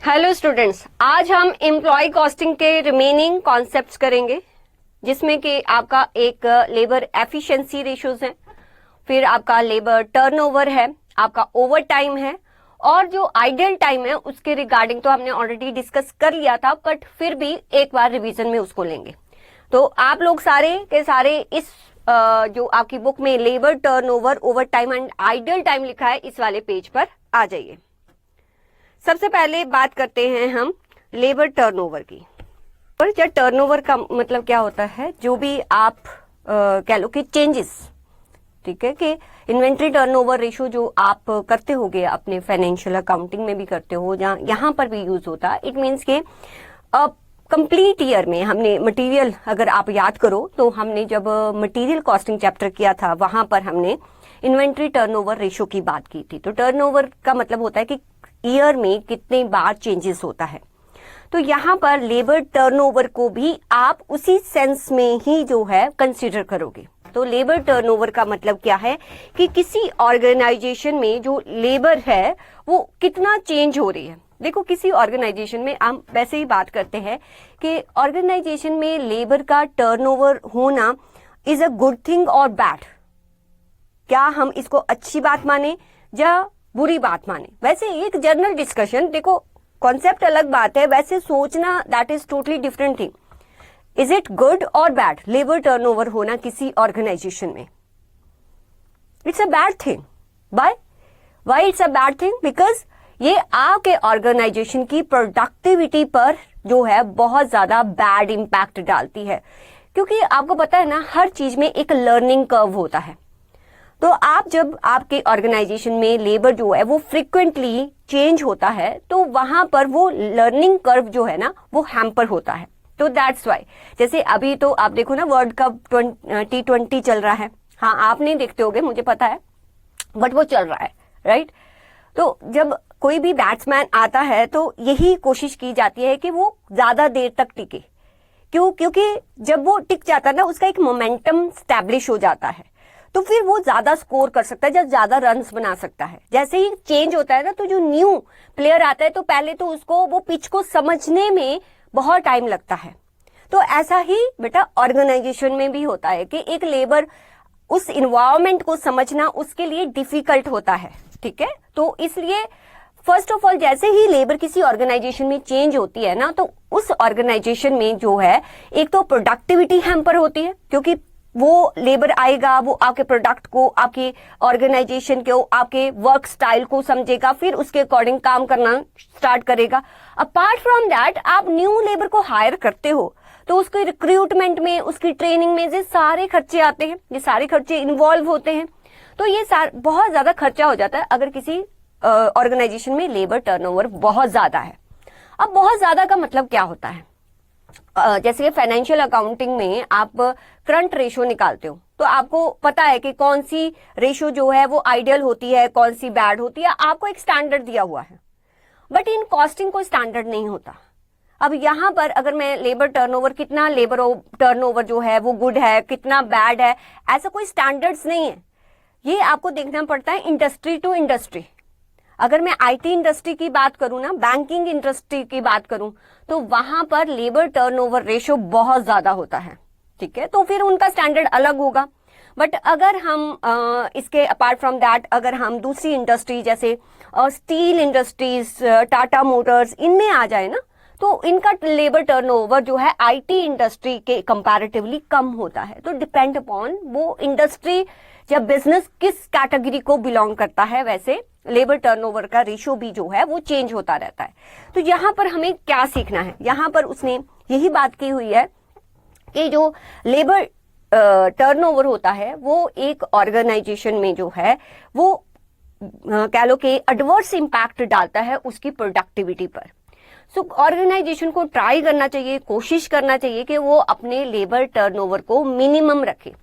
Hello students, आज हम employ costing के रिमेनिंग कॉन्सेप्ट्स करेंगे, जिसमें कि आपका एक लेबर एफिशिएंसी रेशियोज है, फिर आपका लेबर टर्नओवर है, आपका ओवर टाइम है, और जो आइडियल टाइम है उसके रिगार्डिंग तो हमने ऑलरेडी डिस्कस कर लिया था, बट फिर भी एक बार रिवीजन में उसको लेंगे। तो आप लोग सारे के सारे इस जो आपकी बुक में labour turnover, over time and ideal time लिखा है, इस वाले पेज पर आ जाइए। सबसे पहले बात करते हैं हम लेबर टर्नओवर की। और जब टर्नओवर का मतलब क्या होता है, जो भी आप कह लो कि चेंजेस, ठीक है, कि इन्वेंट्री टर्नओवर रेशियो जो आप करते होगे अपने फाइनेंशियल अकाउंटिंग में भी करते हो, जहाँ यहाँ पर भी यूज होता है। इट मीन्स के कंप्लीट ईयर में हमने मटेरियल, अगर आप याद करो तो हमने जब मटेरियल कॉस्टिंग चैप्टर किया था, वहां पर हमने इन्वेंट्री टर्नओवर रेशियो की बात की थी। तो टर्नओवर का मतलब होता है कि ईयर में कितने बार चेंजेस होता है। तो यहाँ पर लेबर टर्नओवर को भी आप उसी सेंस में ही जो है कंसीडर करोगे। तो लेबर टर्नओवर का मतलब क्या है कि किसी ऑर्गेनाइजेशन में जो लेबर है वो कितना चेंज हो रही है। देखो, किसी ऑर्गेनाइजेशन में हम वैसे ही बात करते हैं कि ऑर्गेनाइजेशन में लेबर का टर्नओवर होना इज अ गुड थिंग और बैड। क्या हम इसको अच्छी बात माने या बुरी बात माने? वैसे एक जर्नल डिस्कशन, देखो कॉन्सेप्ट अलग बात है, वैसे सोचना that is totally different thing. Is it good और बैड लेबर टर्नओवर होना किसी ऑर्गेनाइजेशन में? It's a bad thing. Why it's a bad thing? Because ये आपके ऑर्गेनाइजेशन की प्रोडक्टिविटी पर जो है बहुत ज्यादा बैड इंपैक्ट डालती है। क्योंकि आपको पता है ना, हर चीज में एक लर्निंग कर्व होता है। तो आप जब आपके ऑर्गेनाइजेशन में लेबर जो है वो फ्रीक्वेंटली चेंज होता है, तो वहां पर वो लर्निंग कर्व जो है ना वो हैम्पर होता है। तो दैट्स वाई, जैसे अभी तो आप देखो ना, वर्ल्ड कप T20 चल रहा है। हाँ, आप नहीं देखते होगे मुझे पता है, बट वो चल रहा है, राइट? तो जब कोई भी बैट्समैन आता है तो यही कोशिश की जाती है कि वो ज्यादा देर तक टिके। क्यों? क्योंकि जब वो टिक जाता है ना, उसका एक मोमेंटम स्टैब्लिश हो जाता है, तो फिर वो ज्यादा स्कोर कर सकता है, ज्यादा रन्स बना सकता है। जैसे ही चेंज होता है ना, तो जो न्यू प्लेयर आता है तो पहले तो उसको वो पिच को समझने में बहुत टाइम लगता है। तो ऐसा ही बेटा ऑर्गेनाइजेशन में भी होता है कि एक लेबर उस इन्वायरमेंट को समझना उसके लिए डिफिकल्ट होता है, ठीक है? तो इसलिए फर्स्ट ऑफ ऑल, जैसे ही लेबर किसी ऑर्गेनाइजेशन में चेंज होती है ना, तो उस ऑर्गेनाइजेशन में जो है एक तो प्रोडक्टिविटी हैम्पर होती है, क्योंकि वो लेबर आएगा, वो आपके प्रोडक्ट को, आपके ऑर्गेनाइजेशन को, आपके वर्क स्टाइल को समझेगा, फिर उसके अकॉर्डिंग काम करना स्टार्ट करेगा। अपार्ट फ्रॉम दैट, आप न्यू लेबर को हायर करते हो तो उसके रिक्रूटमेंट में, उसकी ट्रेनिंग में ये सारे खर्चे आते हैं, ये सारे खर्चे इन्वॉल्व होते हैं। तो ये बहुत ज्यादा खर्चा हो जाता है अगर किसी ऑर्गेनाइजेशन में लेबर टर्नओवर बहुत ज्यादा है। अब बहुत ज्यादा का मतलब क्या होता है? जैसे फाइनेंशियल अकाउंटिंग में आप करंट रेशियो निकालते हो, तो आपको पता है कि कौन सी रेशियो जो है वो आइडियल होती है, कौन सी बैड होती है। आपको एक स्टैंडर्ड दिया हुआ है, बट इन कॉस्टिंग कोई स्टैंडर्ड नहीं होता। अब यहाँ पर अगर मैं लेबर टर्नओवर, कितना लेबर टर्नओवर जो है वो गुड है, कितना बैड है, ऐसा कोई स्टैंडर्ड्स नहीं है। ये आपको देखना पड़ता है इंडस्ट्री टू इंडस्ट्री। अगर मैं आईटी इंडस्ट्री की बात करूं ना, बैंकिंग इंडस्ट्री की बात करूं, तो वहां पर लेबर टर्नओवर रेशियो बहुत ज्यादा होता है, ठीक है? तो फिर उनका स्टैंडर्ड अलग होगा। बट अगर हम इसके अपार्ट फ्रॉम दैट, अगर हम दूसरी इंडस्ट्री जैसे स्टील इंडस्ट्रीज, टाटा मोटर्स, इनमें आ जाए ना, तो इनका लेबर टर्नओवर जो है आईटी इंडस्ट्री के कंपैरेटिवली कम होता है। तो डिपेंड अपॉन वो इंडस्ट्री या बिजनेस किस कैटेगरी को बिलोंग करता है, वैसे लेबर टर्नओवर का रेशियो भी जो है वो चेंज होता रहता है। तो यहाँ पर हमें क्या सीखना है? यहाँ पर उसने यही बात की हुई है कि जो लेबर टर्नओवर होता है वो एक ऑर्गेनाइजेशन में जो है वो कह लो कि एडवर्स इंपैक्ट डालता है उसकी प्रोडक्टिविटी पर। सो ऑर्गेनाइजेशन को ट्राई करना चाहिए, कोशिश करना चाहिए कि वो अपने लेबर टर्नओवर को मिनिमम रखे।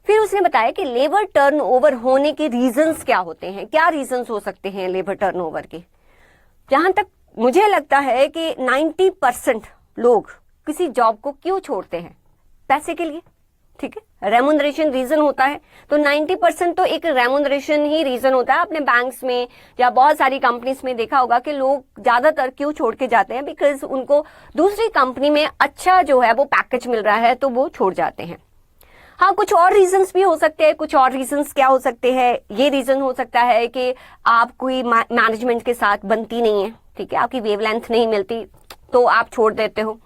फिर उसने बताया कि लेबर टर्नओवर होने के रीजंस क्या होते हैं, क्या रीजंस हो सकते हैं लेबर टर्नओवर के। जहां तक मुझे लगता है कि 90% लोग किसी जॉब को क्यों छोड़ते हैं? पैसे के लिए। ठीक है, रेमुनरेशन रीजन होता है। तो 90% तो एक रेमुनरेशन ही रीजन होता है। आपने बैंक्स में या बहुत सारी कंपनीज में देखा होगा कि लोग ज्यादातर क्यों छोड़ के जाते हैं, बिकॉज उनको दूसरी कंपनी में अच्छा जो है वो पैकेज मिल रहा है तो वो छोड़ जाते हैं। हाँ, कुछ और रीजंस भी हो सकते हैं। कुछ और रीजंस क्या हो सकते हैं, ये रीजन हो सकता है कि आप कोई मैनेजमेंट के साथ बनती नहीं है, ठीक है, आपकी वेवलेंथ नहीं मिलती तो आप छोड़ देते हो,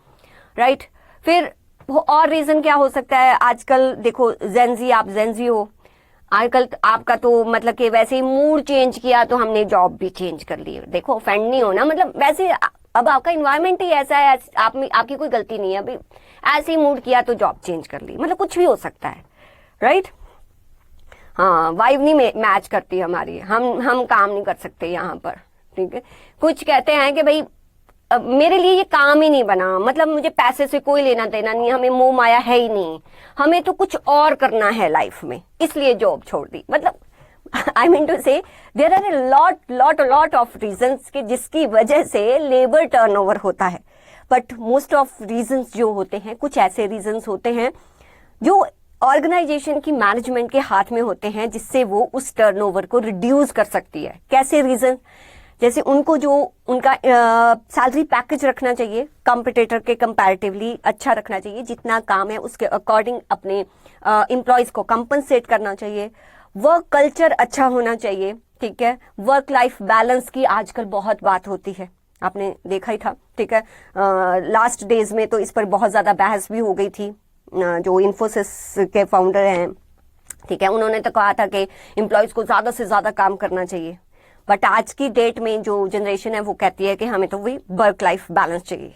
राइट। फिर और रीजन क्या हो सकता है, आजकल देखो जेंजी, आप जेंजी हो, आजकल आपका तो मतलब कि वैसे ही मूड चेंज किया तो हमने जॉब भी चेंज कर ली। देखो ऑफेंड नहीं होना, मतलब वैसे अब आपका इन्वायरमेंट ही ऐसा है, आपकी कोई गलती नहीं है, अभी ऐसे ही मूड किया तो जॉब चेंज कर ली, मतलब कुछ भी हो सकता है, राइट। हाँ, वाइब नहीं मैच करती हमारी, हम काम नहीं कर सकते यहाँ पर, ठीक है। कुछ कहते हैं कि भाई अब मेरे लिए ये काम ही नहीं बना, मतलब मुझे पैसे से कोई लेना देना नहीं, हमें मोह माया है ही नहीं, हमें तो कुछ और करना है लाइफ में, इसलिए जॉब छोड़ दी। मतलब I mean to say there are a lot of reasons कि जिसकी वजह से लेबर टर्नओवर होता है। बट मोस्ट ऑफ रीजंस जो होते हैं, कुछ ऐसे रीजंस होते हैं जो ऑर्गेनाइजेशन की मैनेजमेंट के हाथ में होते हैं, जिससे वो उस टर्नओवर को रिड्यूस कर सकती है। कैसे रीजन, जैसे उनको जो उनका सैलरी पैकेज रखना चाहिए कॉम्पिटिटर के कंपैरेटिवली अच्छा रखना चाहिए, जितना काम है उसके अकॉर्डिंग अपने एम्प्लॉयज को कंपनसेट करना चाहिए। वर्क कल्चर अच्छा होना चाहिए, ठीक है। वर्क लाइफ बैलेंस की आजकल बहुत बात होती है, आपने देखा ही था, ठीक है। लास्ट डेज में तो इस पर बहुत ज्यादा बहस भी हो गई थी। जो इन्फोसिस के फाउंडर हैं, ठीक है, उन्होंने तो कहा था कि एम्प्लॉयज को ज्यादा से ज्यादा काम करना चाहिए। बट आज की डेट में जो जनरेशन है वो कहती है कि हमें तो वही वर्क लाइफ बैलेंस चाहिए।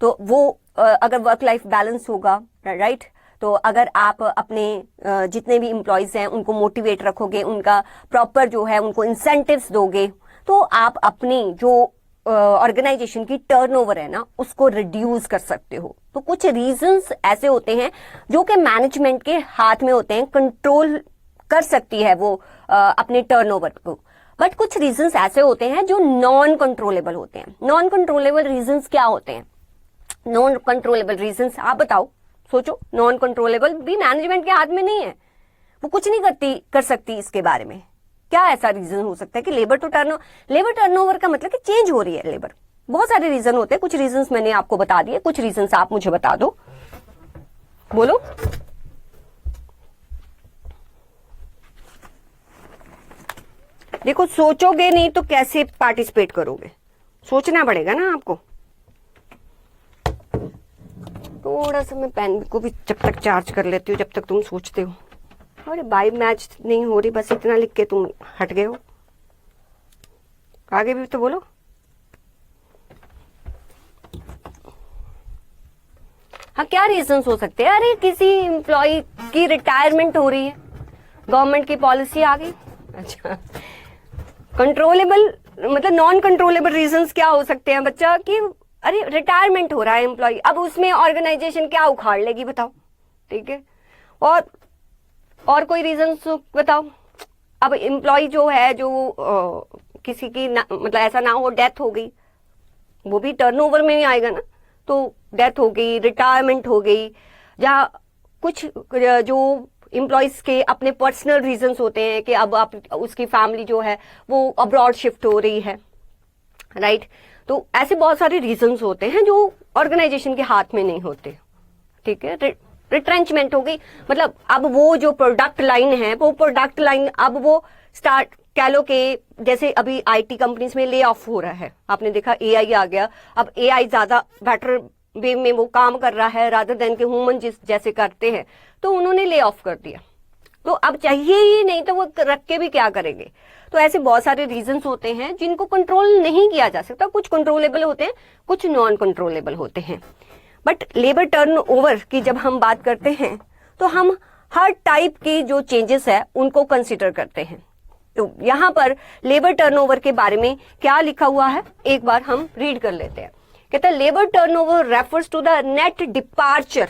तो वो अगर वर्क लाइफ बैलेंस होगा, राइट, तो अगर आप अपने जितने भी एम्प्लॉयज हैं उनको मोटिवेट रखोगे, उनका प्रॉपर जो है उनको इंसेंटिव्स दोगे, तो आप अपनी जो ऑर्गेनाइजेशन की टर्नओवर है ना उसको रिड्यूस कर सकते हो। तो कुछ रीजंस ऐसे होते हैं जो कि मैनेजमेंट के हाथ में होते हैं, कंट्रोल कर सकती है वो अपने टर्नओवर को। बट कुछ रीजंस ऐसे होते हैं जो नॉन कंट्रोलेबल होते हैं। नॉन कंट्रोलेबल रीजंस क्या होते हैं? नॉन कंट्रोलेबल रीजंस आप बताओ, सोचो। नॉन कंट्रोलेबल भी मैनेजमेंट के हाथ में नहीं है, वो कुछ नहीं कर सकती इसके बारे में। क्या ऐसा रीजन हो सकता है कि लेबर टर्नओवर का मतलब कि चेंज हो रही है लेबर। बहुत सारे रीजन होते हैं, कुछ रीजंस मैंने आपको बता दिए, कुछ रीजंस आप मुझे बता दो, बोलो। देखो सोचोगे नहीं तो कैसे पार्टिसिपेट करोगे, सोचना पड़ेगा ना आपको। थोड़ा सा मैं पेन को भी जब तक चार्ज कर लेती हूँ जब तक तुम सोचते हो। अरे बाई मैच नहीं हो रही, बस इतना लिख के तुम हट गए हो, आगे भी तो बोलो। हाँ, क्या रीजंस हो सकते हैं? अरे किसी एम्प्लॉय की रिटायरमेंट हो रही है, गवर्नमेंट की पॉलिसी आ गई। अच्छा, कंट्रोलेबल मतलब नॉन कंट्रोलेबल रीजंस क्या हो सकते हैं बच्चा? कि अरे रिटायरमेंट हो रहा है एम्प्लॉय, अब उसमें ऑर्गेनाइजेशन क्या उखाड़ लेगी बताओ, ठीक है। और कोई रीजंस बताओ। अब एम्प्लॉय जो है जो किसी की मतलब ऐसा ना हो डेथ हो गई, वो भी टर्नओवर में ही आएगा ना। तो डेथ हो गई, रिटायरमेंट हो गई, या कुछ जो एम्प्लॉयज के अपने पर्सनल रीजंस होते हैं कि अब आप उसकी फैमिली जो है वो अब्रॉड शिफ्ट हो रही है, राइट। तो ऐसे बहुत सारे रीजंस होते हैं जो ऑर्गेनाइजेशन के हाथ में नहीं होते, ठीक है। रिट्रेंचमेंट हो गई, मतलब अब वो जो प्रोडक्ट लाइन है वो प्रोडक्ट लाइन अब वो स्टार्ट कह लो कि जैसे अभी आईटी कंपनीज में ले ऑफ हो रहा है, आपने देखा एआई आ गया, अब एआई ज्यादा बेटर वे में वो काम कर रहा है रादर देन के ह्यूमन जैसे करते हैं, तो उन्होंने ले ऑफ कर दिया। तो अब चाहिए ही नहीं तो वो रख के भी क्या करेंगे। तो ऐसे बहुत सारे रीजंस होते हैं जिनको कंट्रोल नहीं किया जा सकता। कुछ कंट्रोलेबल होते हैं, कुछ नॉन कंट्रोलेबल होते हैं। बट लेबर टर्नओवर की जब हम बात करते हैं तो हम हर टाइप की जो चेंजेस है उनको कंसिडर करते हैं। तो यहाँ पर लेबर टर्नओवर के बारे में क्या लिखा हुआ है एक बार हम रीड कर लेते हैं। कहता है labour turnover refers to the net departure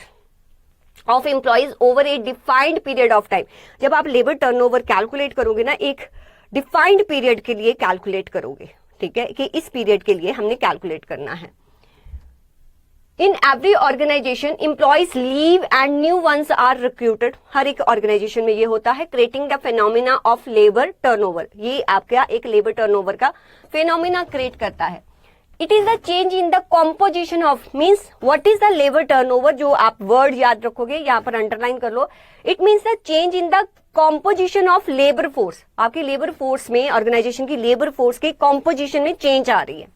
of employees over a defined period of time. जब आप लेबर टर्नओवर कैलकुलेट करोगे ना, एक डिफाइंड पीरियड के लिए कैलकुलेट करोगे, ठीक है, कि इस पीरियड के लिए हमने कैलकुलेट करना है। In every organisation employees leave and new ones are recruited. हर एक ऑर्गेनाइजेशन में ये होता है। Creating the phenomena of labour turnover, ये आपका एक लेबर टर्नओवर का फेनोमेना क्रिएट करता है। It is the change in the composition of, means what is the labour turnover, जो आप वर्ड याद रखोगे यहाँ पर अंडरलाइन कर लो। It means the change in the composition of labour force. आपकी लेबर फोर्स में, ऑर्गेनाइजेशन की लेबर फोर्स के कॉम्पोजिशन में चेंज आ रही है।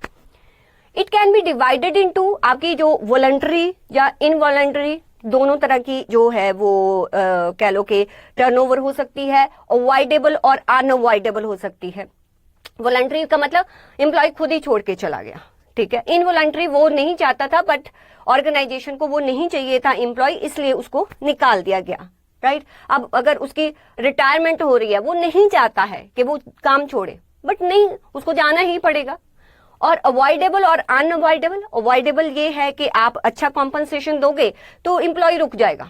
It can B divided into, आपकी जो वॉलंटरी या इनवॉलंटरी दोनों तरह की जो है वो कह लो कि टर्नओवर हो सकती है। अवॉइडेबल और अनअवॉइडेबल हो सकती है। वॉलंटरी का मतलब एम्प्लॉय खुद ही छोड़ के चला गया, ठीक है। इनवॉलंटरी वो नहीं चाहता था, बट ऑर्गेनाइजेशन को वो नहीं चाहिए था एम्प्लॉय, इसलिए उसको निकाल दिया गया, राइट। अब अगर उसकी रिटायरमेंट हो रही है, वो नहीं चाहता है कि वो काम छोड़े, बट नहीं, उसको जाना ही पड़ेगा। और अवॉइडेबल और अनअवॉइडेबल, अवॉइडेबल ये है कि आप अच्छा कॉम्पनसेशन दोगे तो एम्प्लॉय रुक जाएगा।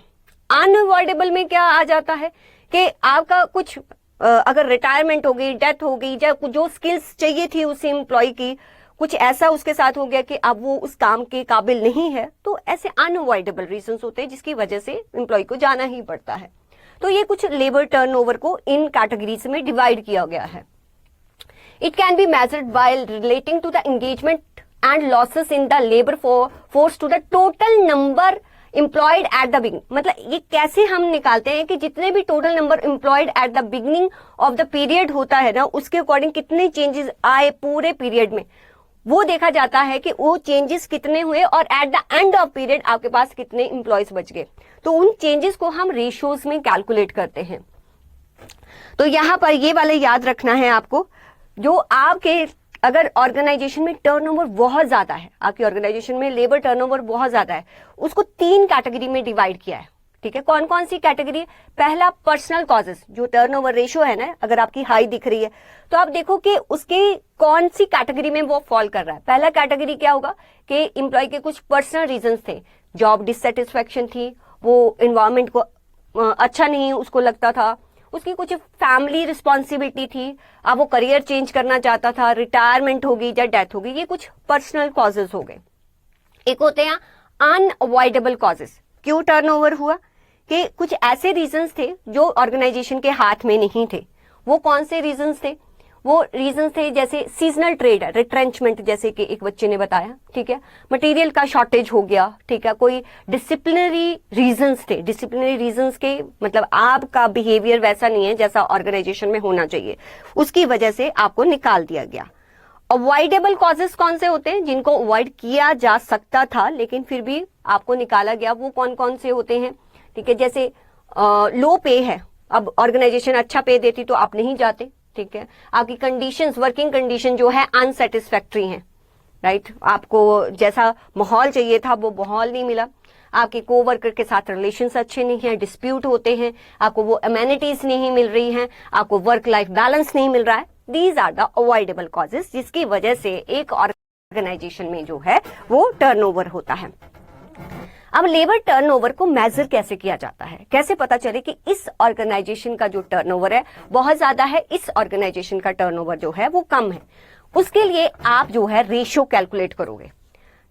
अनअवॉइडेबल में क्या आ जाता है कि आपका कुछ अगर रिटायरमेंट हो गई, डेथ हो गई, या जो स्किल्स चाहिए थी उस एम्प्लॉय की, कुछ ऐसा उसके साथ हो गया कि अब वो उस काम के काबिल नहीं है, तो ऐसे अनअवॉइडेबल रीजंस होते हैं जिसकी वजह से एम्प्लॉय को जाना ही पड़ता है। तो ये कुछ लेबर टर्नओवर को इन कैटेगरीज में डिवाइड किया गया है। It can be measured by relating to the engagement and losses in the labour force to the total number employed at the beginning. मतलब ये कैसे हम निकालते हैं कि जितने भी total number employed at the beginning of the period होता है ना, उसके अकॉर्डिंग कितने चेंजेस आए पूरे पीरियड में, वो देखा जाता है कि वो चेंजेस कितने हुए और eight the end of period आपके पास कितने एम्प्लॉयज बच गए। तो उन चेंजेस को हम रेशियोज में कैलकुलेट करते हैं। तो यहां पर ये वाले याद रखना है आपको, जो आपके अगर ऑर्गेनाइजेशन में टर्नओवर बहुत ज्यादा है, आपकी ऑर्गेनाइजेशन में लेबर टर्नओवर बहुत ज्यादा है, उसको 3 कैटेगरी में डिवाइड किया है, ठीक है। कौन कौन सी कैटेगरी? पहला पर्सनल कॉजेस, जो टर्नओवर रेशियो है ना, अगर आपकी हाई दिख रही है तो आप देखो कि उसके कौन सी कैटेगरी में वो फॉल कर रहा है। पहला कैटेगरी क्या होगा कि एम्प्लॉय के कुछ पर्सनल रीजंस थे, जॉब डिससेटिस्फैक्शन थी, वो एनवायरमेंट को अच्छा नहीं उसको लगता था, उसकी कुछ फैमिली रिस्पॉन्सिबिलिटी थी, अब वो करियर चेंज करना चाहता था, रिटायरमेंट होगी या डेथ होगी, ये कुछ पर्सनल कॉजेस हो गए। एक होते हैं अनअवॉइडेबल कॉजेस। क्यों टर्नओवर हुआ? कि कुछ ऐसे रीजंस थे जो ऑर्गेनाइजेशन के हाथ में नहीं थे। वो कौन से रीजंस थे? वो रीजंस थे जैसे सीजनल ट्रेड है, रिट्रेंचमेंट, जैसे कि एक बच्चे ने बताया, ठीक है, मटेरियल का शॉर्टेज हो गया, ठीक है, कोई डिसिप्लिनरी रीजंस थे। डिसिप्लिनरी रीजंस के मतलब आपका बिहेवियर वैसा नहीं है जैसा ऑर्गेनाइजेशन में होना चाहिए, उसकी वजह से आपको निकाल दिया गया। अवॉइडेबल कॉजेस कौन से होते हैं? जिनको अवॉइड किया जा सकता था लेकिन फिर भी आपको निकाला गया, वो कौन कौन से होते हैं? ठीक है, जैसे लो पे है, अब ऑर्गेनाइजेशन अच्छा पे देती तो आप नहीं जाते, ठीक है। आपकी कंडीशंस, वर्किंग कंडीशन जो है अनसेटिस्फैक्ट्री हैं, राइट, आपको जैसा माहौल चाहिए था वो माहौल नहीं मिला, आपके कोवर्कर के साथ रिलेशंस अच्छे नहीं है, डिस्प्यूट होते हैं, आपको वो अमेनिटीज नहीं मिल रही हैं, आपको वर्क लाइफ बैलेंस नहीं मिल रहा है। These are the avoidable causes, जिसकी वजह से एक ऑर्गेनाइजेशन में जो है वो टर्नओवर होता है। अब लेबर टर्नओवर को मेजर कैसे किया जाता है? कैसे पता चले कि इस ऑर्गेनाइजेशन का जो टर्नओवर है बहुत ज्यादा है, इस ऑर्गेनाइजेशन का टर्नओवर जो है वो कम है? उसके लिए आप जो है रेशियो कैलकुलेट करोगे।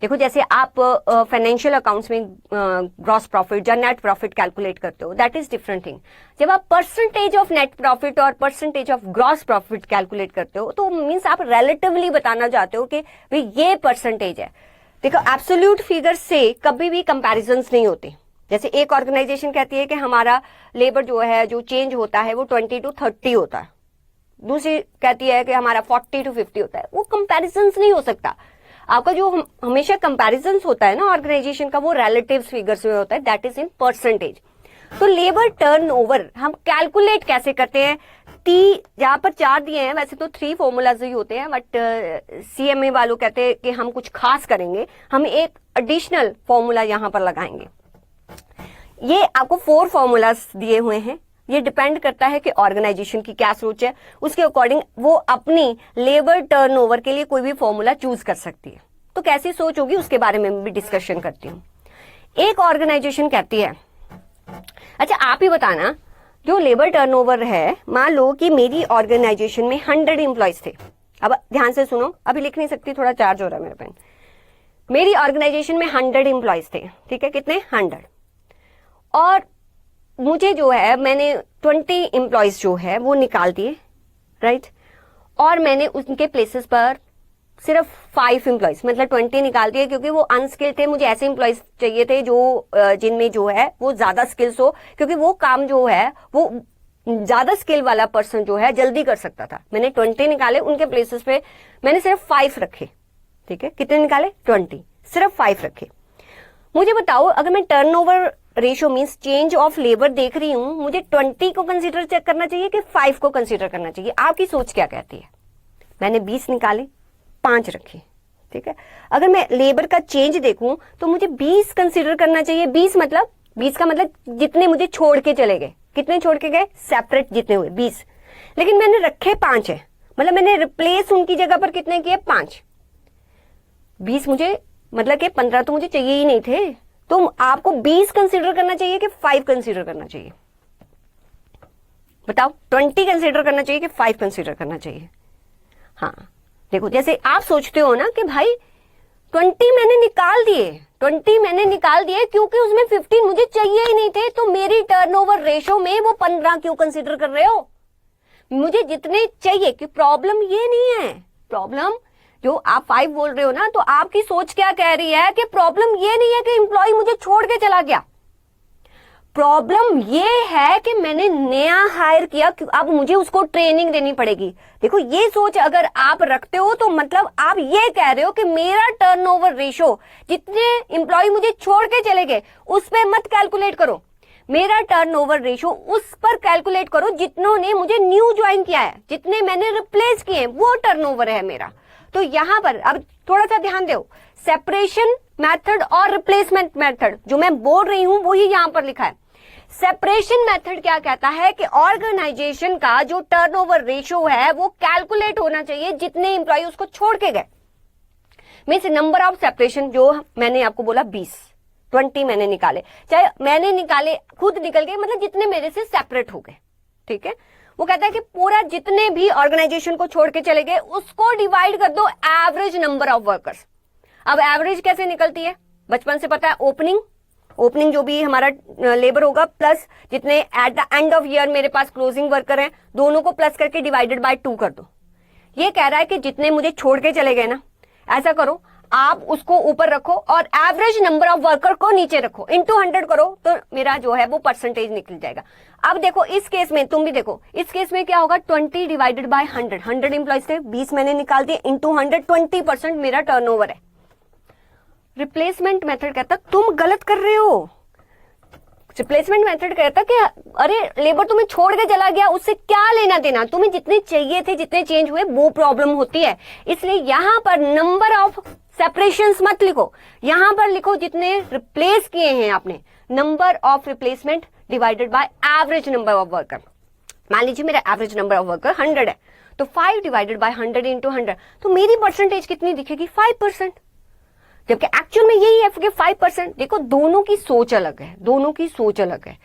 देखो, जैसे आप फाइनेंशियल अकाउंट्स में ग्रॉस प्रॉफिट या नेट प्रॉफिट कैलकुलेट करते हो, दैट इज डिफरेंट थिंग। जब आप परसेंटेज ऑफ नेट प्रॉफिट और percentage of gross profit calculate करते हो तो मीन्स आप रिलेटिवली बताना चाहते हो कि भाई ये परसेंटेज है। देखो, एब्सोल्यूट फिगर से कभी भी कंपैरिजंस नहीं होते। जैसे एक ऑर्गेनाइजेशन कहती है कि हमारा लेबर जो है जो चेंज होता है वो 20 to 30 होता है, दूसरी कहती है कि हमारा 40 to 50 होता है, वो कंपैरिजंस नहीं हो सकता। आपका जो हमेशा कंपैरिजंस होता है ना ऑर्गेनाइजेशन का, वो रिलेटिव फिगर्स में होता है, दैट इज इन परसेंटेज। तो लेबर टर्नओवर हम कैलकुलेट कैसे करते हैं? यहाँ पर 4 दिए हैं, वैसे तो 3 फॉर्मूलाज ही होते हैं, बट सीएमए वालों कहते हैं कि हम कुछ खास करेंगे, हम एक एडिशनल फॉर्मूला यहाँ पर लगाएंगे। ये आपको 4 फॉर्मूलाज दिए हुए हैं। ये डिपेंड करता है कि ऑर्गेनाइजेशन की क्या सोच है, उसके अकॉर्डिंग वो अपनी लेबर टर्नओवर के लिए कोई भी फॉर्मूला चूज कर सकती है। तो कैसी सोच होगी उसके बारे में भी डिस्कशन करती हूँ। एक ऑर्गेनाइजेशन कहती है, अच्छा आप ही बताना, जो लेबर टर्नओवर है, मान लो कि मेरी ऑर्गेनाइजेशन में 100 एम्प्लॉयज थे। अब ध्यान से सुनो, अभी लिख नहीं सकती, थोड़ा चार्ज हो रहा है मेरा पेन। मेरी ऑर्गेनाइजेशन में 100 एम्प्लॉयज थे, ठीक है, कितने 100, और मुझे जो है मैंने 20 एम्प्लॉयज जो है वो निकाल दिए, राइट, और मैंने उनके प्लेसेस पर सिर्फ 5 एम्प्लॉयज मतलब 20 निकाल दिए, क्योंकि वो अनस्किल्ड थे। मुझे ऐसे एम्प्लॉयज चाहिए थे जो जिनमें जो है वो ज्यादा स्किल्स हो, क्योंकि वो काम जो है वो ज्यादा स्किल वाला पर्सन जो है जल्दी कर सकता था। मैंने 20 निकाले, उनके प्लेसेस पे मैंने सिर्फ 5 रखे, ठीक है, कितने निकाले 20, सिर्फ 5 रखे। मुझे बताओ, अगर मैं turnover ratio means change of labour देख रही हूं, मुझे 20 को कंसीडर चेक करना चाहिए कि 5 को कंसीडर करना चाहिए? आपकी सोच क्या कहती है? मैंने 20 निकाले, 5 रखे, ठीक है। अगर मैं लेबर का चेंज देखूं तो मुझे 20 कंसीडर करना चाहिए। 20 का मतलब जितने मुझे छोड़ के चले गए, कितने छोड़ के गए, सेपरेट जितने हुए 20, लेकिन मैंने रखे 5 है, मतलब मैंने रिप्लेस उनकी जगह पर कितने किए, 5। 20 मुझे मतलब कि 15 तो मुझे चाहिए ही नहीं थे। तो आपको 20 कंसीडर करना चाहिए कि 5 कंसीडर करना चाहिए? बताओ, 20 कंसीडर करना चाहिए कि 5 कंसीडर करना चाहिए? हाँ, देखो, जैसे आप सोचते हो ना कि भाई 20 मैंने निकाल दिए क्योंकि उसमें 15 मुझे चाहिए ही नहीं थे, तो मेरी टर्नओवर रेशो में वो 15 क्यों कंसीडर कर रहे हो? मुझे जितने चाहिए, कि प्रॉब्लम ये नहीं है, प्रॉब्लम जो आप 5 बोल रहे हो ना, तो आपकी सोच क्या कह रही है कि प्रॉब्लम ये नहीं है कि एम्प्लॉय मुझे छोड़ के चला गया, प्रॉब्लम ये है कि मैंने नया हायर किया, अब मुझे उसको ट्रेनिंग देनी पड़ेगी। देखो, ये सोच अगर आप रखते हो तो मतलब आप ये कह रहे हो कि मेरा टर्नओवर रेशो, जितने एम्प्लॉय मुझे छोड़ के चले गए उस पर मत कैलकुलेट करो, मेरा टर्नओवर रेशो उस पर कैलकुलेट करो जितनों ने मुझे न्यू ज्वाइन किया है, जितने मैंने रिप्लेस किए, वो टर्नओवर है मेरा। तो यहां पर अब थोड़ा सा ध्यान दो, सेपरेशन मेथड और रिप्लेसमेंट मेथड जो मैं बोल रही हूं वो ही यहां पर लिखा है। सेपरेशन मेथड क्या कहता है कि ऑर्गेनाइजेशन का जो टर्नओवर रेशियो है वो कैलकुलेट होना चाहिए जितने एम्प्लॉय उसको छोड़ के गए, मींस नंबर ऑफ सेपरेशन, जो मैंने आपको बोला 20 मैंने निकाले, चाहे मैंने निकाले खुद निकल गए, मतलब जितने मेरे से सेपरेट हो गए, ठीक है। वो कहता है कि पूरा जितने भी ऑर्गेनाइजेशन को छोड़ के चले गए उसको डिवाइड कर दो एवरेज नंबर ऑफ वर्कर्स। अब एवरेज कैसे निकलती है, बचपन से पता है, ओपनिंग जो भी हमारा लेबर होगा प्लस जितने eight the end of year मेरे पास क्लोजिंग वर्कर हैं, दोनों को प्लस करके डिवाइडेड बाय 2 कर दो। ये कह रहा है कि जितने मुझे छोड़ के चले गए ना, ऐसा करो आप उसको ऊपर रखो और एवरेज नंबर ऑफ वर्कर को नीचे रखो, इनटू 100 करो, तो मेरा जो है वो परसेंटेज निकल जाएगा। अब देखो इस केस में, तुम भी देखो इस केस में क्या होगा, 20 डिवाइडेड बाय 100 एम्प्लॉयज थे, 20 मैंने निकाल दिए, इंटू 100, 20% मेरा टर्नओवर है। रिप्लेसमेंट मेथड कहता तुम गलत कर रहे हो। रिप्लेसमेंट मेथड कहता कि अरे लेबर तुम्हें छोड़ के चला गया, उससे क्या लेना देना, तुम्हें जितने चाहिए थे, जितने चेंज हुए वो प्रॉब्लम होती है। इसलिए यहां पर नंबर ऑफ सेपरेशंस मत लिखो, यहां पर लिखो जितने रिप्लेस किए हैं आपने, number of replacement divided by average number of worker. मान लीजिए मेरा एवरेज नंबर ऑफ वर्कर 100 है, तो 5 डिवाइडेड बाय 100 इंटू 100, तो मेरी परसेंटेज कितनी दिखेगी, 5%, जबकि एक्चुअल में यही है कि 5%। देखो दोनों की सोच अलग है, दोनों की सोच अलग है,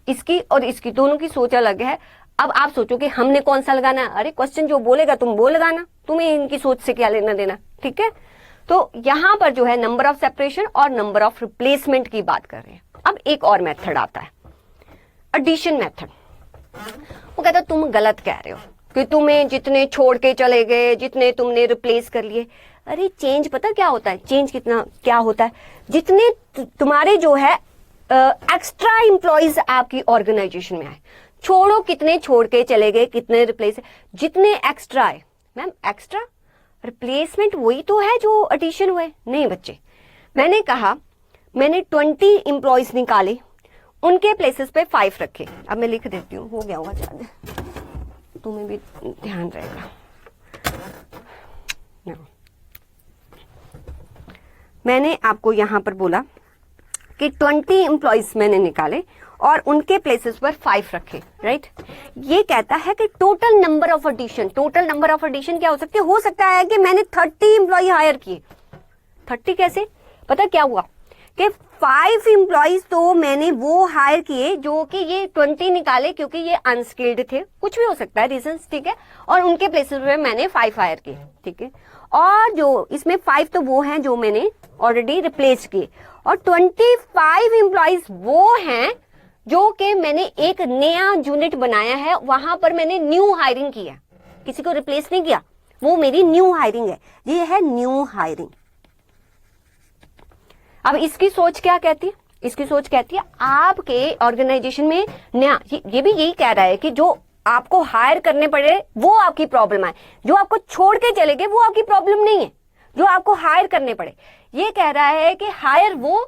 इसकी और इसकी, दोनों की सोच अलग है। अब आप सोचो कि हमने कौन सा लगाना है, अरे क्वेश्चन जो बोलेगा तुम वो लगाना, तुम्हें इनकी सोच से क्या लेना देना, ठीक है। तो यहां पर जो है नंबर ऑफ सेपरेशन और नंबर ऑफ रिप्लेसमेंट की बात कर रहे हैं। अब एक और मेथड आता है, एडिशन मेथड। वो कहता है तुम गलत कह रहे हो कि तुम्हें जितने छोड़ के चले गए, जितने तुमने रिप्लेस कर लिए। अरे चेंज पता क्या होता है, चेंज कितना क्या होता है, जितने तुम्हारे जो है एक्स्ट्रा एम्प्लॉयज आपकी ऑर्गेनाइजेशन में आए, छोड़ो कितने छोड़ के चले गए, कितने रिप्लेस, जितने एक्स्ट्रा आए। मैम एक्स्ट्रा रिप्लेसमेंट वही तो है जो एडिशन हुए, नहीं बच्चे, मैंने कहा मैंने 20 एम्प्लॉयज निकाले, उनके प्लेसेस पे 5 रखे। अब मैं लिख देती हूँ, हो गया होगा चार्ज, तुम्हें भी ध्यान रहेगा। मैंने आपको यहां पर बोला कि 20 एम्प्लॉयज मैंने निकाले और उनके प्लेसेस पर 5 रखे, राइट। ये कहता है कि total number of addition, total number of addition क्या हो सकती है, हो सकता है कि मैंने 30 एम्प्लॉय हायर किए। 30 कैसे, पता क्या हुआ कि 5 एम्प्लॉयज तो मैंने वो हायर किए जो कि ये 20 निकाले क्योंकि ये अनस्किल्ड थे, कुछ भी हो सकता है रीजंस, ठीक है, और उनके प्लेसेस पे मैंने 5 हायर किए, ठीक है। और जो इसमें 5 तो वो हैं जो मैंने ऑलरेडी रिप्लेस किए, और 25 एम्प्लॉइज वो हैं जो कि मैंने एक नया यूनिट बनाया है, वहां पर मैंने न्यू हायरिंग किया, किसी को रिप्लेस नहीं किया, वो मेरी न्यू हायरिंग है, ये है न्यू हायरिंग। अब इसकी सोच क्या कहती है? इसकी सोच कहती है आपके ऑर्गेनाइजेशन में नया, ये भी यही कह रहा है कि जो आपको हायर करने पड़े वो आपकी प्रॉब्लम है, जो आपको छोड़ के चले गए वो आपकी प्रॉब्लम नहीं है, जो आपको हायर करने पड़े। ये कह रहा है कि हायर वो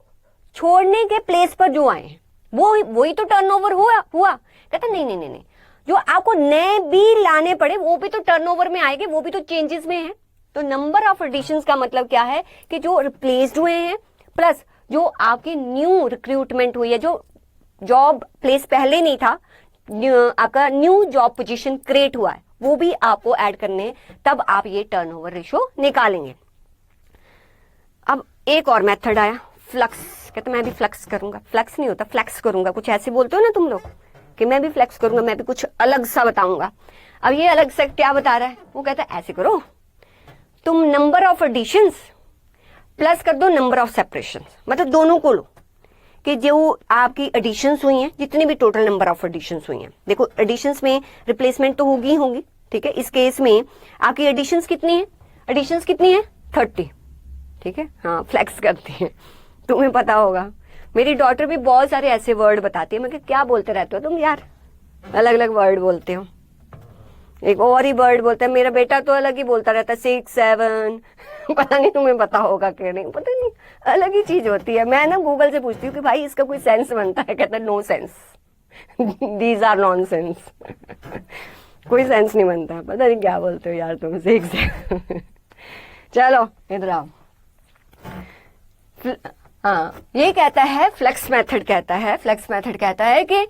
छोड़ने के प्लेस पर जो आए हैं वही तो टर्नओवर हुआ। कहता नहीं नहीं नहीं नहीं, जो आपको नए भी लाने पड़े वो भी तो टर्नओवर में आएंगे, वो भी तो चेंजेस में है। तो नंबर ऑफ एडिशंस का मतलब क्या है कि जो रिप्लेस्ड हुए हैं प्लस जो आपकी न्यू रिक्रूटमेंट हुई है, जो जॉब प्लेस पहले नहीं था, आपका न्यू जॉब पोजीशन क्रिएट हुआ है, वो भी आपको ऐड करने हैं, तब आप ये टर्नओवर रेशो निकालेंगे। अब एक और मेथड आया, फ्लक्स। कहते मैं भी फ्लक्स करूंगा, फ्लक्स नहीं होता, फ्लैक्स करूंगा, कुछ ऐसे बोलते हो ना तुम लोग कि मैं भी फ्लैक्स करूंगा, मैं भी कुछ अलग सा बताऊंगा। अब ये अलग सा क्या बता रहा है? वो कहता है ऐसे करो, तुम नंबर ऑफ एडिशंस प्लस कर दो नंबर ऑफ सेपरेशन, मतलब दोनों को लो कि जो आपकी एडिशंस हुई हैं, जितनी भी टोटल नंबर ऑफ एडिशंस हुई हैं, देखो एडिशंस में रिप्लेसमेंट तो होगी, ठीक है। इस केस में आपकी एडिशंस कितनी है? एडिशंस कितनी है? 30, ठीक है। हाँ, फ्लैक्स करती है, तुम्हें पता होगा। मेरी डॉटर भी बहुत सारे ऐसे वर्ड बताती है, मैं क्या बोलते रहते हो तुम यार, अलग अलग वर्ड बोलते हो। एक और ही वर्ड बोलता है, मेरा बेटा तो अलग ही बोलता रहता है, 6 7 पता नहीं तुम्हें पता होगा कि नहीं, पता नहीं, अलग ही चीज होती है। मैं ना गूगल से पूछती हूँ कि भाई इसका कोई सेंस बनता है? कहता है no sense, these are non sense. कोई सेंस नहीं बनता, पता नहीं क्या बोलते हो यार तुम, 6 7। चलो इधर आओ। हाँ, ये कहता है फ्लेक्स मेथड कहता है कि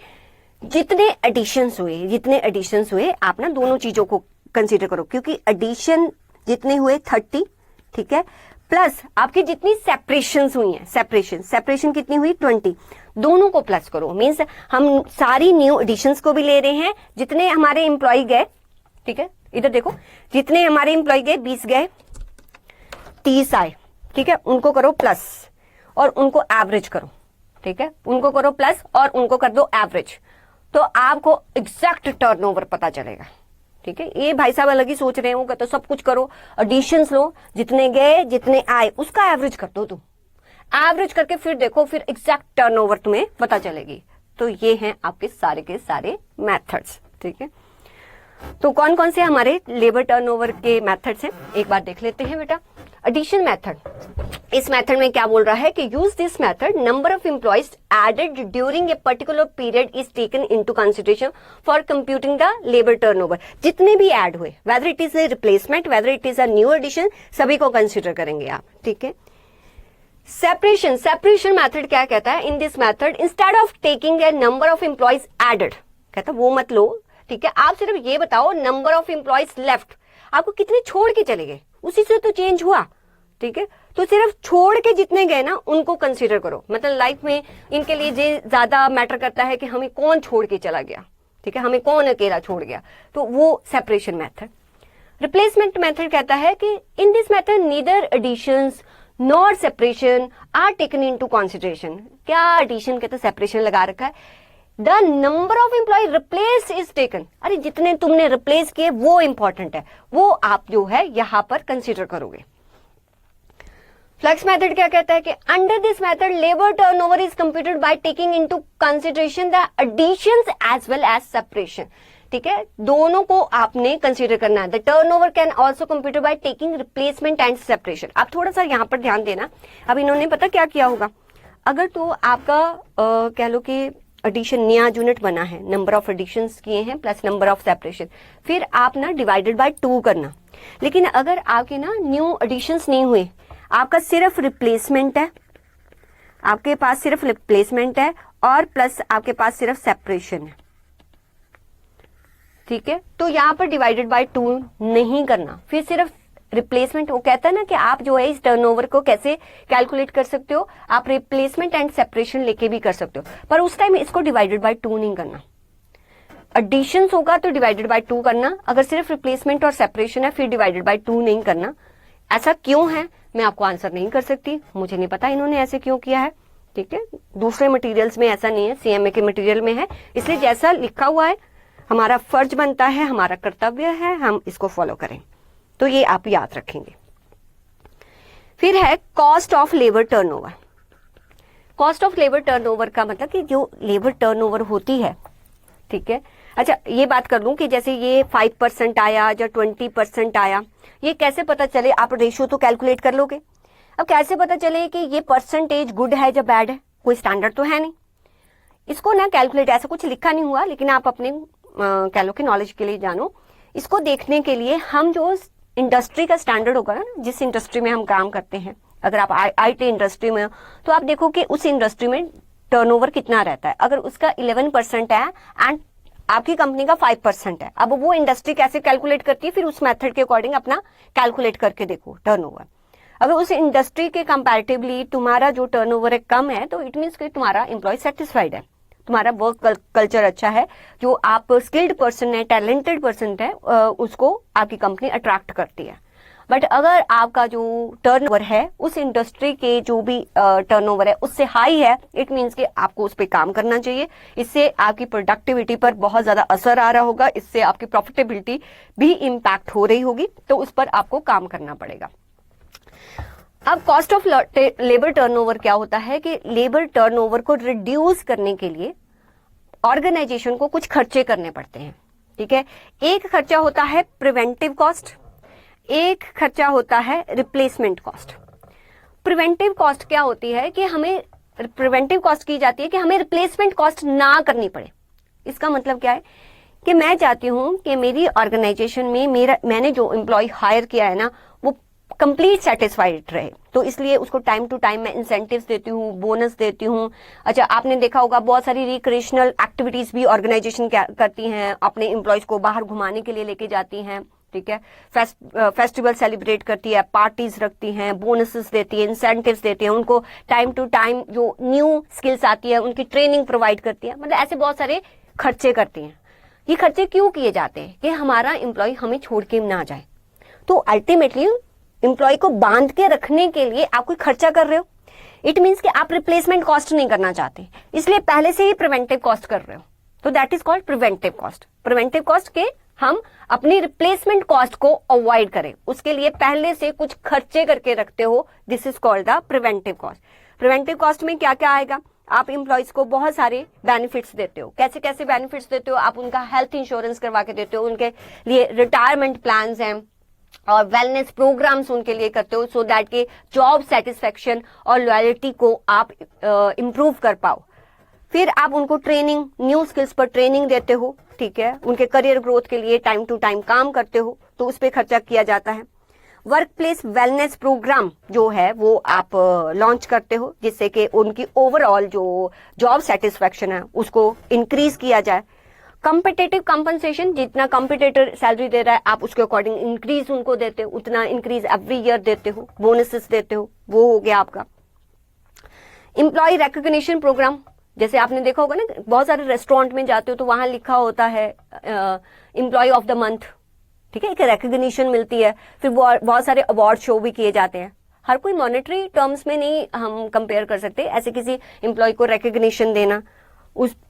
जितने एडिशंस हुए आप ना दोनों चीजों को कंसीडर करो, क्योंकि एडिशन जितने हुए 30, ठीक है, प्लस आपकी जितनी सेपरेशंस हुई हैं, सेपरेशन कितनी हुई? 20, दोनों को प्लस करो। मींस हम सारी न्यू एडिशंस को भी ले रहे हैं, जितने हमारे एम्प्लॉय गए, ठीक है, इधर देखो, जितने हमारे एम्प्लॉय गए 20 गए, 30 आए, ठीक है, उनको करो प्लस और उनको एवरेज करो, ठीक है, उनको करो प्लस और उनको कर दो एवरेज, तो आपको एग्जैक्ट टर्नओवर पता चलेगा, ठीक है। ये भाई साहब अलग ही सोच रहे हैं, वो कहते सब कुछ करो, एडिशंस लो, जितने गए जितने आए उसका एवरेज कर दो तुम, एवरेज करके फिर देखो, फिर एग्जैक्ट टर्नओवर तुम्हें पता चलेगी। तो ये हैं आपके सारे के सारे मेथड्स, ठीक है। तो कौन कौन से हमारे लेबर टर्नओवर के मेथड्स हैं, एक बार देख लेते हैं बेटा। एडिशन मेथड, इस मेथड में क्या बोल रहा है कि use this method, number of employees added during a particular period is taken into consideration for computing the labour turnover. जितने भी ऐड हुए, whether it is a replacement, whether it is a new addition, सभी को consider करेंगे आप, ठीक है। Separation method क्या कहता है? In this method instead of taking a number of employees added, कहता वो मत लो, ठीक है, आप सिर्फ ये बताओ नंबर ऑफ एम्प्लॉइज लेफ्ट, आपको कितने छोड़ के चले गए, उसी से तो चेंज हुआ, ठीक है। तो सिर्फ छोड़ के जितने गए ना उनको कंसीडर करो, मतलब लाइफ में इनके लिए ये ज्यादा मैटर करता है कि हमें कौन छोड़ के चला गया, ठीक है, हमें कौन अकेला छोड़ गया, तो वो सेपरेशन मेथड। रिप्लेसमेंट मेथड कहता है कि in this method neither additions nor separation are taken into consideration. क्या एडिशन कहते सेपरेशन लगा रखा है, the number of employ replace is taken, अरे जितने तुमने रिप्लेस किए वो इंपॉर्टेंट है, वो आप जो है यहां पर कंसीडर करोगे। फ्लेक्स मेथड क्या कहता है कि under this method labour turnover is computed by taking into consideration the additions as well as separation, ठीक है, दोनों को आपने कंसीडर करना है। The turnover can also computed by taking replacement and separation. आप थोड़ा सा यहां पर ध्यान देना, अब इन्होंने पता क्या किया होगा, अगर तो आपका कह लो कि एडिशन नया यूनिट बना है, नंबर ऑफ एडिशंस किए हैं प्लस नंबर ऑफ सेपरेशन, फिर आप ना डिवाइडेड बाय 2 करना। लेकिन अगर आपके ना न्यू एडिशंस नहीं हुए, आपका सिर्फ रिप्लेसमेंट है, आपके पास सिर्फ रिप्लेसमेंट है और प्लस आपके पास सिर्फ सेपरेशन है, ठीक है, तो यहां पर डिवाइडेड बाय 2 नहीं करना, फिर सिर्फ रिप्लेसमेंट। वो कहता है ना कि आप जो है इस टर्नओवर को कैसे कैलकुलेट कर सकते हो, आप रिप्लेसमेंट एंड सेपरेशन लेके भी कर सकते हो, पर उस टाइम इसको डिवाइडेड बाय 2 नहीं करना। एडिशंस होगा तो डिवाइडेड बाय 2 करना, अगर सिर्फ रिप्लेसमेंट और सेपरेशन है फिर डिवाइडेड बाय 2 नहीं करना। ऐसा क्यों है मैं आपको आंसर नहीं कर सकती, मुझे नहीं पता इन्होंने ऐसे क्यों किया है, ठीक है। दूसरे मटेरियल्स में ऐसा नहीं है, सीएमए के मटेरियल में है, इसलिए जैसा लिखा हुआ है हमारा फर्ज बनता है, हमारा कर्तव्य है, हम इसको फॉलो करें। तो ये आप याद रखेंगे। फिर है cost of labour turnover. Cost of labour turnover का मतलब कि जो लेबर टर्नओवर होती है, ठीक है। अच्छा ये बात कर लूं कि जैसे ये 5% आया या 20% आया, ये कैसे पता चले? आप रेशियो तो कैलकुलेट कर लोगे। अब कैसे पता चले कि ये परसेंटेज गुड है या बैड है? कोई स्टैंडर्ड तो है नहीं। इसको ना कैलकुलेट, ऐसा कुछ लिखा नहीं हुआ, लेकिन आप अपने कह लो कि नॉलेज के लिए जानो। इसको देखने के लिए हम जो इंडस्ट्री का स्टैंडर्ड होगा ना, जिस इंडस्ट्री में हम काम करते हैं, अगर आप आईटी इंडस्ट्री में हो तो आप देखो कि उस इंडस्ट्री में टर्नओवर कितना रहता है। अगर उसका 11% है एंड आपकी कंपनी का 5% है, अब वो इंडस्ट्री कैसे कैलकुलेट करती है, फिर उस मेथड के अकॉर्डिंग अपना कैलकुलेट करके देखो टर्नओवर। अगर उस इंडस्ट्री के कंपैरेटिवली तुम्हारा जो टर्नओवर है कम है, तो इट मीन्स कि तुम्हारा एम्प्लॉय सेटिस्फाइड है, तुम्हारा वर्क कल्चर अच्छा है, जो आप स्किल्ड पर्सन है, टैलेंटेड पर्सन है, उसको आपकी कंपनी अट्रैक्ट करती है। बट अगर आपका जो टर्नओवर है उस इंडस्ट्री के जो भी टर्नओवर है उससे हाई है, इट मीन्स कि आपको उस पर काम करना चाहिए। इससे आपकी प्रोडक्टिविटी पर बहुत ज्यादा असर आ रहा होगा, इससे आपकी प्रॉफिटेबिलिटी भी इम्पैक्ट हो रही होगी, तो उस पर आपको काम करना पड़ेगा। अब कॉस्ट ऑफ लेबर टर्नओवर क्या होता है कि लेबर टर्नओवर को रिड्यूस करने के लिए ऑर्गेनाइजेशन को कुछ खर्चे करने पड़ते हैं, ठीक है। एक खर्चा होता है प्रिवेंटिव कॉस्ट, एक खर्चा होता है रिप्लेसमेंट कॉस्ट। प्रिवेंटिव कॉस्ट क्या होती है कि हमें प्रिवेंटिव कॉस्ट की जाती है कि हमें रिप्लेसमेंट कॉस्ट ना करनी पड़े। इसका मतलब क्या है कि मैं चाहती हूं कि मेरी ऑर्गेनाइजेशन में मैंने जो एम्प्लॉय हायर किया है ना, वो कंप्लीट सेटिस्फाइड रहे, तो इसलिए उसको टाइम टू टाइम मैं इंसेंटिव्स देती हूँ, बोनस देती हूँ। अच्छा आपने देखा होगा बहुत सारी रिक्रिएशनल एक्टिविटीज भी ऑर्गेनाइजेशन करती हैं, अपने एम्प्लॉयज को बाहर घुमाने के लिए लेके जाती हैं, ठीक है। फेस्टिवल सेलिब्रेट करती है, पार्टीज रखती हैं, बोनसेस देती है, इंसेंटिव्स देती है, उनको टाइम टू टाइम जो न्यू स्किल्स आती है उनकी ट्रेनिंग प्रोवाइड करती है। मतलब ऐसे बहुत सारे खर्चे करती हैं। ये खर्चे क्यों किए जाते हैं कि हमारा एम्प्लॉय हमें छोड़ के ना जाए। तो अल्टीमेटली एम्प्लॉय को बांध के रखने के लिए आप कोई खर्चा कर रहे हो, इट मीन्स कि आप रिप्लेसमेंट कॉस्ट नहीं करना चाहते, इसलिए पहले से ही प्रिवेंटिव कॉस्ट कर रहे हो, तो that is called preventive cost. Preventive cost के हम अपनी रिप्लेसमेंट कॉस्ट को अवॉइड करें, उसके लिए पहले से कुछ खर्चे करके रखते हो, this is called the preventive cost. Preventive cost में क्या क्या आएगा? आप एम्प्लॉयज को बहुत सारे बेनिफिट्स देते हो। कैसे कैसे बेनिफिट्स देते हो? आप उनका हेल्थ इंश्योरेंस करवा के देते हो, उनके लिए रिटायरमेंट प्लान्स हैं और वेलनेस प्रोग्राम्स उनके लिए करते हो, सो दैट के जॉब सेटिस्फेक्शन और लॉयल्टी को आप इम्प्रूव कर पाओ। फिर आप उनको ट्रेनिंग, न्यू स्किल्स पर ट्रेनिंग देते हो, ठीक है। उनके करियर ग्रोथ के लिए टाइम टू टाइम काम करते हो, तो उस पर खर्चा किया जाता है। वर्क प्लेस वेलनेस प्रोग्राम जो है वो आप लॉन्च करते हो, जिससे कि उनकी ओवरऑल जो जॉब सेटिस्फेक्शन है उसको इंक्रीज किया जाए। कंपिटेटिव कंपनसेशन, जितना कंपिटेटर सैलरी दे रहा है आप उसके अकॉर्डिंग इंक्रीज उनको देते हो, उतना इंक्रीज एवरी ईयर देते हो, बोनसेस देते हो, वो हो गया आपका। एम्प्लॉय रिकॉग्निशन प्रोग्राम, जैसे आपने देखा होगा ना, बहुत सारे रेस्टोरेंट में जाते हो तो वहां लिखा होता है एम्प्लॉय ऑफ द मंथ, ठीक है, एक रिकॉग्निशन मिलती है। फिर बहुत सारे अवार्ड शो भी किए जाते हैं। हर कोई मॉनेटरी टर्म्स में नहीं हम कंपेयर कर सकते, ऐसे किसी एम्प्लॉय को रिकॉग्निशन देना,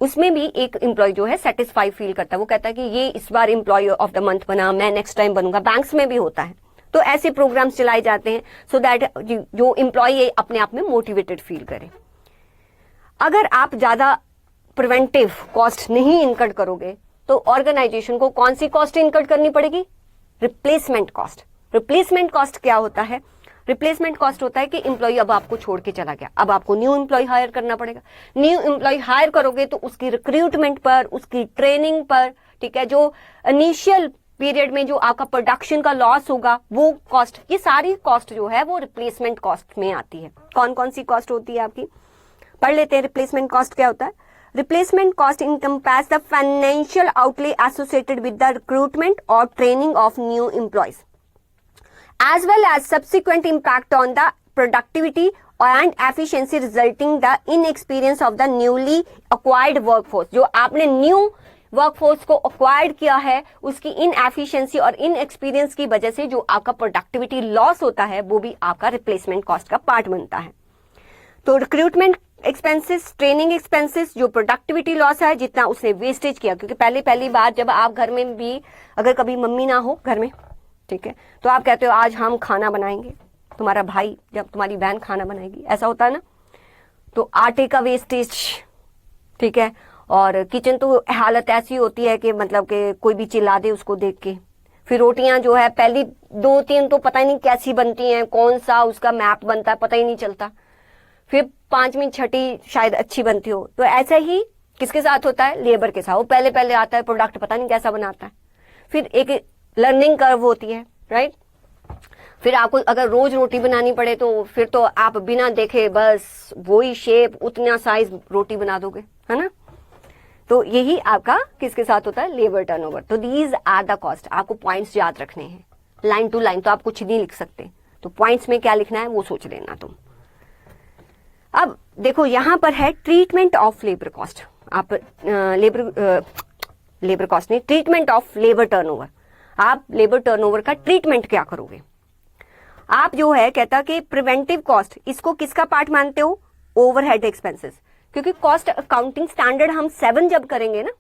उसमें भी एक एम्प्लॉय जो है सेटिस्फाई फील करता है, वो कहता है कि ये इस बार एम्प्लॉय ऑफ द मंथ बना, मैं नेक्स्ट टाइम बनूंगा। बैंक्स में भी होता है, तो ऐसे प्रोग्राम्स चलाए जाते हैं सो दैट जो एम्प्लॉय अपने आप में मोटिवेटेड फील करे। अगर आप ज्यादा प्रिवेंटिव कॉस्ट नहीं इनकट करोगे तो ऑर्गेनाइजेशन को कौन सी कॉस्ट इनकट करनी पड़ेगी? Replacement cost. रिप्लेसमेंट कॉस्ट क्या होता है? रिप्लेसमेंट कॉस्ट होता है कि एम्प्लॉय अब आपको छोड़ के चला गया, अब आपको न्यू एम्प्लॉय हायर करना पड़ेगा। न्यू एम्प्लॉय हायर करोगे तो उसकी रिक्रूटमेंट पर, उसकी ट्रेनिंग पर, ठीक है, जो इनिशियल पीरियड में जो आपका प्रोडक्शन का लॉस होगा वो कॉस्ट, ये सारी कॉस्ट जो है वो रिप्लेसमेंट कॉस्ट में आती है। कौन कौन सी कॉस्ट होती है आपकी, पढ़ लेते हैं। रिप्लेसमेंट कॉस्ट क्या होता है? Replacement cost encompass the financial outlay associated with the recruitment or training of new employees, as well as subsequent impact on the productivity and efficiency resulting the inexperience of the newly acquired workforce। जो आपने new workforce को acquired किया है, उसकी inefficiency और inexperience की वजह से जो आपका प्रोडक्टिविटी लॉस होता है वो भी आपका रिप्लेसमेंट कॉस्ट का पार्ट बनता है। तो रिक्रूटमेंट एक्सपेंसेस, ट्रेनिंग एक्सपेंसेस, जो प्रोडक्टिविटी लॉस है, जितना उसने वेस्टेज किया, क्योंकि पहली बार जब आप घर में भी अगर कभी मम्मी ना हो घर में, ठीक है, तो आप कहते हो आज हम खाना बनाएंगे, तुम्हारा भाई जब तुम्हारी बहन खाना बनाएगी, ऐसा होता है ना, तो आटे का वेस्टेज, ठीक है, और किचन तो हालत ऐसी होती है कि मतलब कि कोई भी चिल्ला दे उसको देख के। फिर रोटियां जो है पहली 2-3 तो पता ही नहीं कैसी बनती हैं, कौन सा उसका मैप बनता है पता ही नहीं चलता, फिर 5वीं 6ठी शायद अच्छी बनती हो। तो ऐसा ही किसके साथ होता है? लेबर के साथ। वो पहले आता है, प्रोडक्ट पता नहीं कैसा बनाता है, फिर एक लर्निंग कर्व होती है, राइट। फिर आपको अगर रोज रोटी बनानी पड़े तो फिर तो आप बिना देखे बस वही शेप उतना साइज रोटी बना दोगे, है ना। तो यही आपका किसके साथ होता है? Labour turnover. तो दीज आर द कॉस्ट। आपको पॉइंट्स याद रखने हैं लाइन टू लाइन, तो आप कुछ नहीं लिख सकते, तो पॉइंट्स में क्या लिखना है वो सोच लेना तुम। अब देखो यहां पर है ट्रीटमेंट ऑफ लेबर कॉस्ट। आप लेबर कॉस्ट नहीं, ट्रीटमेंट ऑफ लेबर टर्नओवर। आप लेबर टर्नओवर का ट्रीटमेंट क्या करोगे? आप जो है कहता कि प्रिवेंटिव कॉस्ट, इसको किसका पार्ट मानते हो? Overhead expenses. क्योंकि कॉस्ट अकाउंटिंग स्टैंडर्ड हम 7 जब करेंगे ना,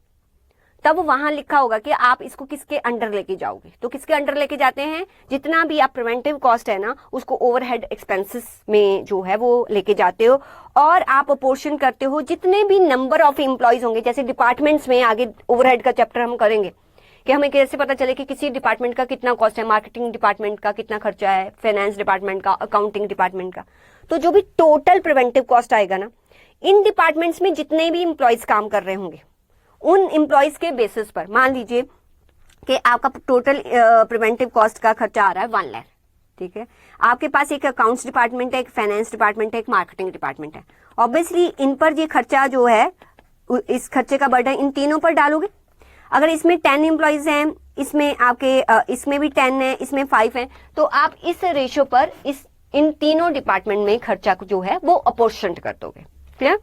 तब वहां लिखा होगा कि आप इसको किसके अंडर लेके जाओगे। तो किसके अंडर लेके जाते हैं? जितना भी आप प्रिवेंटिव कॉस्ट है ना उसको ओवरहेड एक्सपेंसेस में जो है वो लेके जाते हो, और आप अपोर्शन करते हो जितने भी नंबर ऑफ एम्प्लॉयज होंगे। जैसे डिपार्टमेंट्स में आगे ओवरहेड का चैप्टर हम करेंगे कि हमें कैसे पता चले कि किसी डिपार्टमेंट का कितना कॉस्ट है, मार्केटिंग डिपार्टमेंट का कितना खर्चा है, फाइनेंस डिपार्टमेंट का, अकाउंटिंग डिपार्टमेंट का। तो जो भी टोटल प्रिवेंटिव कॉस्ट आएगा ना, इन डिपार्टमेंट्स में जितने भी एम्प्लॉयज काम कर रहे होंगे उन एम्प्लॉयज के बेसिस पर मान लीजिए कि आपका टोटल प्रिवेंटिव कॉस्ट का खर्चा आ रहा है 1 लाख, ठीक है। आपके पास एक अकाउंट्स डिपार्टमेंट है, एक फाइनेंस डिपार्टमेंट है, एक मार्केटिंग डिपार्टमेंट है। ऑब्वियसली इन पर ये खर्चा जो है, इस खर्चे का बर्डन इन तीनों पर डालोगे। अगर इसमें 10 एम्प्लॉयज हैं, इसमें आपके इसमें भी 10 है, इसमें 5 है, तो आप इस रेशियो पर इन तीनों डिपार्टमेंट में खर्चा जो है वो अपोर्शन कर दोगे। क्लियर?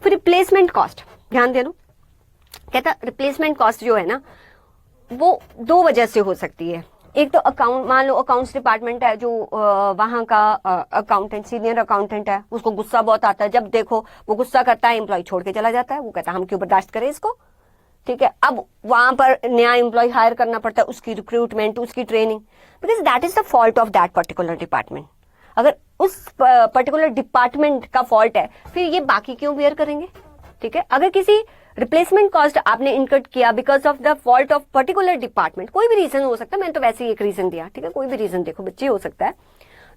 फिर रिप्लेसमेंट कॉस्ट ध्यान दे लो। कहता रिप्लेसमेंट कॉस्ट जो है ना वो 2 वजह से हो सकती है। एक तो अकाउंट, मान लो अकाउंट्स डिपार्टमेंट है, जो वहां का अकाउंटेंट, सीनियर अकाउंटेंट है, उसको गुस्सा बहुत आता है, जब देखो वो गुस्सा करता है, एम्प्लॉय छोड़ के चला जाता है, वो कहता है हम क्यों बर्दाश्त करें इसको, ठीक है। अब वहां पर नया एम्प्लॉय हायर करना पड़ता है, उसकी रिक्रूटमेंट, उसकी training, because that is the fault of that particular department. अगर उस पर्टिकुलर डिपार्टमेंट का फॉल्ट है, फिर ये बाकी क्यों बेयर करेंगे, ठीक है। अगर किसी रिप्लेसमेंट कॉस्ट आपने इनकट किया because of the fault of particular department, कोई भी रीजन हो सकता है, मैंने तो वैसे ही एक रीजन दिया, ठीक है, कोई भी रीजन देखो बच्चे हो सकता है,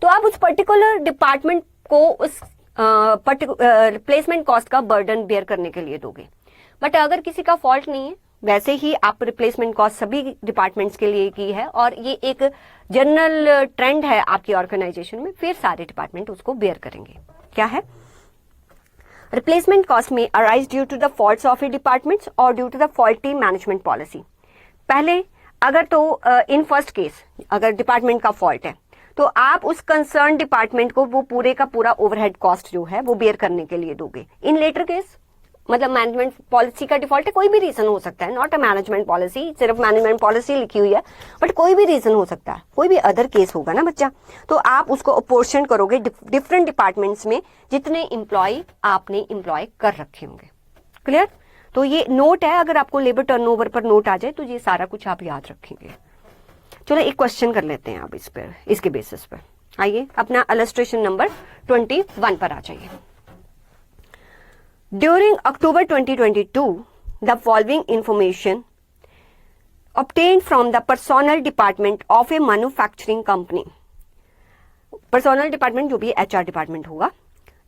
तो आप उस पर्टिकुलर डिपार्टमेंट को उस रिप्लेसमेंट कॉस्ट का बर्डन बेयर करने के लिए दोगे। बट अगर किसी का फॉल्ट नहीं है, वैसे ही आप रिप्लेसमेंट कॉस्ट सभी डिपार्टमेंट्स के लिए की है और ये एक जनरल ट्रेंड है आपकी ऑर्गेनाइजेशन में, फिर सारे डिपार्टमेंट उसको बेयर करेंगे। क्या है? रिप्लेसमेंट कॉस्ट में arise due to the faults of a departments और due to the faulty management policy. पहले अगर तो इन फर्स्ट केस अगर डिपार्टमेंट का फॉल्ट है तो आप उस कंसर्न डिपार्टमेंट को वो पूरे का पूरा ओवरहेड कॉस्ट जो है वो बेयर करने के लिए दोगे। इन लेटर केस मतलब मैनेजमेंट पॉलिसी का डिफॉल्ट है, कोई भी रीजन हो सकता है, नॉट अ मैनेजमेंट पॉलिसी, सिर्फ मैनेजमेंट पॉलिसी लिखी हुई है, बट कोई भी रीजन हो सकता है, कोई भी अदर केस होगा ना बच्चा, तो आप उसको अपोर्शन करोगे डिफरेंट डिपार्टमेंट्स में जितने एम्प्लॉय आपने एम्प्लॉय कर रखे होंगे। क्लियर? तो ये नोट है, अगर आपको लेबर टर्नओवर पर नोट आ जाए तो ये सारा कुछ आप याद रखेंगे। चलो एक क्वेश्चन कर लेते हैं आप इस पर, इसके बेसिस पर। आइए अपना इलस्ट्रेशन नंबर 21 पर आ जाइए। During October 2022, the following information obtained from the personnel department of a manufacturing company. Personnel department जो भी HR department होगा.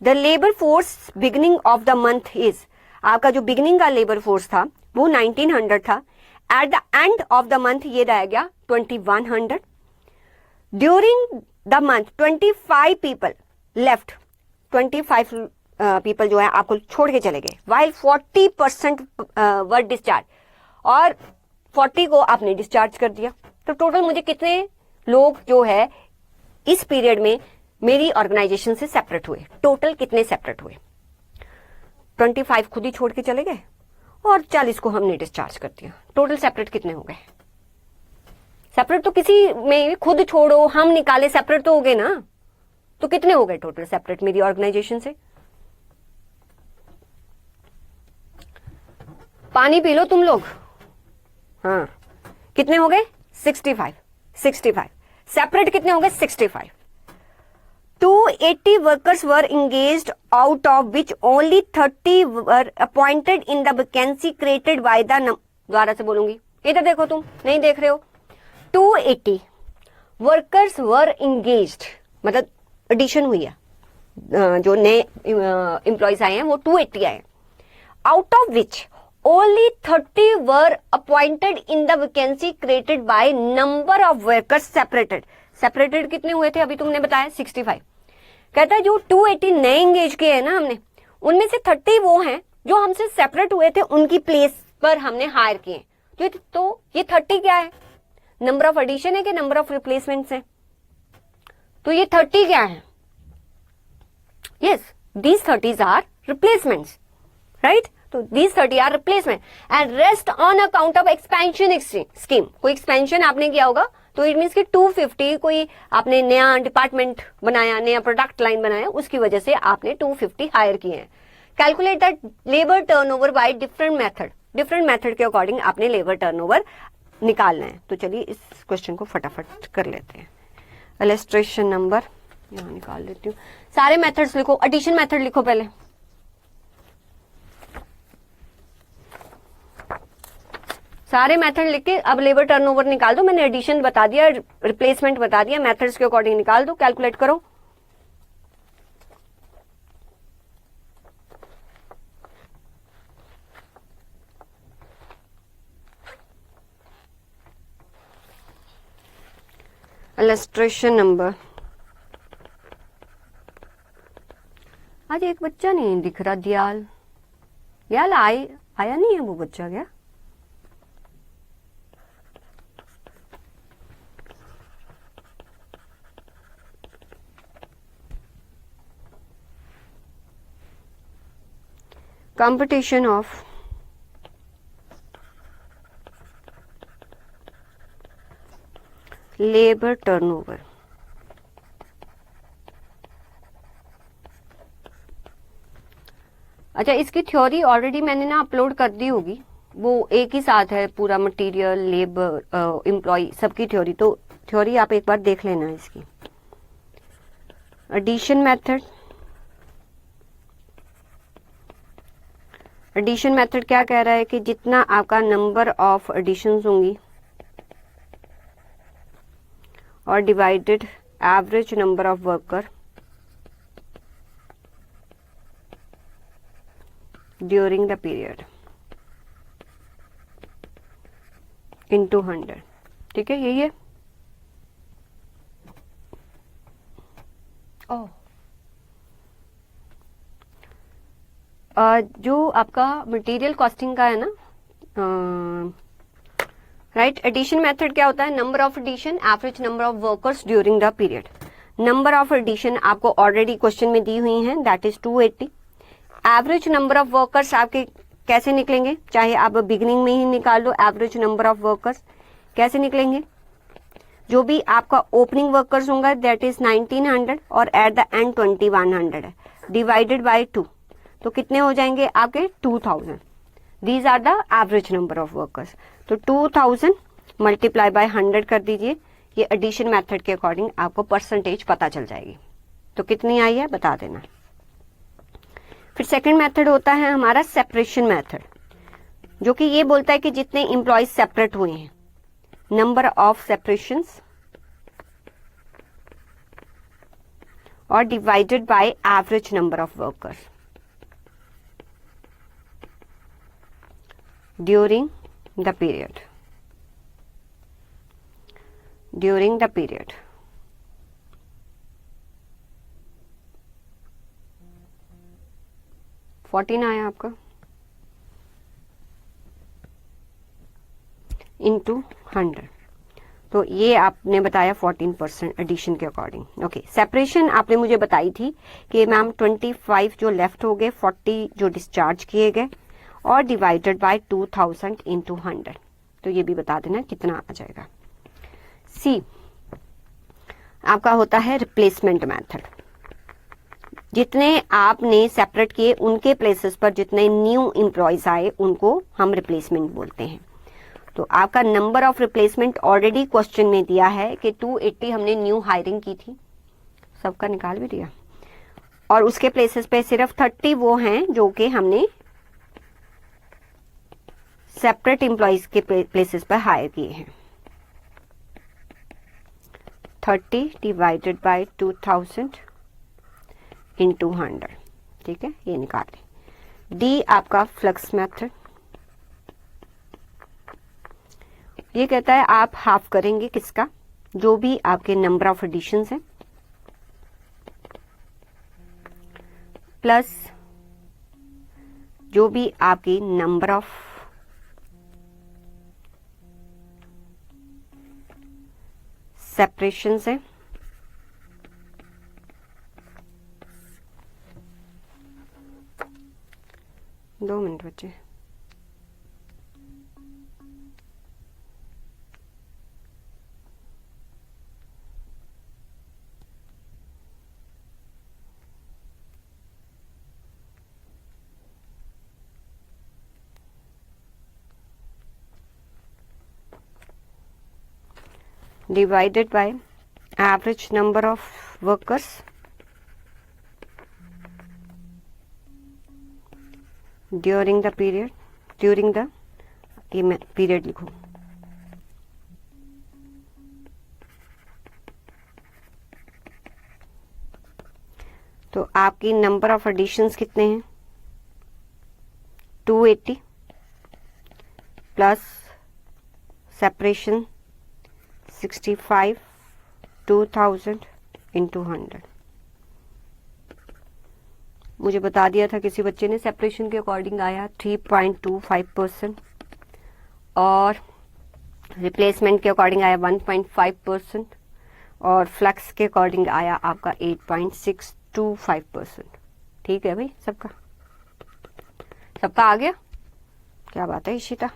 The labor force beginning of the month is, आपका जो beginning का labor force था वो 1900 था. At the end of the month ये रह गया 2100. During the month 25 people left. 25 people जो है आपको छोड़ के चले गए, while 40% वर डिस्चार्ज, और 40 को आपने डिस्चार्ज कर दिया। तो टोटल मुझे कितने लोग जो है इस पीरियड में मेरी ऑर्गेनाइजेशन से सेपरेट हुए, टोटल कितने सेपरेट हुए? 25 खुद ही छोड़ के चले गए और 40 को हमने डिस्चार्ज कर दिया। टोटल सेपरेट कितने हो गए? सेपरेट तो किसी में खुद छोड़ो, हम निकाले, सेपरेट तो हो गए ना। तो कितने हो गए टोटल सेपरेट मेरी ऑर्गेनाइजेशन से? पानी पी लो तुम लोग। हाँ, कितने हो गए? 65 सेपरेट कितने हो गए? 65। 280 workers were engaged, out of which only 30 were appointed in the vacancy created by the दोबारा से बोलूंगी, इधर देखो, तुम नहीं देख रहे हो। 280 workers were engaged, मतलब एडिशन हुई है, जो नए एम्प्लॉयज आए हैं वो 280 आए। Out of which only 30 were appointed in the vacancy created by number of workers separated. Separated कितने हुए थे? अभी तुमने बताया 65। कहता है जो 280 नए एंगेज किए हैं ना हमने, उनमें से 30 वो हैं जो हमसे सेपरेट हुए थे, उनकी प्लेस पर हमने हायर किए। तो ये 30 क्या है? नंबर ऑफ एडिशन है कि नंबर ऑफ रिप्लेसमेंट्स है? तो ये 30 क्या है? Yes, these 30s are replacements, right? तो these 30 are replacement and rest on account of expansion scheme. कोई expansion आपने किया होगा तो it means कि 250 कोई आपने नया डिपार्टमेंट बनाया, नया प्रोडक्ट लाइन बनाया, उसकी वजह से आपने 250 हायर किए हैं। Calculate that labour turnover by different method. Different method के अकॉर्डिंग आपने लेबर टर्नओवर निकालना है। तो चलिए इस क्वेश्चन को फटाफट कर लेते हैं। इलस्ट्रेशन नंबर यहाँ निकाल लेती हूँ। सारे मेथड्स लिखो, एडिशन मेथड लिखो पहले। सारे मेथड लिख के अब लेबर टर्नओवर निकाल दो। मैंने एडिशन बता दिया, रिप्लेसमेंट बता दिया, मेथड्स के अकॉर्डिंग निकाल दो, कैलकुलेट करो। Illustration number. आज एक बच्चा नहीं दिख रहा, दयाल। दयाल आया नहीं है वो बच्चा क्या? Computation of labor turnover। अच्छा, इसकी थ्योरी ऑलरेडी मैंने ना अपलोड कर दी होगी, वो एक ही साथ है, पूरा मटेरियल, लेबर, एम्प्लॉय, सबकी थ्योरी। तो थ्योरी आप एक बार देख लेना इसकी। Addition method. एडिशन मेथड क्या कह रहा है कि जितना आपका नंबर ऑफ एडिशंस होंगी और divided average number of worker during the period into 100। ठीक है, यही है। ओह, जो आपका मटेरियल कॉस्टिंग का है ना, राइट, एडिशन मेथड क्या होता है? Number of addition, average number of workers during the period. Number of addition आपको ऑलरेडी क्वेश्चन में दी हुई हैं, that is 280। Average number of workers आपके कैसे निकलेंगे? चाहे आप बिगिनिंग में ही निकाल लो, एवरेज नंबर ऑफ वर्कर्स कैसे निकलेंगे? जो भी आपका ओपनिंग वर्कर्स होंगे दैट इज 1900 और एट द एंड 2100 है, डिवाइडेड बाय 2, तो कितने हो जाएंगे आपके? 2000। These are the average number of workers. तो 2000 मल्टीप्लाई बाय 100 कर दीजिए। ये एडिशन मेथड के अकॉर्डिंग आपको परसेंटेज पता चल जाएगी। तो कितनी आई है बता देना। फिर सेकंड मेथड होता है हमारा सेपरेशन मेथड, जो कि ये बोलता है कि जितने एम्प्लॉयज सेपरेट हुए हैं, नंबर ऑफ सेपरेशंस और divided by average number of workers during the period 14 आया आपका इंटू 100। तो ये आपने बताया 14% एडिशन के अकॉर्डिंग। ओके, सेपरेशन आपने मुझे बताई थी कि मैम 25 जो लेफ्ट हो गए, 40 जो डिस्चार्ज किए गए और डिवाइडेड बाय 2000 इंटू 100, तो ये भी बता देना कितना आ जाएगा। सी आपका होता है रिप्लेसमेंट मेथड। जितने आपने सेपरेट किए उनके प्लेसेस पर जितने न्यू एम्प्लॉयज आए उनको हम रिप्लेसमेंट बोलते हैं। तो आपका number of replacement already question में दिया है कि 280 हमने न्यू हायरिंग की थी, सबका निकाल भी दिया, और उसके प्लेसेस पे सिर्फ 30 वो हैं जो कि हमने सेपरेट एम्प्लॉयज के प्लेसेस पर हायर किए हैं। 30 डिवाइडेड बाय 2000 इंटू 100, ठीक है, ये निकाल लें। डी आपका फ्लक्स मेथड, ये कहता है आप हाफ करेंगे किसका, जो भी आपके नंबर ऑफ एडिशंस हैं प्लस जो भी आपकी नंबर ऑफ सेपरेशंस हैं, दो मिनट बचे। divided by average number of workers during the period, during the period लिखो। तो आपकी नंबर ऑफ एडिशंस कितने हैं, 280 प्लस सेपरेशन 65, 2000 इंटू 100। मुझे बता दिया था किसी बच्चे ने सेपरेशन के अकॉर्डिंग आया 3.25% और रिप्लेसमेंट के अकॉर्डिंग आया 1.5% और फ्लक्स के अकॉर्डिंग आया आपका 8.625%। ठीक है भाई, सबका आ गया। क्या बात है इशिता,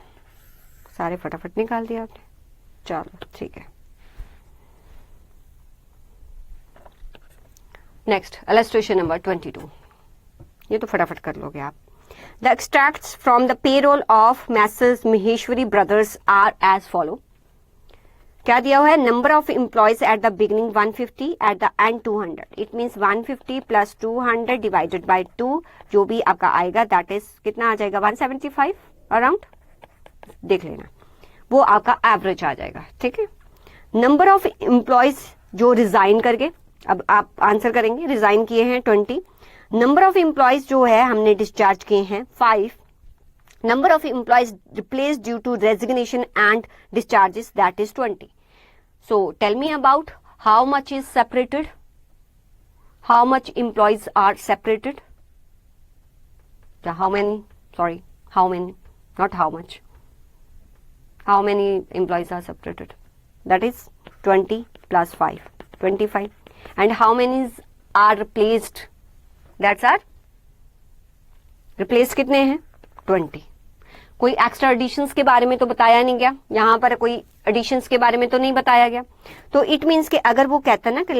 सारे फटाफट निकाल दिया आपने। चलो ठीक है, नेक्स्ट इलस्ट्रेशन नंबर 22, ये तो फटाफट कर लोगे आप। The extracts from the payroll of messrs Maheshwari brothers are as follow. क्या दिया हुआ है, number of employees at the beginning 150, at the end 200। It means 150 plus 200 divided by 2, जो भी आपका आएगा दैट इज कितना आ जाएगा 175 अराउंड, देख लेना, वो आपका एवरेज आ जाएगा। ठीक है, नंबर ऑफ एम्प्लॉयज जो रिजाइन करके, अब आप आंसर करेंगे, रिजाइन किए हैं 20, नंबर ऑफ एम्प्लॉयज जो है हमने डिस्चार्ज किए हैं 5, number of employees replace due to resignation and discharges that is 20। So tell me about how much is separated, how much employees are separated, how many, sorry how many, not how much, how many employees are separated, that is 20 plus 5, 25, and how many are replaced, that's are replaced कितने हैं 20। कोई extra editions के बारे में तो बताया नहीं गया, यहाँ पर कोई एडिशंस के बारे में तो नहीं बताया गया। तो इट मीन्स कि अगर वो कहता है ना कि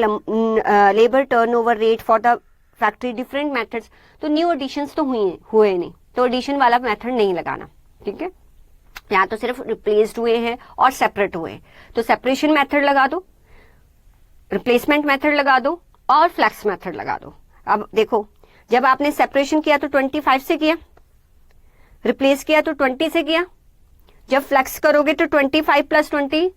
labour turnover rate for the factory different methods, तो न्यू एडिशंस तो हुए नहीं, तो एडिशन वाला मेथड नहीं लगाना। ठीक है, यहाँ तो सिर्फ रिप्लेस्ड हुए हैं और सेपरेट हुए हैं, तो सेपरेशन मेथड लगा दो, रिप्लेसमेंट मेथड लगा दो और फ्लैक्स मेथड लगा दो। अब देखो, जब आपने सेपरेशन किया तो 25 से किया, रिप्लेस किया तो 20 से किया, जब फ्लैक्स करोगे तो 25 प्लस 20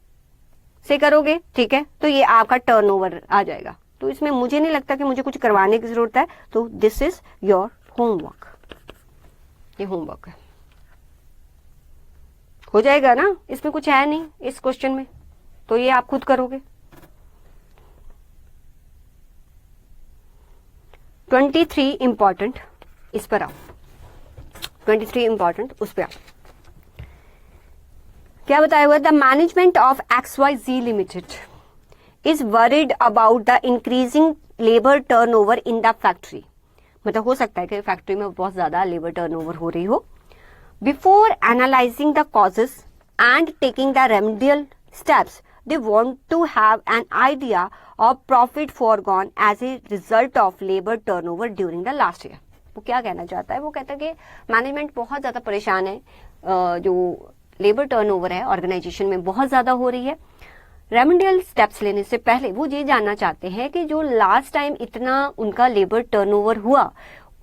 से करोगे। ठीक है, तो ये आपका टर्नओवर आ जाएगा। तो इसमें मुझे नहीं लगता कि मुझे कुछ करवाने की जरूरत है, तो दिस इज योर होमवर्क, ये होमवर्क है, हो जाएगा ना, इसमें कुछ है नहीं इस क्वेश्चन में, तो ये आप खुद करोगे। 23 इंपॉर्टेंट, इस पर आओ, 23 इंपॉर्टेंट उस पर आओ। क्या बताया हुआ, the management of XYZ limited is worried about the increasing labour turnover in the factory. मतलब हो सकता है कि फैक्ट्री में बहुत ज्यादा लेबर टर्नओवर हो रही हो, Before analyzing the causes and taking the remedial steps, they want to have an idea of profit foregone as a result of labor turnover during the last year. वो क्या कहना चाहता है? वो कहता है कि मैनेजमेंट बहुत ज्यादा परेशान है, जो लेबर टर्नओवर है ऑर्गेनाइजेशन में बहुत ज्यादा हो रही है। रेमेडियल स्टेप्स लेने से पहले वो ये जानना चाहते हैं कि जो लास्ट टाइम इतना उनका लेबर टर्नओवर हुआ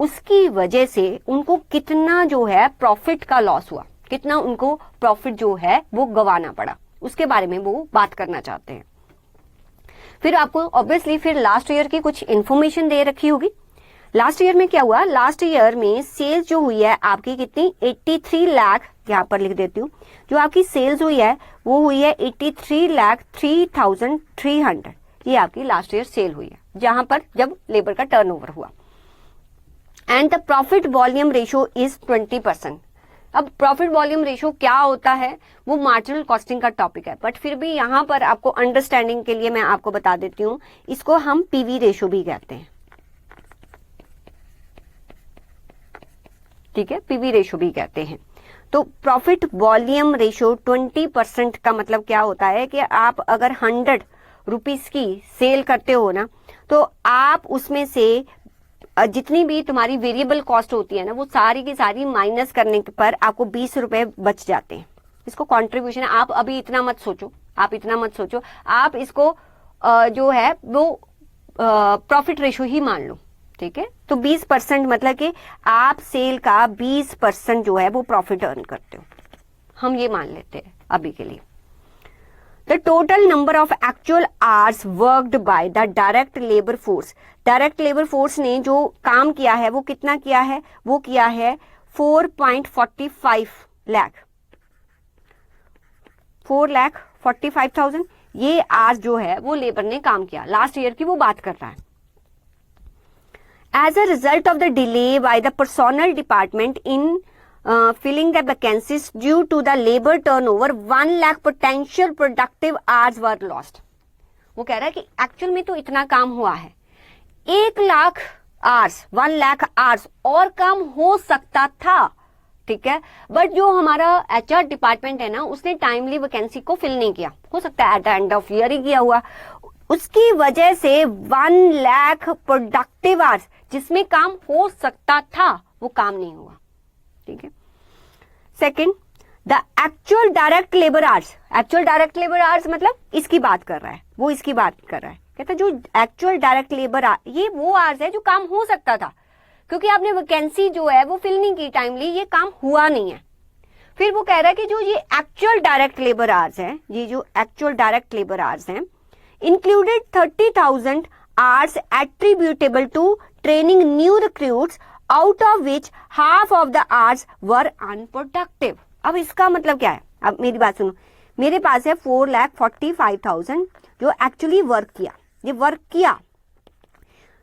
उसकी वजह से उनको कितना जो है प्रॉफिट का लॉस हुआ, कितना उनको प्रॉफिट जो है वो गंवाना पड़ा, उसके बारे में वो बात करना चाहते हैं। फिर आपको ऑब्वियसली फिर लास्ट ईयर की कुछ इंफॉर्मेशन दे रखी होगी। लास्ट ईयर में क्या हुआ? लास्ट ईयर में सेल्स जो हुई है आपकी कितनी? 83 लाख, यहाँ पर लिख देती हूँ, जो आपकी सेल्स हुई है वो हुई है 83,03,300। ये आपकी लास्ट ईयर सेल हुई है जहां पर जब लेबर का टर्नओवर हुआ। And the profit volume ratio is 20%। अब प्रॉफिट वॉल्यूम रेशियो क्या होता है वो मार्जिनल कॉस्टिंग का टॉपिक है, बट फिर भी यहां पर आपको अंडरस्टैंडिंग के लिए मैं आपको बता देती हूँ, इसको हम पीवी रेशियो भी कहते हैं। ठीक है, पीवी रेशियो भी कहते हैं। तो प्रॉफिट वॉल्यूम रेशियो 20% का मतलब क्या होता है कि आप अगर 100 रुपीज की सेल करते हो ना, तो आप उसमें से जितनी भी तुम्हारी वेरिएबल कॉस्ट होती है ना, वो सारी की सारी माइनस करने पर आपको 20 रुपए बच जाते हैं। इसको कंट्रीब्यूशन है। आप अभी इतना मत सोचो, आप इसको जो है वो प्रॉफिट रेशियो ही मान लो। ठीक है, तो 20% मतलब कि आप सेल का 20% जो है वो प्रॉफिट अर्न करते हो, हम ये मान लेते हैं अभी के लिए। The total number of actual hours worked by the direct labour force, direct labour force ने जो काम किया है वो कितना किया है? वो किया है 4.45 लाख, 4,45,000 ये आवर्स जो है वो लेबर ने काम किया। लास्ट ईयर की वो बात कर रहा है। As a result of the delay by the personnel department in filling the vacancies due to the labor turnover, 1 lakh potential productive hours were lost. वो कह रहा है कि एक्चुअल में तो इतना काम हुआ है, 1 लाख आवर्स, 1 लाख आवर्स और काम हो सकता था। ठीक है, बट जो हमारा एचआर डिपार्टमेंट है ना, उसने टाइमली वैकेंसी को फिल नहीं किया, हो सकता है at the end of year ही किया हुआ, उसकी वजह से 1 लाख प्रोडक्टिव आवर्स जिसमें काम हो सकता था वो काम नहीं हुआ। ठीक है, second, the actual direct labour hours, actual direct labour hours मतलब इसकी बात कर रहा है, वो इसकी बात कर रहा है। कहता जो एक्चुअल डायरेक्ट लेबर ये वो आवर्स है जो काम हो सकता था, क्योंकि आपने वैकेंसी जो है वो फिल नहीं की टाइमली, ये काम हुआ नहीं है। फिर वो कह रहा है कि जो ये एक्चुअल डायरेक्ट लेबर आवर्स है, ये जो एक्चुअल डायरेक्ट लेबर आवर्स हैं, included 30,000 hours attributable to training new recruits, out of which half of the hours were unproductive. अब इसका मतलब क्या है? अब मेरी बात सुनो, मेरे पास है 4,45,000 जो एक्चुअली वर्क किया, ये वर्क किया।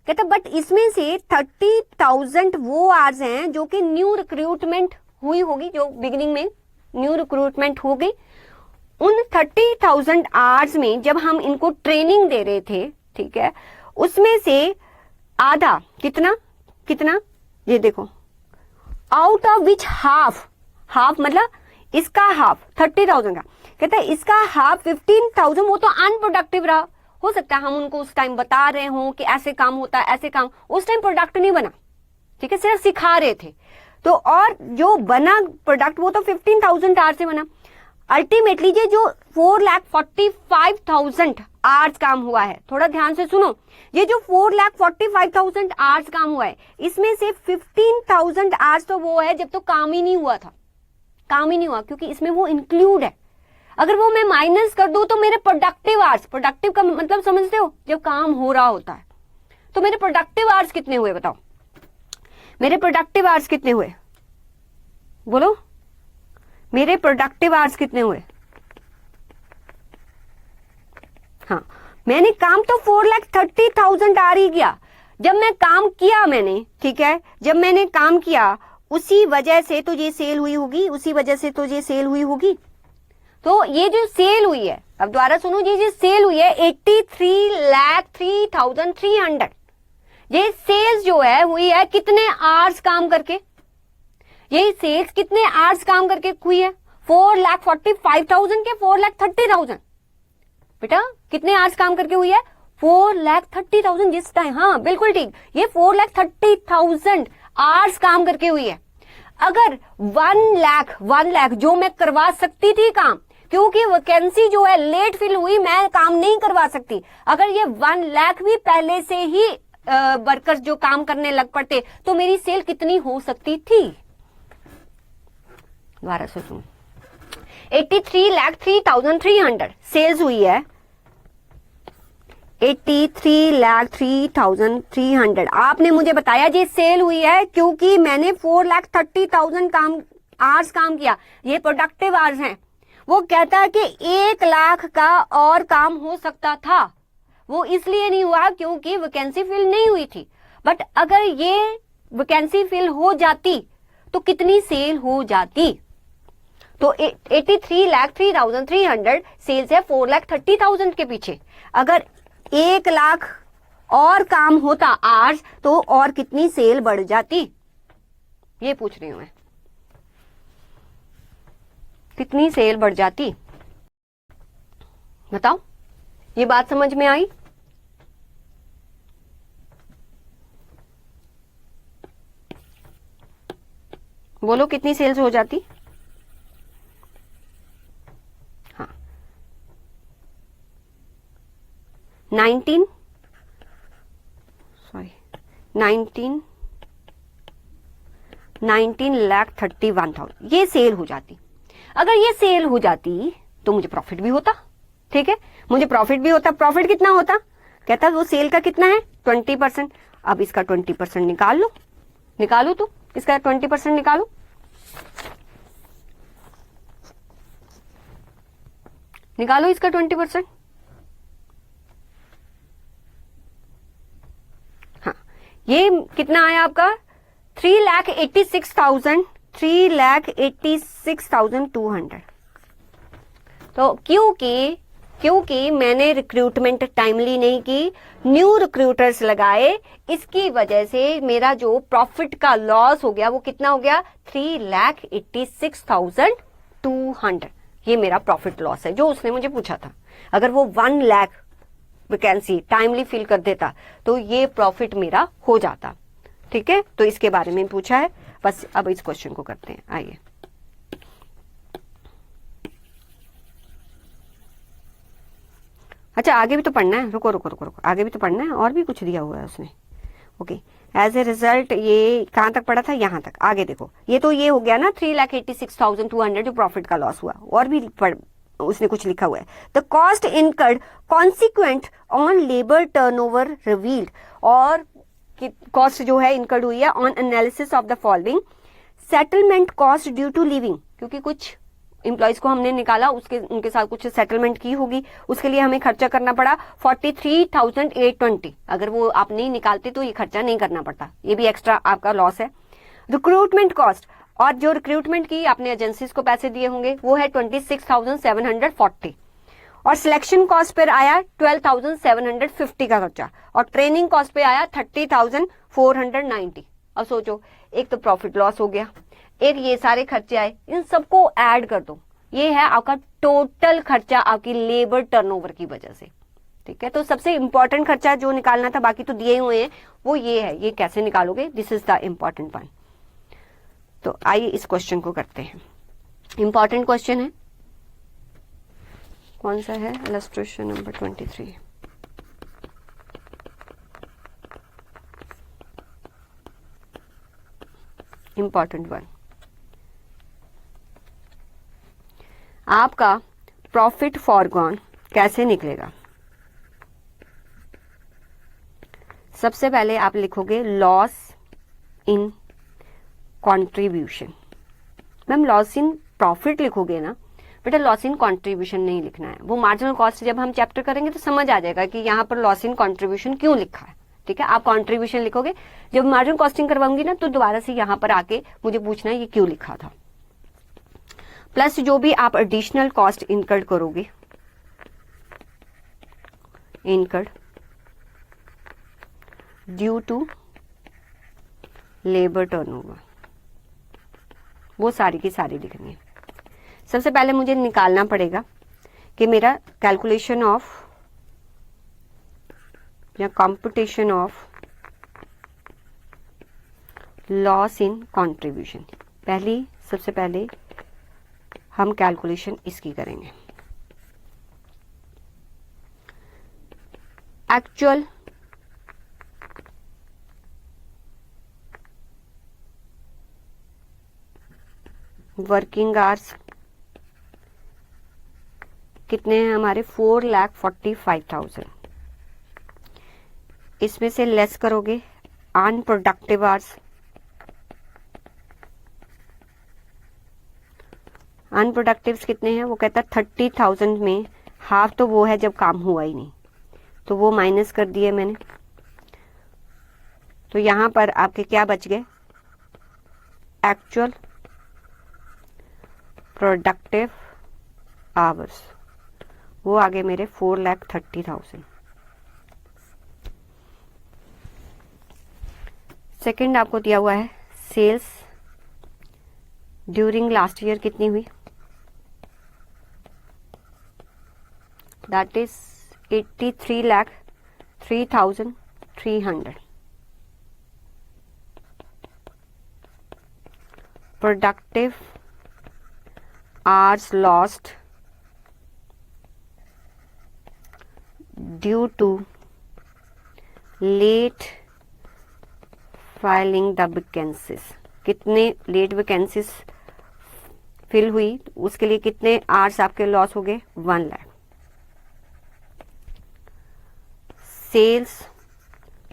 कहता बट इसमें से 30,000 वो आवर्स हैं जो कि न्यू रिक्रूटमेंट हुई होगी, जो बिगिनिंग में न्यू रिक्रूटमेंट हो गई। उन 30,000 आवर्स में जब हम इनको ट्रेनिंग दे रहे थे, ठीक है, उसमें से आधा कितना कितना, ये देखो, out of which half, half मतलब इसका हाफ 30,000 का, कहता है इसका हाफ 15,000 वो तो अनप्रोडक्टिव रहा। हो सकता है हम उनको उस टाइम बता रहे हो कि ऐसे काम होता है, ऐसे काम, उस टाइम प्रोडक्ट नहीं बना। ठीक है, सिर्फ सिखा रहे थे। तो और जो बना प्रोडक्ट वो तो 15,000 आवर्स से बना। अल्टीमेटली ये जो 4,45,000 आवर्स काम हुआ है, थोड़ा ध्यान से सुनो, ये जो 4,45,000 आवर्स काम हुआ है, इसमें से 15,000 आवर्स तो वो है जब तो काम ही नहीं हुआ था, काम ही नहीं हुआ, क्योंकि इसमें वो इंक्लूड है। अगर वो मैं माइनस कर दूं तो मेरे प्रोडक्टिव आवर्स, प्रोडक्टिव का मतलब समझते हो, जब काम हो रहा होता है, तो मेरे प्रोडक्टिव आवर्स कितने हुए बताओ, मेरे प्रोडक्टिव आवर्स कितने हुए, बोलो मेरे प्रोडक्टिव आवर्स कितने हुए। हाँ, मैंने काम तो 4,30,000 आवर ही किया। जब मैं काम किया मैंने, ठीक है, जब मैंने काम किया उसी वजह से तो ये सेल हुई होगी, उसी वजह से तो ये सेल हुई होगी। तो ये जो सेल हुई है, अब दोबारा सुनो, ये जो सेल हुई है 83,03,300, ये सेल्स जो है हुई है कितने आवर्स काम करके, ये सेल्स कितने आवर्स काम करके हुई है? 4,45,000 के 4,30,000। बेटा कितने आवर्स काम करके हुई है? 4,30,000 जिस टाइम, हाँ बिल्कुल ठीक, ये 4,30,000 आवर्स काम करके हुई है। अगर 1 लाख जो मैं करवा सकती थी काम, क्योंकि वैकेंसी जो है लेट फिल हुई, मैं काम नहीं करवा सकती। अगर ये 1 लाख भी पहले से ही वर्कर्स जो काम करने लग पड़ते तो मेरी सेल कितनी हो सकती थी? दोबारा सोचूं। 83,03,300 सेल्स हुई है। 83,03,300 आपने मुझे बताया जी सेल हुई है क्योंकि मैंने 4,30,000 आवर्स काम किया। ये प्रोडक्टिव आवर्स हैं। वो कहता है कि 1 लाख का और काम हो सकता था, वो इसलिए नहीं हुआ क्योंकि वैकेंसी फिल नहीं हुई थी। बट अगर ये वैकेंसी फिल हो जाती तो कितनी सेल हो जाती? तो 83,03,300 सेल्स है 4,30,000 के पीछे। अगर 1 लाख और काम होता आवर्स तो और कितनी सेल बढ़ जाती? ये पूछ रही हूं मैं, कितनी सेल बढ़ जाती? बताओ, ये बात समझ में आई? बोलो कितनी सेल्स हो जाती? हाँ 19 19,31,000 ये सेल हो जाती। अगर ये सेल हो जाती तो मुझे प्रॉफिट भी होता। ठीक है, मुझे प्रॉफिट भी होता। प्रॉफिट कितना होता? कहता वो सेल का कितना है? 20%। अब इसका 20% निकाल लो, निकालो तो इसका 20% निकालो। निकालो इसका 20%। हाँ, ये कितना आया आपका? 3,86,200। तो क्योंकि मैंने रिक्रूटमेंट टाइमली नहीं की, न्यू रिक्रूटर्स लगाए, इसकी वजह से मेरा जो प्रॉफिट का लॉस हो गया वो कितना हो गया? 3,86,200। ये मेरा प्रॉफिट लॉस है जो उसने मुझे पूछा था। अगर वो 1 लाख वैकेंसी टाइमली फिल कर देता तो ये प्रॉफिट मेरा हो जाता। ठीक है, तो इसके बारे में पूछा है। बस अब इस क्वेश्चन को करते हैं, आइए। अच्छा, आगे भी तो पढ़ना है, रुको रुको रुको रुको, आगे भी तो पढ़ना है, और भी कुछ दिया हुआ है उसने। ओके, एज ए रिजल्ट, ये कहां तक पढ़ा था? यहां तक। आगे देखो, ये तो ये हो गया ना 3,86,200 जो प्रॉफिट का लॉस हुआ। और भी उसने कुछ लिखा हुआ है। The cost incurred consequent on labour turnover revealed, और कॉस्ट जो है इनकर्ड हुई है on analysis of the following. Settlement cost due to living, क्योंकि कुछ एम्प्लॉयज को हमने निकाला, उनके साथ कुछ सेटलमेंट की होगी, उसके लिए हमें खर्चा करना पड़ा 43,820। अगर वो आप नहीं निकालते तो ये खर्चा नहीं करना पड़ता, ये भी एक्स्ट्रा आपका लॉस है। रिक्रूटमेंट कॉस्ट, और जो रिक्रूटमेंट की आपने एजेंसीज को पैसे दिए होंगे वो है 26,740। और सिलेक्शन कॉस्ट पर आया 12,750 का खर्चा, और ट्रेनिंग कॉस्ट पे आया 30,490। अब सोचो, एक तो प्रॉफिट लॉस हो गया, एक ये सारे खर्चे आए, इन सबको ऐड कर दो, ये है आपका टोटल खर्चा आपकी लेबर टर्नओवर की वजह से। ठीक है, तो सबसे इंपॉर्टेंट खर्चा जो निकालना था, बाकी तो दिए हुए हैं, वो ये है। ये कैसे निकालोगे? This is the important one. तो आइए इस क्वेश्चन को करते हैं। इंपॉर्टेंट क्वेश्चन है, कौन सा है? Illustration number 23। Important one. आपका प्रॉफिट फॉरगॉन कैसे निकलेगा? सबसे पहले आप लिखोगे loss in contribution. Ma'am loss in profit लिखोगे ना बेटा, लॉस इन कंट्रीब्यूशन नहीं लिखना है। वो मार्जिनल कॉस्ट जब हम चैप्टर करेंगे तो समझ आ जाएगा कि यहाँ पर लॉस इन कंट्रीब्यूशन क्यों लिखा है। ठीक है, आप कंट्रीब्यूशन लिखोगे, जब मार्जिनल कॉस्टिंग करवाऊंगी ना तो दोबारा से यहाँ पर आके मुझे पूछना है ये क्यों लिखा था। प्लस जो भी आप एडिशनल कॉस्ट इनकर्ड करोगे, incurred due to labour turnover, वो सारी की सारी लिखनी है। सबसे पहले मुझे निकालना पड़ेगा कि मेरा कैलकुलेशन ऑफ या computation of loss in contribution. सबसे पहले हम कैलकुलेशन इसकी करेंगे। एक्चुअल वर्किंग आवर्स कितने हैं हमारे? 4,45,000। इसमें से लेस करोगे अनप्रोडक्टिव आवर्स। अनप्रोडक्टिव्स कितने हैं? वो कहता है 30,000 में हाफ तो वो है जब काम हुआ ही नहीं, तो वो माइनस कर दिए मैंने। तो यहां पर आपके क्या बच गए? एक्चुअल प्रोडक्टिव आवर्स, वो आगे मेरे 4,30,000। सेकंड आपको दिया हुआ है सेल्स ड्यूरिंग लास्ट ईयर कितनी हुई? That is 83,03,300। Productive hours lost due to late filing the vacancies. कितने लेट वैकेंसीज फिल हुई, उसके लिए कितने आवर्स आपके लॉस हो गए? 1 lakh. Sales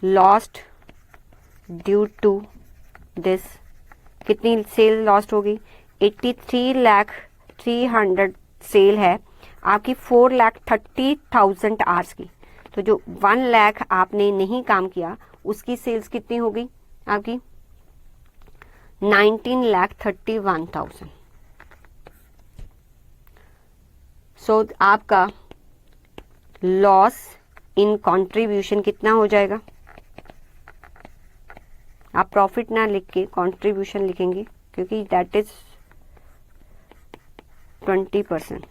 lost due to this, कितनी सेल लॉस्ट होगी? 83,300,000 सेल है आपकी 4,30,000 आवर्स की। तो जो 1 लाख आपने नहीं काम किया उसकी सेल्स कितनी हो गई आपकी? 19,31,000। सो आपका लॉस इन कंट्रीब्यूशन कितना हो जाएगा? आप प्रॉफिट ना लिख के कंट्रीब्यूशन लिखेंगे, क्योंकि that is 20%।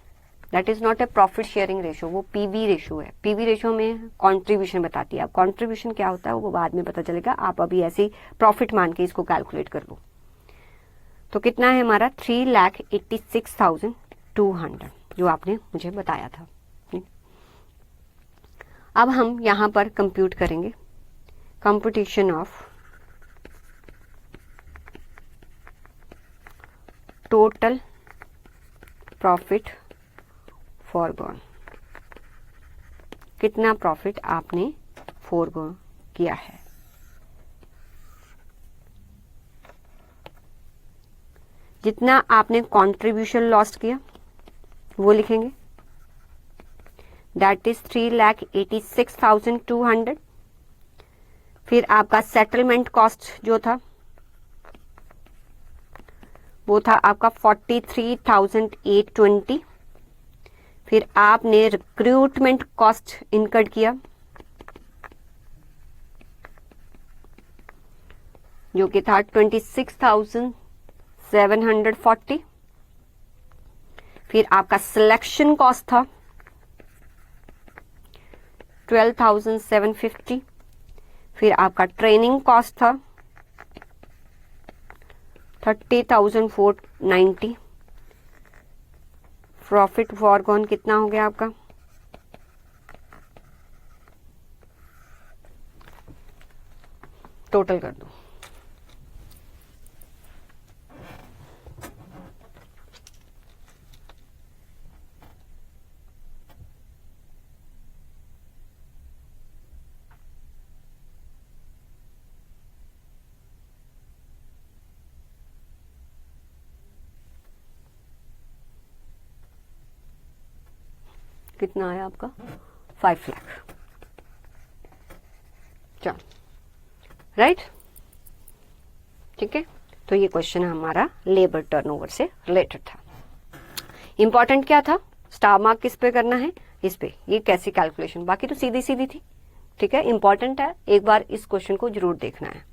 That is not A profit sharing ratio, वो पीवी रेशो है। पीवी रेशो में कंट्रीब्यूशन बताती है। अब कंट्रीब्यूशन क्या होता है वो बाद में पता चलेगा, आप अभी ऐसे ही प्रॉफिट मान के इसको कैलकुलेट कर लो। तो कितना है हमारा? 3,86,200 जो आपने मुझे बताया था। अब हम यहां पर कंप्यूट करेंगे computation of total profit foregone. कितना प्रॉफिट आपने फॉरगॉन किया है? जितना आपने कंट्रीब्यूशन लॉस्ट किया वो लिखेंगे, दैट इज 3,86,200। फिर आपका सेटलमेंट कॉस्ट जो था वो था आपका 43,820। फिर आपने रिक्रूटमेंट कॉस्ट इनकर्ड किया जो कि था 26,740। फिर आपका सिलेक्शन कॉस्ट था 12,750। फिर आपका ट्रेनिंग कॉस्ट था 30,490। प्रॉफिट फॉरगॉन कितना हो गया आपका? टोटल कर दो। कितना आया आपका? 5 लाख। चलो, राइट, ठीक है। तो ये क्वेश्चन हमारा लेबर टर्नओवर से रिलेटेड था। इंपॉर्टेंट क्या था? स्टार मार्क किस पे करना है? इस पे। ये कैसी कैलकुलेशन, बाकी तो सीधी सीधी थी, ठीक है। इंपॉर्टेंट है, एक बार इस क्वेश्चन को जरूर देखना है।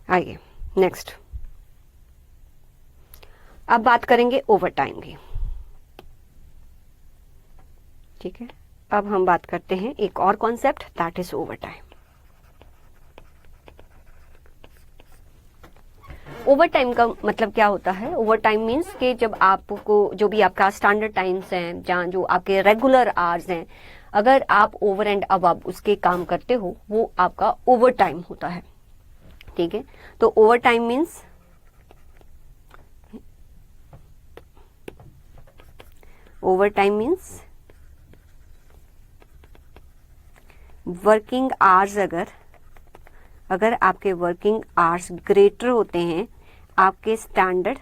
आइए नेक्स्ट। अब बात करेंगे ओवर टाइम की। ठीक है, अब हम बात करते हैं एक और concept, that is over time. Over time का मतलब क्या होता है? ओवर टाइम मीन्स कि जब आपको जो भी आपका स्टैंडर्ड टाइम्स हैं, जहाँ जो आपके रेगुलर आवर्स हैं, अगर आप ओवर एंड अबव उसके काम करते हो, वो आपका ओवर टाइम होता है। ठीक है, तो over time means working hours, अगर आपके वर्किंग आवर्स ग्रेटर होते हैं आपके स्टैंडर्ड,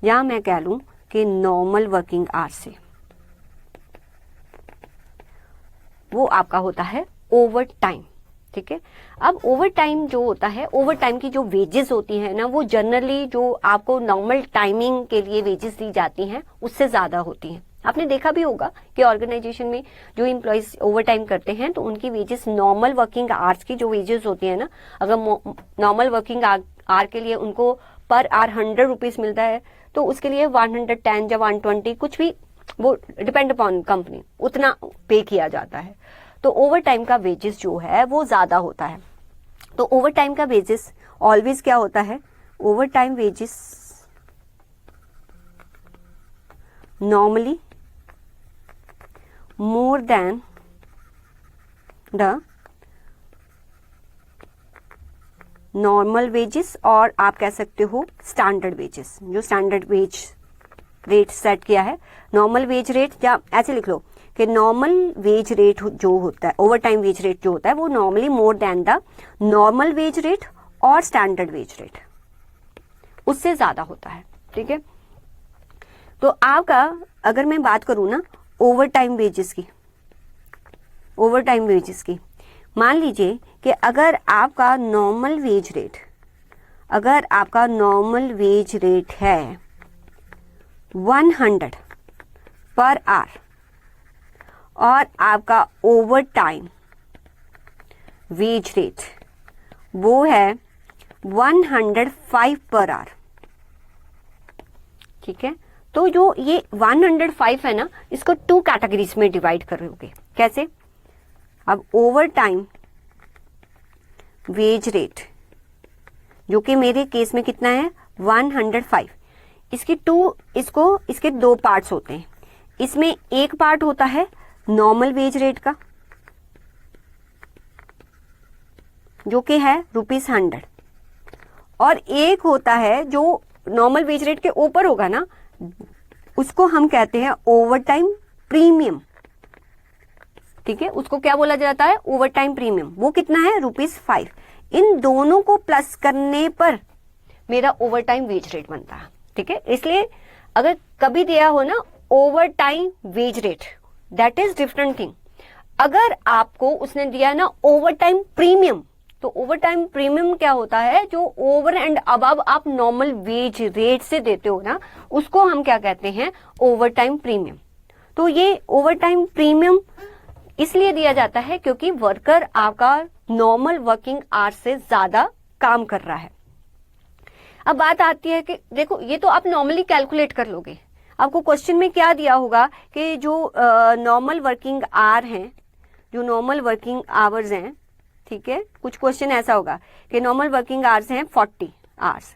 या मैं कह लूं कि नॉर्मल वर्किंग आवर्स से, वो आपका होता है ओवर टाइम। ठीक है, अब ओवर टाइम जो होता है, ओवर टाइम की जो वेजेस होती है ना, वो जनरली जो आपको नॉर्मल टाइमिंग के लिए वेजेस दी जाती हैं उससे ज्यादा होती हैं। आपने देखा भी होगा कि ऑर्गेनाइजेशन में जो एम्प्लॉयज ओवर टाइम करते हैं तो उनकी वेजेस नॉर्मल वर्किंग आवर्स की जो वेजेस होती है ना, अगर नॉर्मल वर्किंग आवर के लिए उनको पर आवर 100 रुपीज मिलता है, तो उसके लिए 110 या 120 कुछ भी, वो डिपेंड अपॉन कंपनी, उतना पे किया जाता है। तो ओवर टाइम का वेजेस जो है वो ज्यादा होता है। तो ओवर टाइम का वेजेस ऑलवेज क्या होता है? Over time wages normally more than the normal wages, और आप कह सकते हो स्टैंडर्ड वेजेस, जो स्टैंडर्ड वेज रेट सेट किया है, नॉर्मल वेज रेट, या ऐसे लिख लो कि नॉर्मल वेज रेट जो होता है, ओवर टाइम वेज रेट जो होता है, वो normally more than the normal wage rate और स्टैंडर्ड वेज रेट, उससे ज्यादा होता है। ठीक है, तो आपका अगर मैं बात करूं ना ओवर टाइम वेजेस की, मान लीजिए कि अगर आपका नॉर्मल वेज रेट है 100 पर आवर, और आपका ओवर टाइम वेज रेट वो है 105 पर आवर। ठीक है, तो जो ये 105 है ना, इसको 2 कैटेगरीज में डिवाइड करोगे। कैसे? अब ओवर टाइम वेज रेट जो कि मेरे केस में कितना है 105, इसके 2 पार्ट्स होते हैं। इसमें एक पार्ट होता है नॉर्मल वेज रेट का, जो कि है ₹100, और एक होता है जो नॉर्मल वेज रेट के ऊपर होगा ना, उसको हम कहते हैं ओवर टाइम प्रीमियम। ठीक है, उसको क्या बोला जाता है? Over time premium. वो कितना है? ₹5। इन दोनों को प्लस करने पर मेरा ओवर टाइम वेज रेट बनता है। ठीक है, इसलिए अगर कभी दिया हो ना over time wage rate, that is different thing. अगर आपको उसने दिया ना ओवर टाइम प्रीमियम, तो ओवर टाइम प्रीमियम क्या होता है? जो ओवर एंड अबव आप नॉर्मल वेज रेट से देते हो ना, उसको हम क्या कहते हैं? Over time premium. तो ये ओवर टाइम प्रीमियम इसलिए दिया जाता है क्योंकि वर्कर आपका नॉर्मल वर्किंग आवर से ज्यादा काम कर रहा है। अब बात आती है कि देखो, ये तो आप नॉर्मली कैलकुलेट कर लोगे। आपको क्वेश्चन में क्या दिया होगा कि जो नॉर्मल वर्किंग आवर हैं, जो नॉर्मल वर्किंग आवर्स हैं, ठीक है, कुछ क्वेश्चन ऐसा होगा कि नॉर्मल वर्किंग आवर्स हैं 40 आवर्स,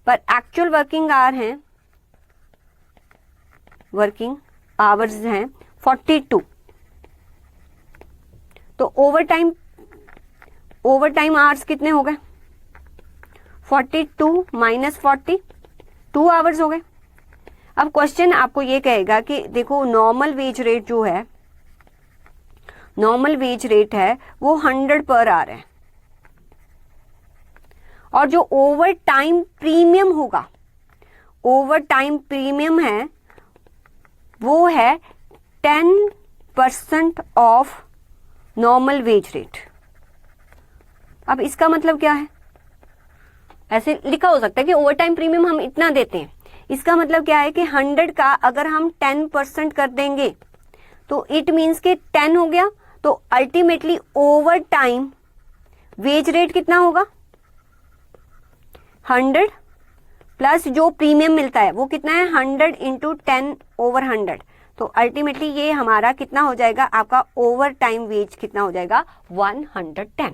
पर एक्चुअल वर्किंग आवर्स हैं 42। तो ओवर टाइम आवर्स कितने हो गए? 42 माइनस 40, 2 आवर्स हो गए। अब क्वेश्चन आपको ये कहेगा कि देखो नॉर्मल वेज रेट जो है, नॉर्मल वेज रेट है वो 100 पर आवर है, और जो ओवर टाइम प्रीमियम होगा, ओवर टाइम प्रीमियम है वो है 10% ऑफ नॉर्मल वेज रेट। अब इसका मतलब क्या है? ऐसे लिखा हो सकता है कि ओवर टाइम प्रीमियम हम इतना देते हैं। इसका मतलब क्या है कि 100 का अगर हम 10% कर देंगे तो इट मीन्स के 10 हो गया, तो ultimately over time wage rate कितना होगा? 100 प्लस जो प्रीमियम मिलता है वो कितना है 100 इंटू 10/100, तो अल्टीमेटली ये हमारा कितना हो जाएगा, आपका ओवर टाइम वेज कितना हो जाएगा 110।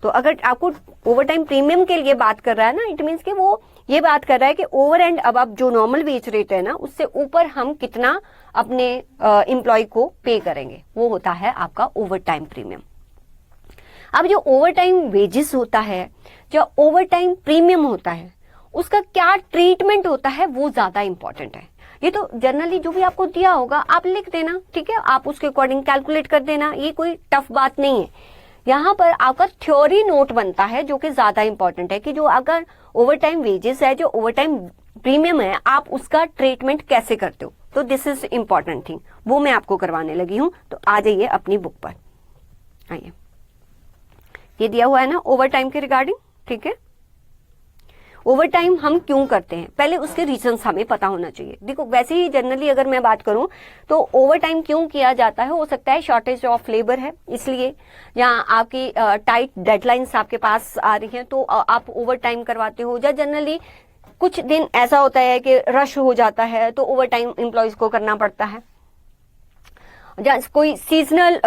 तो अगर आपको ओवर टाइम प्रीमियम के लिए बात कर रहा है ना, इट मीन्स कि वो ये बात कर रहा है कि ओवर एंड अब जो नॉर्मल वेज रेट है ना उससे ऊपर हम कितना अपने एम्प्लॉय को पे करेंगे, वो होता है आपका ओवर टाइम प्रीमियम। अब जो ओवर टाइम वेजेस होता है, जो ओवर टाइम प्रीमियम होता है, उसका क्या ट्रीटमेंट होता है वो ज्यादा इंपॉर्टेंट है। ये तो जनरली जो भी आपको दिया होगा आप लिख देना, ठीक है, आप उसके अकॉर्डिंग कैलकुलेट कर देना, ये कोई टफ बात नहीं है। यहाँ पर आपका थ्योरी नोट बनता है जो कि ज्यादा इंपॉर्टेंट है कि जो अगर ओवर टाइम वेजेस है, जो ओवर टाइम प्रीमियम है, आप उसका ट्रीटमेंट कैसे करते हो। तो दिस इज इंपॉर्टेंट थिंग, वो मैं आपको करवाने लगी हूं। तो आ जाइए अपनी बुक पर, आइए, ये दिया हुआ है ना ओवर टाइम के रिगार्डिंग, ठीक है। ओवर टाइम हम क्यों करते हैं, पहले उसके रीजंस हमें पता होना चाहिए। देखो वैसे ही जनरली अगर मैं बात करूं तो ओवर टाइम क्यों किया जाता है, हो सकता है शॉर्टेज ऑफ लेबर है इसलिए, या आपकी टाइट डेडलाइंस आपके पास आ रही हैं तो आप ओवर टाइम करवाते हो, या जनरली कुछ दिन ऐसा होता है कि रश हो जाता है तो ओवर टाइम एम्प्लॉयज को करना पड़ता है, या कोई सीजनल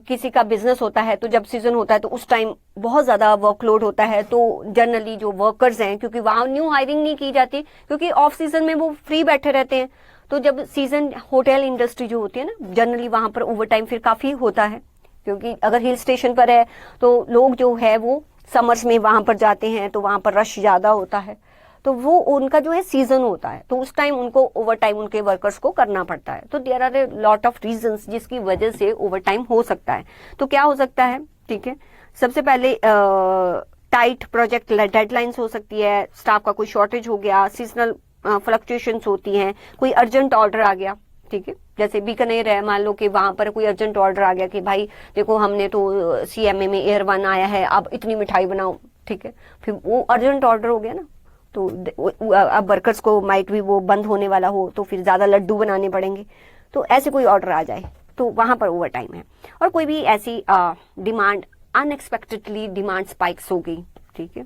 किसी का बिजनेस होता है तो जब सीजन होता है तो उस टाइम बहुत ज्यादा वर्कलोड होता है, तो जनरली जो वर्कर्स हैं, क्योंकि वहां न्यू हायरिंग नहीं की जाती क्योंकि ऑफ सीजन में वो फ्री बैठे रहते हैं, तो जब सीजन होटल इंडस्ट्री जो होती है ना जनरली वहां पर ओवर टाइम फिर काफी होता है, क्योंकि अगर हिल स्टेशन पर है तो लोग जो है वो समर्स में वहां पर जाते हैं तो वहां पर रश ज्यादा होता है, तो वो उनका जो है सीजन होता है, तो उस टाइम उनको ओवर टाइम उनके वर्कर्स को करना पड़ता है। तो there are a lot of reasons जिसकी वजह से ओवर टाइम हो सकता है। तो क्या हो सकता है, ठीक है, सबसे पहले टाइट प्रोजेक्ट डेडलाइंस हो सकती है, स्टाफ का कोई शॉर्टेज हो गया, सीजनल फ्लक्चुएशंस होती हैं, कोई अर्जेंट ऑर्डर आ गया, ठीक है, जैसे बीकानेर है, मान लो कि वहां पर कोई अर्जेंट ऑर्डर आ गया कि भाई देखो हमने तो CMA में एयर 1 आया है, अब इतनी मिठाई बनाओ, ठीक है, फिर वो अर्जेंट ऑर्डर हो गया ना, तो अब वर्कर्स को माइट भी वो बंद होने वाला हो तो फिर ज्यादा लड्डू बनाने पड़ेंगे, तो ऐसे कोई ऑर्डर आ जाए तो वहां पर ओवर टाइम है। और कोई भी ऐसी डिमांड अनएक्सपेक्टेडली डिमांड स्पाइक्स हो गई, ठीक है,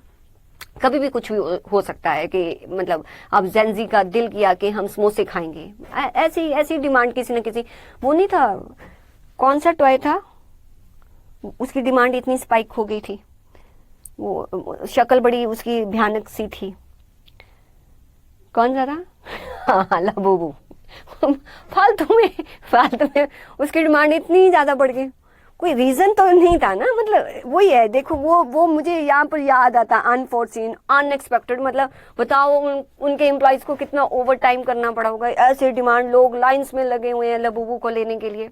कभी भी कुछ भी हो सकता है कि मतलब अब जेंजी का दिल किया कि हम समोसे खाएंगे, ऐसी ऐसी डिमांड किसी न किसी, वो नहीं था कौन सा टॉय था उसकी डिमांड इतनी स्पाइक हो गई थी, वो शक्ल बड़ी उसकी भयानक सी थी, कौन सा था हाँ लबूबू फालतू में उसकी डिमांड इतनी ज्यादा बढ़ गई, कोई रीजन तो नहीं था ना, मतलब वही है। देखो वो मुझे यहाँ पर याद आता अनफोर्सीन अनएक्सपेक्टेड, मतलब बताओ उनके एम्प्लॉयज को कितना ओवर टाइम करना पड़ा होगा, ऐसे डिमांड, लोग लाइंस में लगे हुए हैं लबूबू को लेने के लिए,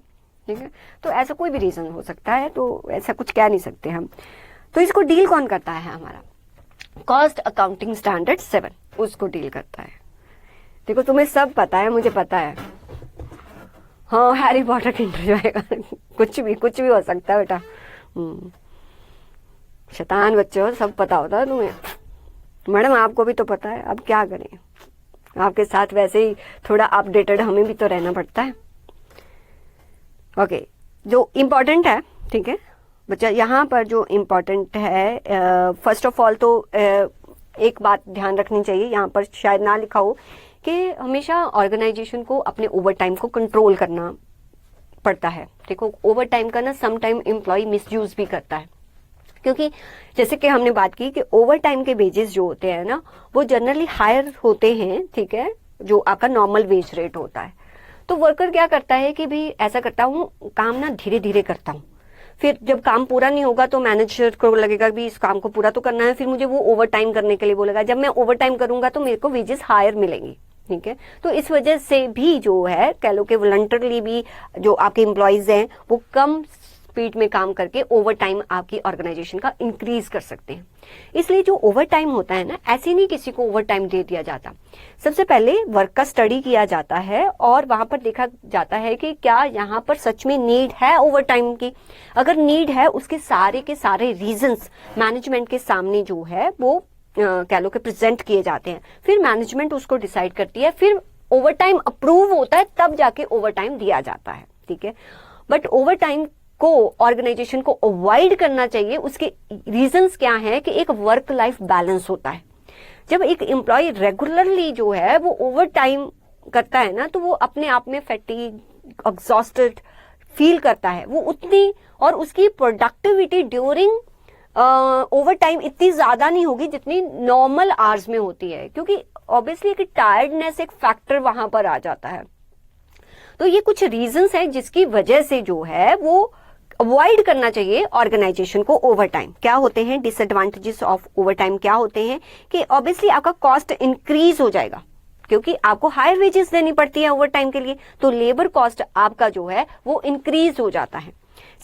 ठीक है। तो ऐसा कोई भी रीजन हो सकता है, तो ऐसा कुछ कह नहीं सकते हम। तो इसको डील कौन करता है, हमारा कॉस्ट अकाउंटिंग स्टैंडर्ड 7 उसको डील करता है। देखो तुम्हें सब पता है, मुझे पता है, हाँ हैरी पॉटर किंडर जाएगा कुछ भी हो सकता है बेटा, शैतान बच्चे हो, सब पता होता है तुम्हें। मैडम आपको भी तो पता है, अब क्या करें, आपके साथ वैसे ही थोड़ा अपडेटेड हमें भी तो रहना पड़ता है। ओके, जो इम्पोर्टेंट है, ठीक है बच्चा, यहाँ पर जो इम्पोर्टेंट है, फर्स्ट ऑफ ऑल तो एक बात ध्यान रखनी चाहिए, यहाँ पर शायद ना लिखा हो कि हमेशा ऑर्गेनाइजेशन को अपने ओवर टाइम को कंट्रोल करना पड़ता है। देखो ओवर टाइम का ना सम टाइम एम्प्लॉय मिसयूज भी करता है, क्योंकि जैसे कि हमने बात की कि ओवर टाइम के वेजेस जो होते हैं ना वो जनरली हायर होते हैं, ठीक है, जो आपका नॉर्मल वेज रेट होता है। तो वर्कर क्या करता है कि भी ऐसा करता हूँ काम ना धीरे धीरे करता हूँ, फिर जब काम पूरा नहीं होगा तो मैनेजर को लगेगा भी इस काम को पूरा तो करना है, फिर मुझे वो ओवर टाइम करने के लिए बोलेगा, जब मैं ओवर टाइम करूंगा तो मेरे को वेजेस हायर मिलेंगी, ठीक है। तो इस वजह से भी जो है कह लो कि वॉलंटरली भी जो आपके एम्प्लॉयज हैं वो कम स्पीड में काम करके ओवर टाइम आपकी ऑर्गेनाइजेशन का इंक्रीज कर सकते हैं। इसलिए जो ओवर टाइम होता है ना, ऐसे नहीं किसी को ओवर टाइम दे दिया जाता, सबसे पहले वर्क का स्टडी किया जाता है और वहां पर देखा जाता है कि क्या यहाँ पर सच में नीड है ओवर टाइम की। अगर नीड है उसके सारे के सारे रीजंस मैनेजमेंट के सामने जो है वो कह लो कि प्रेजेंट किए जाते हैं, फिर मैनेजमेंट उसको डिसाइड करती है, फिर ओवर टाइम अप्रूव होता है, तब जाके ओवर टाइम दिया जाता है, ठीक है। बट ओवर टाइम को ऑर्गेनाइजेशन को अवॉइड करना चाहिए, उसके रीजंस क्या है कि एक वर्क लाइफ बैलेंस होता है। जब एक एम्प्लॉय रेगुलरली जो है वो ओवर टाइम करता है ना, तो वो अपने आप में फैटीग, एग्जॉस्टेड फील करता है, वो उतनी, और उसकी प्रोडक्टिविटी ड्यूरिंग ओवर टाइम इतनी ज्यादा नहीं होगी जितनी नॉर्मल आवर्स में होती है, क्योंकि ऑब्वियसली एक टायर्डनेस एक फैक्टर वहां पर आ जाता है। तो ये कुछ रीजंस है जिसकी वजह से जो है वो अवॉइड करना चाहिए ऑर्गेनाइजेशन को ओवर टाइम। क्या होते हैं डिसएडवांटेजेस ऑफ ओवर टाइम? क्या होते हैं कि ऑब्वियसली आपका कॉस्ट इंक्रीज हो जाएगा, क्योंकि आपको हायर वेजेस देनी पड़ती है ओवर टाइम के लिए, तो लेबर कॉस्ट आपका जो है वो इंक्रीज हो जाता है।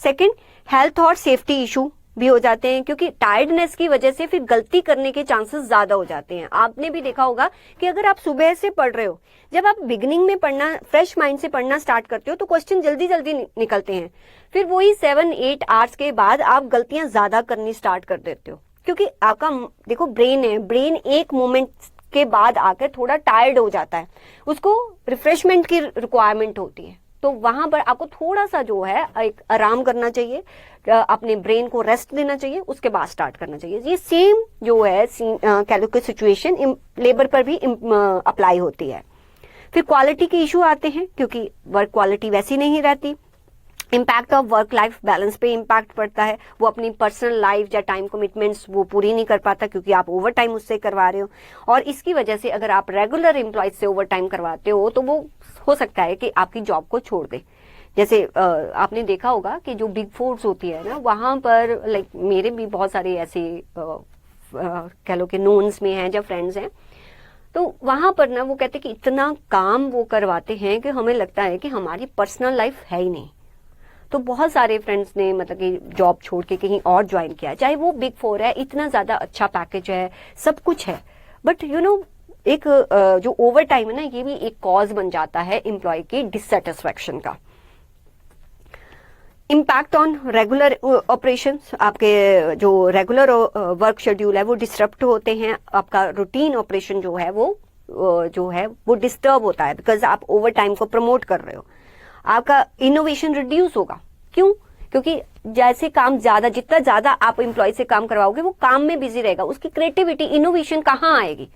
सेकंड, हेल्थ और सेफ्टी इशू भी हो जाते हैं, क्योंकि टायर्डनेस की वजह से फिर गलती करने के चांसेस ज्यादा हो जाते हैं। आपने भी देखा होगा कि अगर आप सुबह से पढ़ रहे हो, जब आप बिगिनिंग में पढ़ना, फ्रेश माइंड से पढ़ना स्टार्ट करते हो, तो क्वेश्चन जल्दी जल्दी निकलते हैं, फिर वही 7-8 आवर्स के बाद आप गलतियां ज्यादा करनी स्टार्ट कर देते हो, क्योंकि आपका देखो ब्रेन है, ब्रेन एक मोमेंट के बाद आकर थोड़ा टायर्ड हो जाता है, उसको रिफ्रेशमेंट की रिक्वायरमेंट होती है, तो वहां पर आपको थोड़ा सा जो है एक आराम करना चाहिए, अपने ब्रेन को रेस्ट देना चाहिए, उसके बाद स्टार्ट करना चाहिए। ये सेम जो है कह लो कि सिचुएशन लेबर पर भी अप्लाई होती है। फिर क्वालिटी के इशू आते हैं, क्योंकि वर्क क्वालिटी वैसी नहीं रहती। Impact of work life balance पे इम्पैक्ट पड़ता है, वो अपनी पर्सनल लाइफ या टाइम कमिटमेंट्स वो पूरी नहीं कर पाता, क्योंकि आप ओवर टाइम उससे करवा रहे हो। और इसकी वजह से अगर आप रेगुलर एम्प्लॉयज से ओवर टाइम करवाते हो, तो वो हो सकता है कि आपकी जॉब को छोड़ दे। जैसे आपने देखा होगा कि जो बिग फोर्स होती है ना, वहां पर लाइक मेरे भी बहुत सारे ऐसे कह लो कि नोन्स में हैं या फ्रेंड्स हैं, तो वहां पर ना वो कहते हैं कि इतना काम वो करवाते हैं कि हमें लगता है कि हमारी पर्सनल लाइफ है ही नहीं। तो बहुत सारे फ्रेंड्स ने मतलब कि जॉब छोड़ के कहीं और ज्वाइन किया, चाहे वो बिग फोर है, इतना ज्यादा अच्छा पैकेज है, सब कुछ है, बट यू नो एक जो ओवर टाइम है ना, ये भी एक कॉज बन जाता है एम्प्लॉय की डिससेटिस्फैक्शन का। इम्पैक्ट ऑन रेगुलर ऑपरेशंस, आपके जो रेगुलर वर्क शेड्यूल है वो डिस्टर्ब होते हैं, आपका रूटीन ऑपरेशन जो है वो डिस्टर्ब होता है, बिकॉज आप ओवर टाइम को प्रमोट कर रहे हो। आपका इनोवेशन रिड्यूस होगा, क्यों? क्योंकि जैसे काम ज्यादा, जितना ज्यादा आप एम्प्लॉय से काम करवाओगे वो काम में बिजी रहेगा, उसकी क्रिएटिविटी इनोवेशन कहाँ आएगी?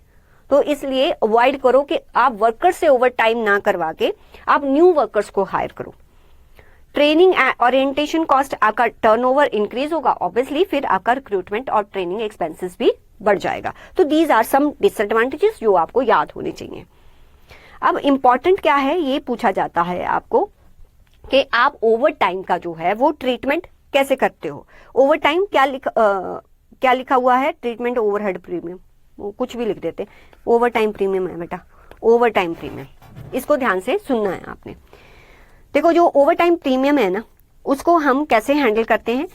तो इसलिए अवॉइड करो कि आप वर्कर्स से ओवर टाइम ना करवा के आप न्यू वर्कर्स को हायर करो। ट्रेनिंग ओरिएंटेशन कॉस्ट, आपका टर्नओवर इंक्रीज होगा, ऑब्वियसली फिर आपका रिक्रूटमेंट और ट्रेनिंग एक्सपेंसेस भी बढ़ जाएगा। तो दीज आर सम डिसएडवांटेजेस जो आपको याद होने चाहिए। अब इंपॉर्टेंट क्या है, ये पूछा जाता है आपको कि आप ओवर टाइम का जो है वो ट्रीटमेंट कैसे करते हो। ओवर टाइम क्या लिखा हुआ है? ट्रीटमेंट ओवरहेड प्रीमियम, कुछ भी लिख देते, ओवर टाइम प्रीमियम है बेटा, ओवर टाइम प्रीमियम, इसको ध्यान से सुनना है आपने। देखो जो ओवर टाइम प्रीमियम है ना, उसको हम कैसे हैंडल करते हैं,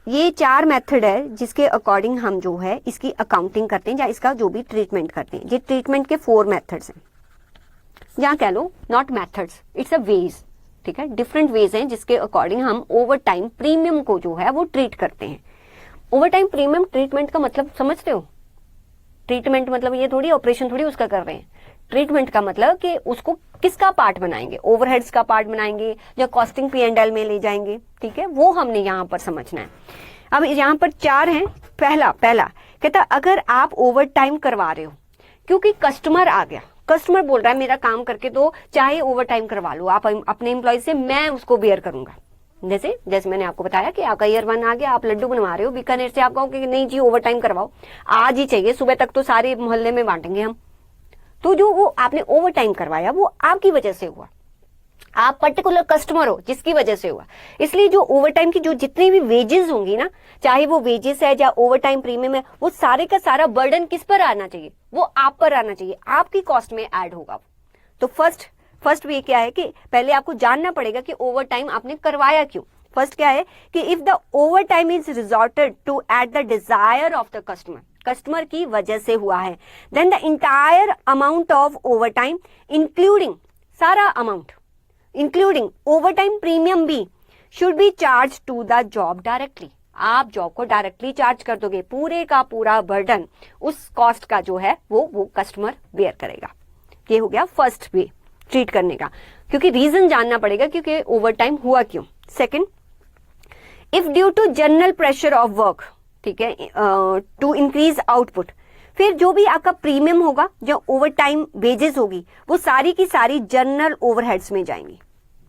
ये चार मेथड है जिसके अकॉर्डिंग हम जो है इसकी अकाउंटिंग करते हैं या इसका जो भी ट्रीटमेंट करते हैं। ये ट्रीटमेंट के 4 मेथड्स हैं, या कह लो not methods, it's a ways, ठीक है, डिफरेंट वेज हैं जिसके अकॉर्डिंग हम ओवर टाइम प्रीमियम को जो है वो ट्रीट करते हैं। ओवर टाइम प्रीमियम ट्रीटमेंट का मतलब समझते हो? ट्रीटमेंट मतलब ये थोड़ी ऑपरेशन थोड़ी उसका कर रहे हैं। ट्रीटमेंट का मतलब कि उसको किसका पार्ट बनाएंगे, ओवरहेड्स का पार्ट बनाएंगे या कॉस्टिंग P&L में ले जाएंगे, ठीक है, वो हमने यहाँ पर समझना है। अब यहाँ पर 4 हैं। पहला कहता अगर आप ओवर टाइम करवा रहे हो क्योंकि कस्टमर आ गया, कस्टमर बोल रहा है मेरा काम करके दो, चाहे ओवर टाइम करवा लो आप अपने एम्प्लॉय से, मैं उसको बेयर करूंगा। जैसे मैंने आपको बताया कि आपका ईयर 1 आ गया, आप लड्डू बनवा रहे हो बीकानेर से, आप कहो कि नहीं जी ओवर टाइम करवाओ, आज ही चाहिए, सुबह तक तो सारे मोहल्ले में बांटेंगे हम। तो जो वो आपने ओवर टाइम करवाया वो आपकी वजह से हुआ, आप पर्टिकुलर कस्टमर हो जिसकी वजह से हुआ। इसलिए जो ओवर टाइम की जो जितनी भी वेजेस होंगी ना, चाहे वो वेजेस है या ओवर टाइम प्रीमियम है, वो सारे का सारा बर्डन किस पर आना चाहिए? वो आप पर आना चाहिए, आपकी कॉस्ट में ऐड होगा। तो फर्स्ट वे क्या है कि पहले आपको जानना पड़ेगा कि ओवर टाइम आपने करवाया क्यों। फर्स्ट क्या है कि if the overtime is resorted to at the desire of the customer की वजह से हुआ है, then the entire amount of over time including सारा amount including over time premium भी should be charge to the job directly. आप job को directly charge कर दोगे, पूरे का पूरा बर्डन उस कॉस्ट का जो है वो कस्टमर बेयर करेगा। ये हो गया फर्स्ट वे ट्रीट करने का, क्योंकि रीजन जानना पड़ेगा क्योंकि ओवर टाइम हुआ क्यों। Second, if due to general pressure of work, ठीक है, टू इंक्रीज आउटपुट। फिर जो भी आपका प्रीमियम होगा, जो ओवर टाइम वेजेस होगी, वो सारी की सारी जनरल ओवरहेड्स में जाएंगी।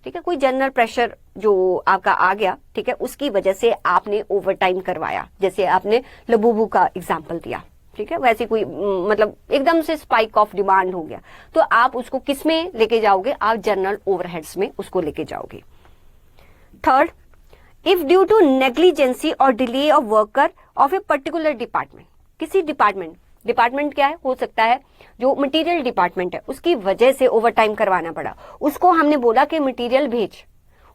ठीक है, कोई जनरल प्रेशर जो आपका आ गया, ठीक है, उसकी वजह से आपने ओवर टाइम करवाया, जैसे आपने लबूबू का एग्जाम्पल दिया, ठीक है, वैसे कोई मतलब एकदम से स्पाइक ऑफ डिमांड हो गया, तो आप उसको किस में लेके जाओगे? आप जनरल ओवरहेड्स में उसको लेके जाओगे। Third, if due to negligence और delay of worker of a particular department, किसी डिपार्टमेंट क्या है, हो सकता है जो मटेरियल डिपार्टमेंट है उसकी वजह से ओवर टाइम करवाना पड़ा, उसको हमने बोला कि मटेरियल भेज,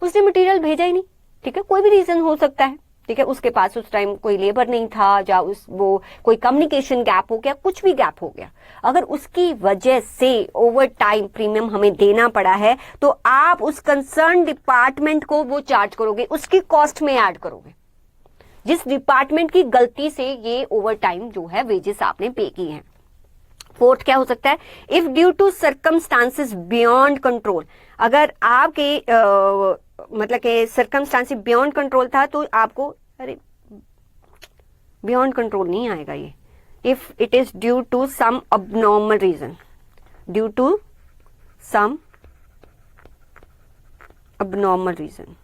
उसने मटेरियल भेजा ही नहीं, ठीक है, कोई भी रीजन हो सकता है, ठीक है, उसके पास उस टाइम कोई लेबर नहीं था, या वो कोई कम्युनिकेशन गैप हो गया, कुछ भी गैप हो गया, अगर उसकी वजह से ओवर टाइम प्रीमियम हमें देना पड़ा है, तो आप उस कंसर्न डिपार्टमेंट को वो चार्ज करोगे, उसकी कॉस्ट में ऐड करोगे, जिस डिपार्टमेंट की गलती से ये ओवर टाइम जो है वेजेस आपने पे की हैं। फोर्थ क्या हो सकता है? If due to circumstances beyond control, अगर आपके मतलब के सर्कमस्टांसेस बियॉन्ड कंट्रोल था, तो आपको, अरे बियॉन्ड कंट्रोल नहीं आएगा ये, if it is due to some abnormal reason, due to some abnormal reason,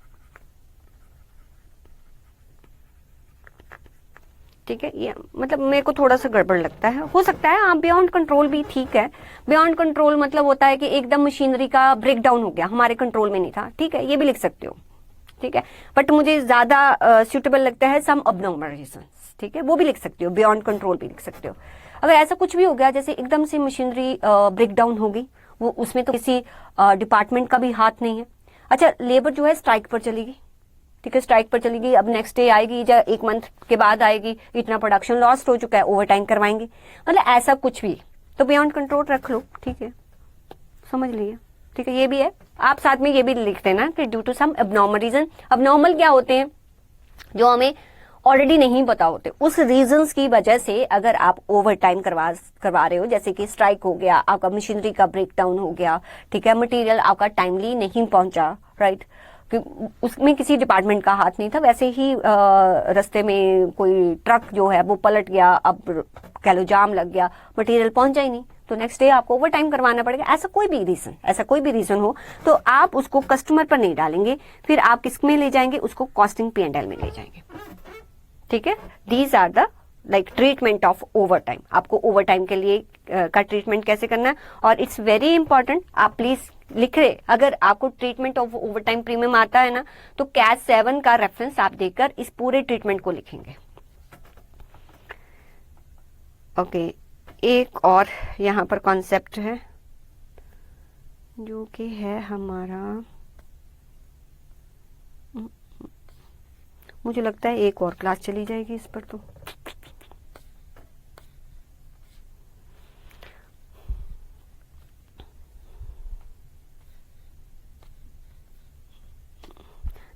ठीक है, ये मतलब मेरे को थोड़ा सा गड़बड़ लगता है, हो सकता है आप बियॉन्ड कंट्रोल भी ठीक है, बियॉन्ड कंट्रोल मतलब होता है कि एकदम मशीनरी का ब्रेकडाउन हो गया, हमारे कंट्रोल में नहीं था, ठीक है, ये भी लिख सकते हो, ठीक है, बट मुझे ज्यादा सूटेबल लगता है सम अबनॉर्मल रीजंस, ठीक है, वो भी लिख सकते हो, बियॉन्ड कंट्रोल भी लिख सकते हो। अगर ऐसा कुछ भी हो गया, जैसे एकदम से मशीनरी ब्रेकडाउन होगी, वो उसमें तो किसी डिपार्टमेंट का भी हाथ नहीं है। अच्छा, लेबर जो है स्ट्राइक पर चलेगी, ठीक है, स्ट्राइक पर चलेगी, अब नेक्स्ट डे आएगी या एक मंथ के बाद आएगी, इतना प्रोडक्शन लॉस्ट हो चुका है, ओवर टाइम करवाएंगे, मतलब ऐसा कुछ भी, तो बियॉन्ड कंट्रोल रख लो, ठीक है, समझ लिए, ठीक है, ये भी है, आप साथ में ये भी लिख देना कि due to some abnormal reason. Abnormal क्या होते हैं? जो हमें ऑलरेडी नहीं पता होते, उस रीजंस की वजह से अगर आप ओवर टाइम करवा रहे हो, जैसे कि स्ट्राइक हो गया, आपका मशीनरी का ब्रेकडाउन हो गया, ठीक है, मटेरियल आपका टाइमली नहीं पहुंचा, राइट, उसमें किसी डिपार्टमेंट का हाथ नहीं था, वैसे ही रास्ते में कोई ट्रक जो है वो पलट गया, अब कह लो जाम लग गया, मटेरियल पहुंचा ही नहीं, तो नेक्स्ट डे आपको ओवर टाइम करवाना पड़ेगा। ऐसा कोई भी रीजन हो, तो आप उसको कस्टमर पर नहीं डालेंगे, फिर आप किस में ले जाएंगे? उसको कॉस्टिंग P&L में ले जाएंगे, ठीक है। These are the like treatment of over time. आपको ओवर टाइम के लिए का ट्रीटमेंट कैसे करना है, और इट्स वेरी इंपॉर्टेंट, आप प्लीज लिख रहे, अगर आपको treatment of over time premium आता है ना, तो कैश 7 का रेफरेंस आप देकर इस पूरे ट्रीटमेंट को लिखेंगे। ओके, एक और यहाँ पर कॉन्सेप्ट है जो कि है हमारा, मुझे लगता है एक और क्लास चली जाएगी इस पर, तो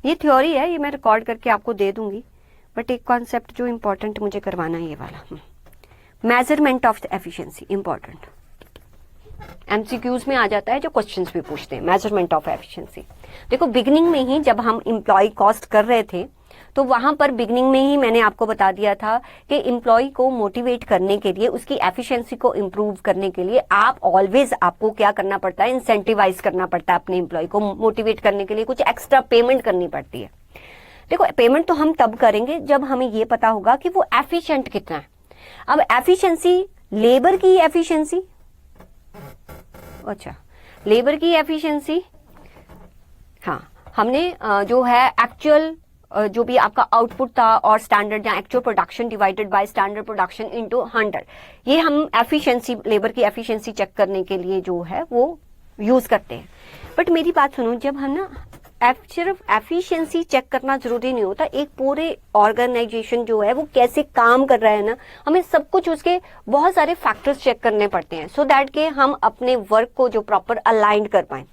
ये थ्योरी है, ये मैं रिकॉर्ड करके आपको दे दूंगी, बट एक कॉन्सेप्ट जो इम्पोर्टेंट मुझे करवाना है ये वाला, measurement of efficiency, important, MCQs में आ जाता है, जो क्वेश्चंस भी पूछते हैं, मेजरमेंट ऑफ एफिशिएंसी। देखो, बिगिनिंग में ही जब हम एम्प्लॉय कॉस्ट कर रहे थे, तो वहां पर बिगिनिंग में ही मैंने आपको बता दिया था कि एम्प्लॉय को मोटिवेट करने के लिए, उसकी एफिशिएंसी को इम्प्रूव करने के लिए आप ऑलवेज आपको क्या करना पड़ता है? इंसेंटिवाइज करना पड़ता है अपने एम्प्लॉय को मोटिवेट करने के लिए, कुछ एक्स्ट्रा पेमेंट करनी पड़ती है। देखो, पेमेंट तो हम तब करेंगे जब हमें ये पता होगा कि वो एफिशिएंट कितना है। अब एफिशिएंसी, लेबर की एफिशिएंसी, अच्छा लेबर की एफिशिएंसी, हाँ, हमने जो है एक्चुअल जो भी आपका आउटपुट था और स्टैंडर्ड या actual production divided by standard production into 100, ये हम एफिशिएंसी, लेबर की एफिशिएंसी चेक करने के लिए जो है वो यूज करते हैं। बट मेरी बात सुनो, जब हम ना सिर्फ एफिशिएंसी चेक करना जरूरी नहीं होता, एक पूरे ऑर्गेनाइजेशन जो है वो कैसे काम कर रहा है ना, हमें सब कुछ उसके बहुत सारे फैक्टर्स चेक करने पड़ते हैं, सो दैट के हम अपने वर्क को जो प्रॉपर अलाइंड कर पाए।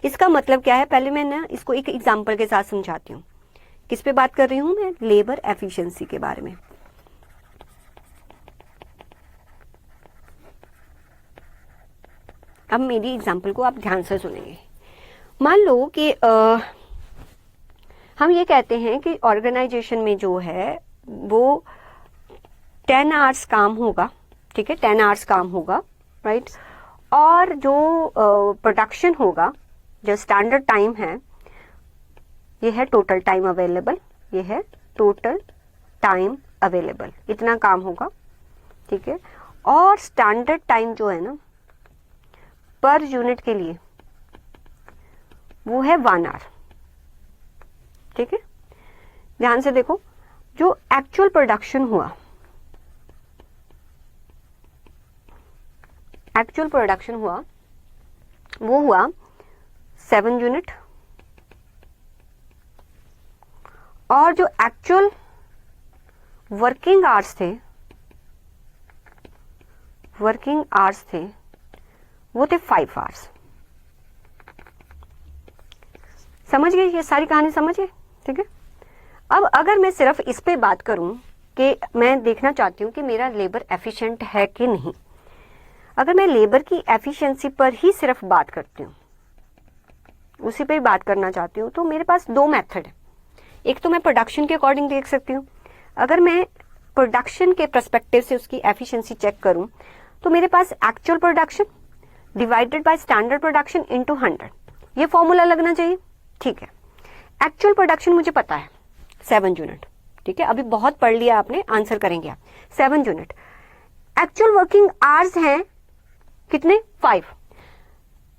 इसका मतलब क्या है? पहले मैं ना इसको एक एग्जांपल के साथ समझाती हूँ। किस पे बात कर रही हूँ मैं? लेबर एफिशिएंसी के बारे में। अब मेरी एग्जांपल को आप ध्यान से सुनेंगे। मान लो कि हम ये कहते हैं कि ऑर्गेनाइजेशन में जो है वो 10 आवर्स काम होगा, ठीक है, 10 आवर्स काम होगा, राइट। और जो प्रोडक्शन होगा, जो स्टैंडर्ड टाइम है, ये है टोटल टाइम अवेलेबल, ये है टोटल टाइम अवेलेबल, इतना काम होगा, ठीक है। और स्टैंडर्ड टाइम जो है ना पर यूनिट के लिए वो है 1 आवर, ठीक है। ध्यान से देखो, जो एक्चुअल प्रोडक्शन हुआ, एक्चुअल प्रोडक्शन हुआ वो हुआ 7 यूनिट, और जो एक्चुअल वर्किंग आवर्स थे, वर्किंग आवर्स थे वो थे 5 आवर्स। समझ गए, ये सारी कहानी समझ गए, ठीक है। अब अगर मैं सिर्फ इस पे बात करूं कि मैं देखना चाहती हूं कि मेरा लेबर एफिशिएंट है कि नहीं, अगर मैं लेबर की एफिशिएंसी पर ही सिर्फ बात करती हूँ, उसी पे ही बात करना चाहती हूँ, तो मेरे पास 2 मेथड है। एक तो मैं प्रोडक्शन के अकॉर्डिंग देख सकती हूँ। अगर मैं प्रोडक्शन के पर्सपेक्टिव से उसकी एफिशिएंसी चेक करूँ तो मेरे पास actual production divided by standard production into 100, ये फॉर्मूला लगना चाहिए, ठीक है। एक्चुअल प्रोडक्शन मुझे पता है 7 यूनिट, ठीक है, अभी बहुत पढ़ लिया आपने, आंसर करेंगे आप। 7 यूनिट। एक्चुअल वर्किंग आवर्स हैं कितने? 5।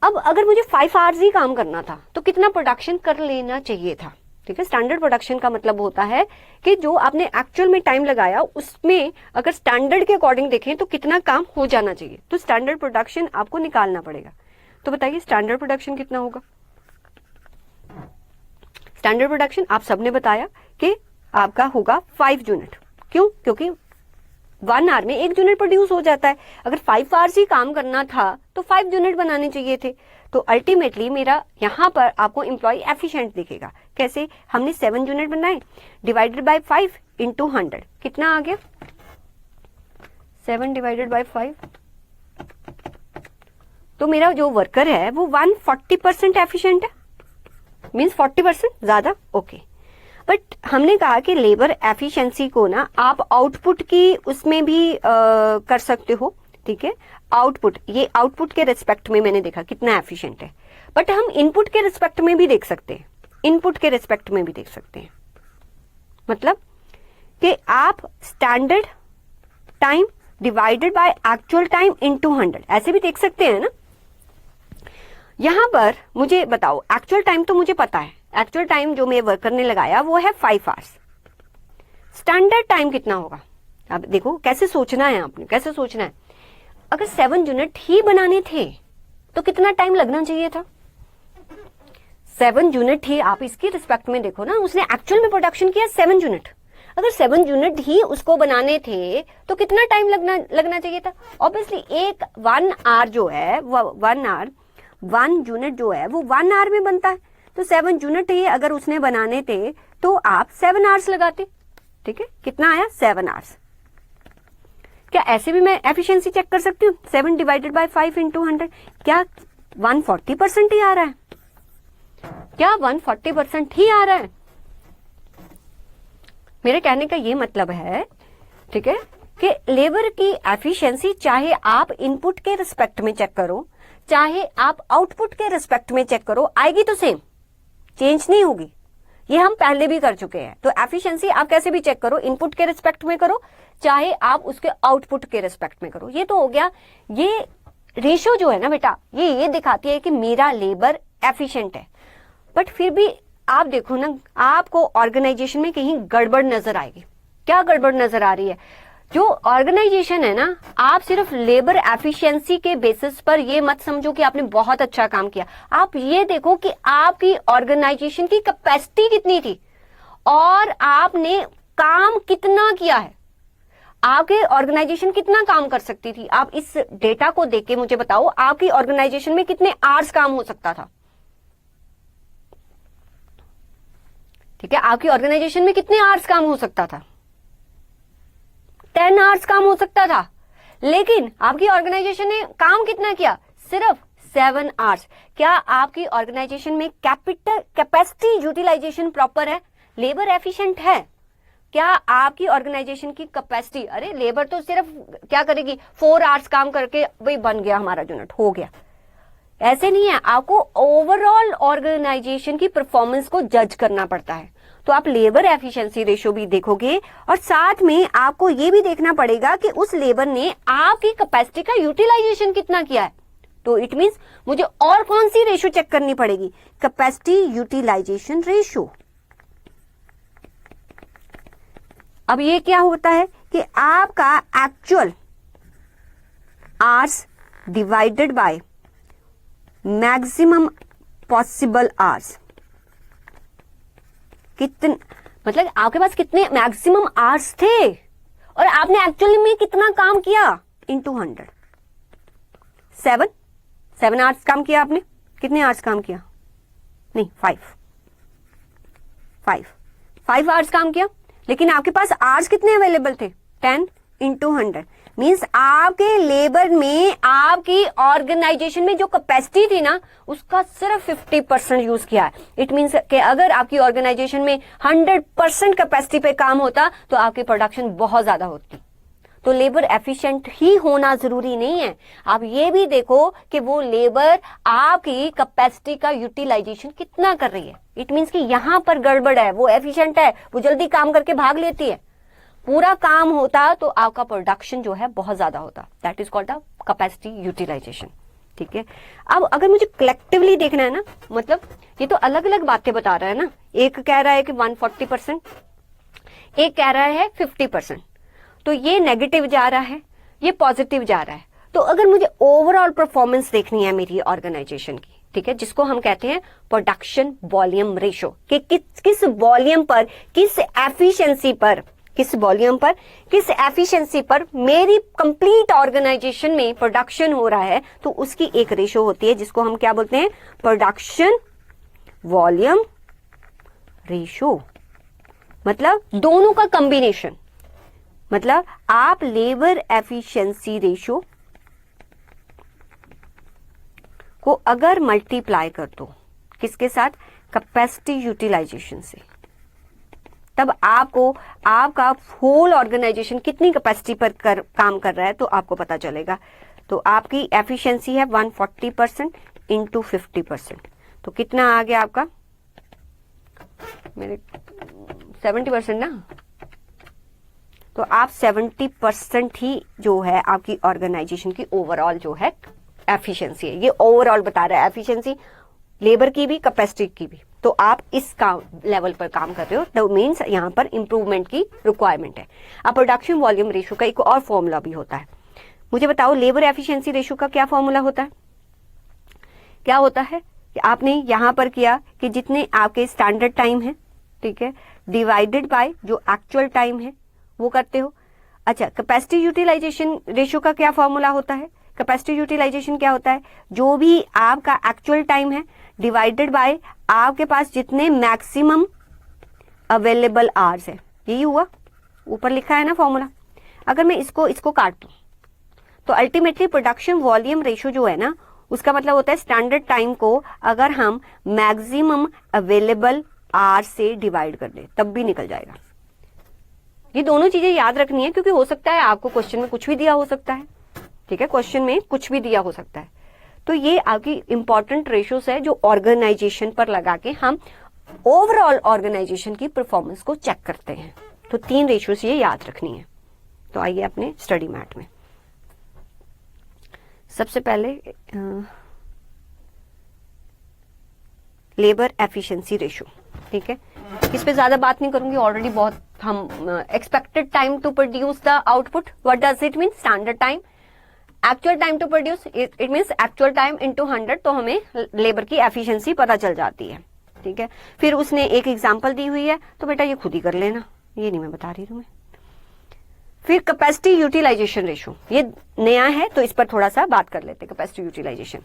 अब अगर मुझे 5 आवर्स ही काम करना था तो कितना प्रोडक्शन कर लेना चाहिए था, ठीक है। स्टैंडर्ड प्रोडक्शन का मतलब होता है कि जो आपने एक्चुअल में टाइम लगाया उसमें अगर स्टैंडर्ड के अकॉर्डिंग देखें तो कितना काम हो जाना चाहिए, तो स्टैंडर्ड प्रोडक्शन आपको निकालना पड़ेगा। तो बताइए स्टैंडर्ड प्रोडक्शन कितना होगा? स्टैंडर्ड प्रोडक्शन आप सबने बताया कि आपका होगा 5 यूनिट। क्यों? क्योंकि 1 आवर में 1 यूनिट प्रोड्यूस हो जाता है। अगर 5 आवर्स ही काम करना था तो 5 यूनिट बनाने चाहिए थे। तो अल्टीमेटली मेरा यहाँ पर आपको एम्प्लॉय एफिशिएंट दिखेगा। कैसे? हमने 7 यूनिट बनाए, डिवाइडेड बाय 5 इंटू 100, कितना आ गया? 7 डिवाइडेड बाय 5, तो मेरा जो वर्कर है वो 140% एफिशिएंट है, मीन्स 40% ज्यादा, ओके। बट हमने कहा कि लेबर एफिशिएंसी को ना आप आउटपुट की उसमें भी कर सकते हो, ठीक है। आउटपुट, ये आउटपुट के रिस्पेक्ट में मैंने देखा कितना एफिशिएंट है, बट हम इनपुट के रिस्पेक्ट में भी देख सकते हैं, इनपुट के रिस्पेक्ट में भी देख सकते हैं। मतलब कि आप standard time divided by actual time into 100 ऐसे भी देख सकते हैं ना। यहां पर मुझे बताओ, एक्चुअल टाइम तो मुझे पता है, एक्चुअल टाइम जो मेरे वर्कर ने लगाया वो है 5 आवर्स। स्टैंडर्ड टाइम कितना होगा? अब देखो कैसे सोचना है आपने, कैसे सोचना है। अगर 7 यूनिट ही बनाने थे तो कितना टाइम लगना चाहिए था? 7 यूनिट ही, आप इसके रिस्पेक्ट में देखो ना, उसने एक्चुअल में प्रोडक्शन किया 7 यूनिट। अगर 7 यूनिट ही उसको बनाने थे तो कितना टाइम लगना चाहिए था? ऑब्वियसली एक 1 आवर जो है, 1 आवर, 1 यूनिट जो है वो 1 आवर में बनता है। तो 7 यूनिट ही अगर उसने बनाने थे तो आप 7 आवर्स लगाते, ठीक है। कितना आया? 7 आवर्स। क्या ऐसे भी मैं एफिशिएंसी चेक कर सकती हूँ? 7 डिवाइडेड बाय 5 इंटू 100, क्या 140% ही आ रहा है? क्या 140% ही आ रहा है? मेरे कहने का ये मतलब है, ठीक है, कि लेबर की एफिशिएंसी चाहे आप इनपुट के रिस्पेक्ट में चेक करो, चाहे आप आउटपुट के रिस्पेक्ट में चेक करो, आएगी तो सेम, चेंज नहीं होगी। ये हम पहले भी कर चुके हैं। तो एफिशिएंसी आप कैसे भी चेक करो, इनपुट के रिस्पेक्ट में करो, चाहे आप उसके आउटपुट के रिस्पेक्ट में करो। ये तो हो गया। ये रेशियो जो है ना बेटा, ये दिखाती है कि मेरा लेबर एफिशिएंट है। बट फिर भी आप देखो ना, आपको ऑर्गेनाइजेशन में कहीं गड़बड़ नजर आएगी। क्या गड़बड़ नजर आ रही है? जो ऑर्गेनाइजेशन है ना, आप सिर्फ लेबर एफिशिएंसी के बेसिस पर ये मत समझो कि आपने बहुत अच्छा काम किया। आप ये देखो कि आपकी ऑर्गेनाइजेशन की कैपेसिटी कितनी थी और आपने काम कितना किया है। आपके ऑर्गेनाइजेशन कितना काम कर सकती थी? आप इस डेटा को देख के मुझे बताओ, आपकी ऑर्गेनाइजेशन में कितने आवर्स काम हो सकता था? ठीक है, आपकी ऑर्गेनाइजेशन में कितने आवर्स काम हो सकता था? 10 आवर्स काम हो सकता था। लेकिन आपकी ऑर्गेनाइजेशन ने काम कितना किया? सिर्फ 7 आवर्स। क्या आपकी ऑर्गेनाइजेशन में कैपेसिटी यूटिलाइजेशन प्रॉपर है? लेबर एफिशिएंट है? क्या आपकी ऑर्गेनाइजेशन की कैपेसिटी, अरे लेबर तो सिर्फ क्या करेगी, 4 आवर्स काम करके भाई बन गया हमारा यूनिट, हो गया, ऐसे नहीं है। आपको ओवरऑल ऑर्गेनाइजेशन की परफॉर्मेंस को जज करना पड़ता है। तो आप लेबर एफिशिएंसी रेशियो भी देखोगे और साथ में आपको ये भी देखना पड़ेगा कि उस लेबर ने आपकी कैपेसिटी का यूटिलाइजेशन कितना किया है। तो इट मींस मुझे और कौन सी रेशियो चेक करनी पड़ेगी, कैपेसिटी यूटिलाइजेशन रेशियो। अब ये क्या होता है कि आपका actual hours divided by maximum possible hours, कितने, मतलब आपके पास कितने मैक्सिमम आवर्स थे और आपने एक्चुअली में कितना काम किया, इनटू 100। 7 आवर्स काम किया आपने, कितने आवर्स काम किया, नहीं 5 आवर्स काम किया, लेकिन आपके पास आवर्स कितने अवेलेबल थे, 10 इंटू 100। मीन्स आपके लेबर में, आपकी ऑर्गेनाइजेशन में जो कैपेसिटी थी ना, उसका सिर्फ 50% यूज किया है। इट मीन्स कि अगर आपकी ऑर्गेनाइजेशन में 100% कैपेसिटी पे काम होता तो आपकी प्रोडक्शन बहुत ज्यादा होती। तो लेबर एफिशिएंट ही होना जरूरी नहीं है, आप ये भी देखो कि वो लेबर आपकी कैपेसिटी का यूटिलाइजेशन कितना कर रही है। इट मीन्स कि यहां पर गड़बड़ है, वो एफिशिएंट है, वो जल्दी काम करके भाग लेती है, पूरा काम होता तो आपका प्रोडक्शन जो है बहुत ज्यादा होता। That is called the capacity utilisation. ठीक है, अब अगर मुझे कलेक्टिवली देखना है ना, मतलब ये तो अलग अलग बातें बता रहा है ना, एक कह रहा है कि 140%, एक कह रहा है 50%, तो ये नेगेटिव जा रहा है, ये पॉजिटिव जा रहा है। तो अगर मुझे ओवरऑल परफॉर्मेंस देखनी है मेरी ऑर्गेनाइजेशन की, ठीक है, जिसको हम कहते हैं प्रोडक्शन वॉल्यूम रेशो, कि किस वॉल्यूम पर, किस एफिशिएंसी पर, किस वॉल्यूम पर, किस एफिशिएंसी पर मेरी कंप्लीट ऑर्गेनाइजेशन में प्रोडक्शन हो रहा है, तो उसकी एक रेशो होती है जिसको हम क्या बोलते हैं, प्रोडक्शन वॉल्यूम रेशो। मतलब दोनों का कॉम्बिनेशन, मतलब आप लेबर एफिशिएंसी रेशो को अगर मल्टीप्लाई कर दो किसके साथ, कैपेसिटी यूटिलाइजेशन से, तब आपको आपका होल ऑर्गेनाइजेशन कितनी कैपेसिटी पर काम कर रहा है तो आपको पता चलेगा। तो आपकी एफिशिएंसी है 140% इंटू 50%, तो कितना आ गया आपका, मेरे 70% ना, तो आप 70% ही जो है आपकी ऑर्गेनाइजेशन की ओवरऑल जो है एफिशिएंसी है। ये ओवरऑल बता रहा है एफिशिएंसी लेबर की भी, कैपेसिटी की भी। तो आप इस लेवल पर काम कर रहे हो, तो मीन्स यहां पर इंप्रूवमेंट की रिक्वायरमेंट है। अब प्रोडक्शन वॉल्यूम रेशो का एक और फॉर्मूला भी होता है। मुझे बताओ लेबर एफिशिएंसी रेशो का क्या फॉर्मूला होता है, क्या होता है कि आपने यहां पर किया कि जितने आपके स्टैंडर्ड टाइम है, ठीक है, डिवाइडेड बाय जो एक्चुअल टाइम है वो करते हो। अच्छा, कैपेसिटी यूटिलाइजेशन रेशो का क्या फॉर्मूला होता है, कैपेसिटी यूटिलाइजेशन क्या होता है, जो भी आपका एक्चुअल टाइम है डिवाइडेड बाय आपके पास जितने मैक्सिमम अवेलेबल आवर्स है, यही हुआ, ऊपर लिखा है ना फॉर्मूला। अगर मैं इसको काट दूं तो अल्टीमेटली प्रोडक्शन वॉल्यूम रेशो जो है ना, उसका मतलब होता है स्टैंडर्ड टाइम को अगर हम मैक्सिमम अवेलेबल आवर्स से डिवाइड कर दें तब भी निकल जाएगा। ये दोनों चीजें याद रखनी है, क्योंकि हो सकता है आपको क्वेश्चन में कुछ भी दिया हो सकता है, ठीक है, क्वेश्चन में कुछ भी दिया हो सकता है। तो ये आपकी इंपॉर्टेंट रेशियोज है जो ऑर्गेनाइजेशन पर लगा के हम ओवरऑल ऑर्गेनाइजेशन की परफॉर्मेंस को चेक करते हैं। तो 3 रेशियोज ये याद रखनी है। तो आइए अपने स्टडी मैट में सबसे पहले लेबर एफिशिएंसी रेशियो, ठीक है, इस पे ज्यादा बात नहीं करूंगी, ऑलरेडी बहुत हम expected time to produce the output, what does it mean, standard time, actual time to produce, it means actual time into 100, तो हमें लेबर की एफिशिएंसी पता चल जाती है, ठीक है। फिर उसने एक एग्जांपल दी हुई है, तो बेटा ये खुद ही कर लेना, ये नहीं मैं बता रही तुम्हें। फिर कैपेसिटी यूटिलाइजेशन रेशो, ये नया है तो इस पर थोड़ा सा बात कर लेते हैं। कैपेसिटी यूटिलाइजेशन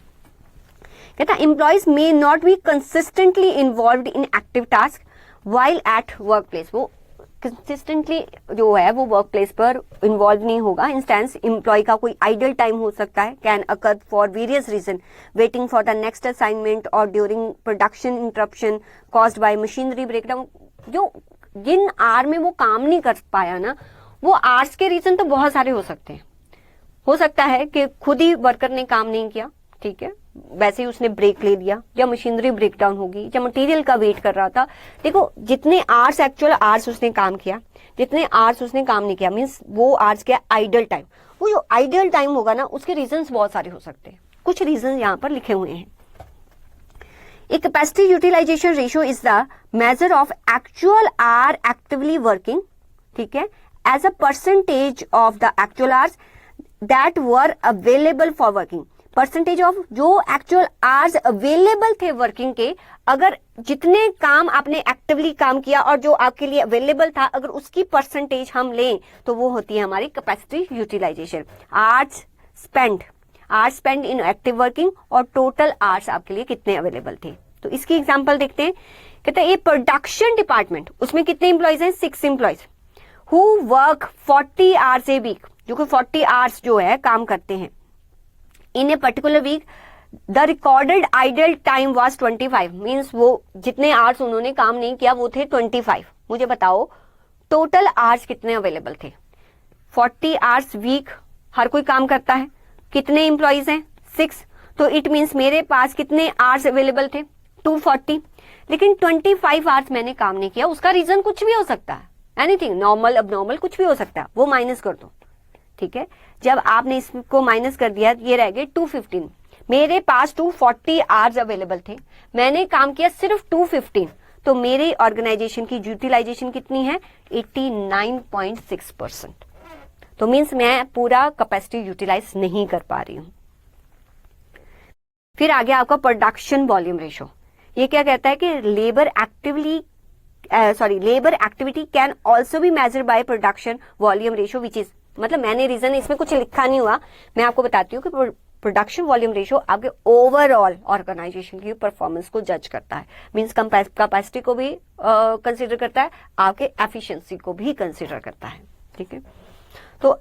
कहता employees may not be consistently involved in active task while at work place, वो कंसिस्टेंटली जो है वो वर्क प्लेस पर इन्वॉल्व नहीं होगा। इंस्टेंस एम्प्लॉय का कोई आइडल टाइम हो सकता है, can occur for various reason, waiting for the next assignment और during production interruption caused by machinery breakdown. जो जिन आर में वो काम नहीं कर पाया ना, वो आर्स के रीजन तो बहुत सारे हो सकते हैं। हो सकता है कि खुद ही वर्कर ने काम नहीं किया, ठीक है, वैसे ही उसने ब्रेक ले लिया, या मशीनरी ब्रेकडाउन होगी, या मटेरियल का वेट कर रहा था। देखो जितने आवर्स एक्चुअल आवर्स उसने काम किया, जितने आवर्स उसने काम नहीं किया, मीन्स वो आवर्स क्या, आइडल टाइम। वो जो आइडल टाइम होगा ना, उसके रीजंस बहुत सारे हो सकते हैं। कुछ रीजन यहाँ पर लिखे हुए हैं। A capacity utilization ratio is the measure of actual hour actively working, ठीक है, as a percentage of the actual hours that were available for working. Percentage of जो एक्चुअल आवर्स अवेलेबल थे वर्किंग के, अगर जितने काम आपने एक्टिवली काम किया और जो आपके लिए अवेलेबल था, अगर उसकी परसेंटेज हम लें तो वो होती है हमारी capacity utilisation. Hours spend in active working और टोटल आवर्स आपके लिए कितने अवेलेबल थे। तो इसकी एग्जांपल देखते हैं। कहते हैं ये प्रोडक्शन डिपार्टमेंट, उसमें कितने एम्प्लॉयज हैं, 6 employees who work 40 hours a week, जो कि 40 आवर्स जो है काम करते हैं। In a particular week the recorded idle time was 25, मीन्स वो जितने आवर्स उन्होंने काम नहीं किया वो थे 25। मुझे बताओ टोटल आवर्स कितने अवेलेबल थे। 40 आवर्स वीक हर कोई काम करता है, कितने एम्प्लॉयज हैं, 6, तो इट मीन्स मेरे पास कितने आवर्स अवेलेबल थे, 240। लेकिन 25 आवर्स मैंने काम नहीं किया, उसका रीजन कुछ भी हो सकता है, एनीथिंग, नॉर्मल अबनॉर्मल कुछ भी हो सकता है, वो माइनस कर दो, ठीक है। जब आपने इसको माइनस कर दिया, ये रह गए 215। मेरे पास 240 आवर्स अवेलेबल थे, मैंने काम किया सिर्फ 215, तो मेरे ऑर्गेनाइजेशन की यूटिलाइजेशन कितनी है, 89.6%। तो मीन्स मैं पूरा कैपेसिटी यूटिलाइज नहीं कर पा रही हूं। फिर आगे आपका प्रोडक्शन वॉल्यूम रेशो। ये क्या कहता है कि labour activity can also be measured by production volume ratio which is, मतलब मैंने रीजन इसमें कुछ लिखा नहीं हुआ, मैं आपको बताती हूँ कि प्रोडक्शन वॉल्यूम रेशो आपके ओवरऑल ऑर्गेनाइजेशन की परफॉर्मेंस को जज करता है, मींस कैपेसिटी को भी कंसीडर करता है, आपके एफिशिएंसी को भी कंसीडर करता है, ठीक है। तो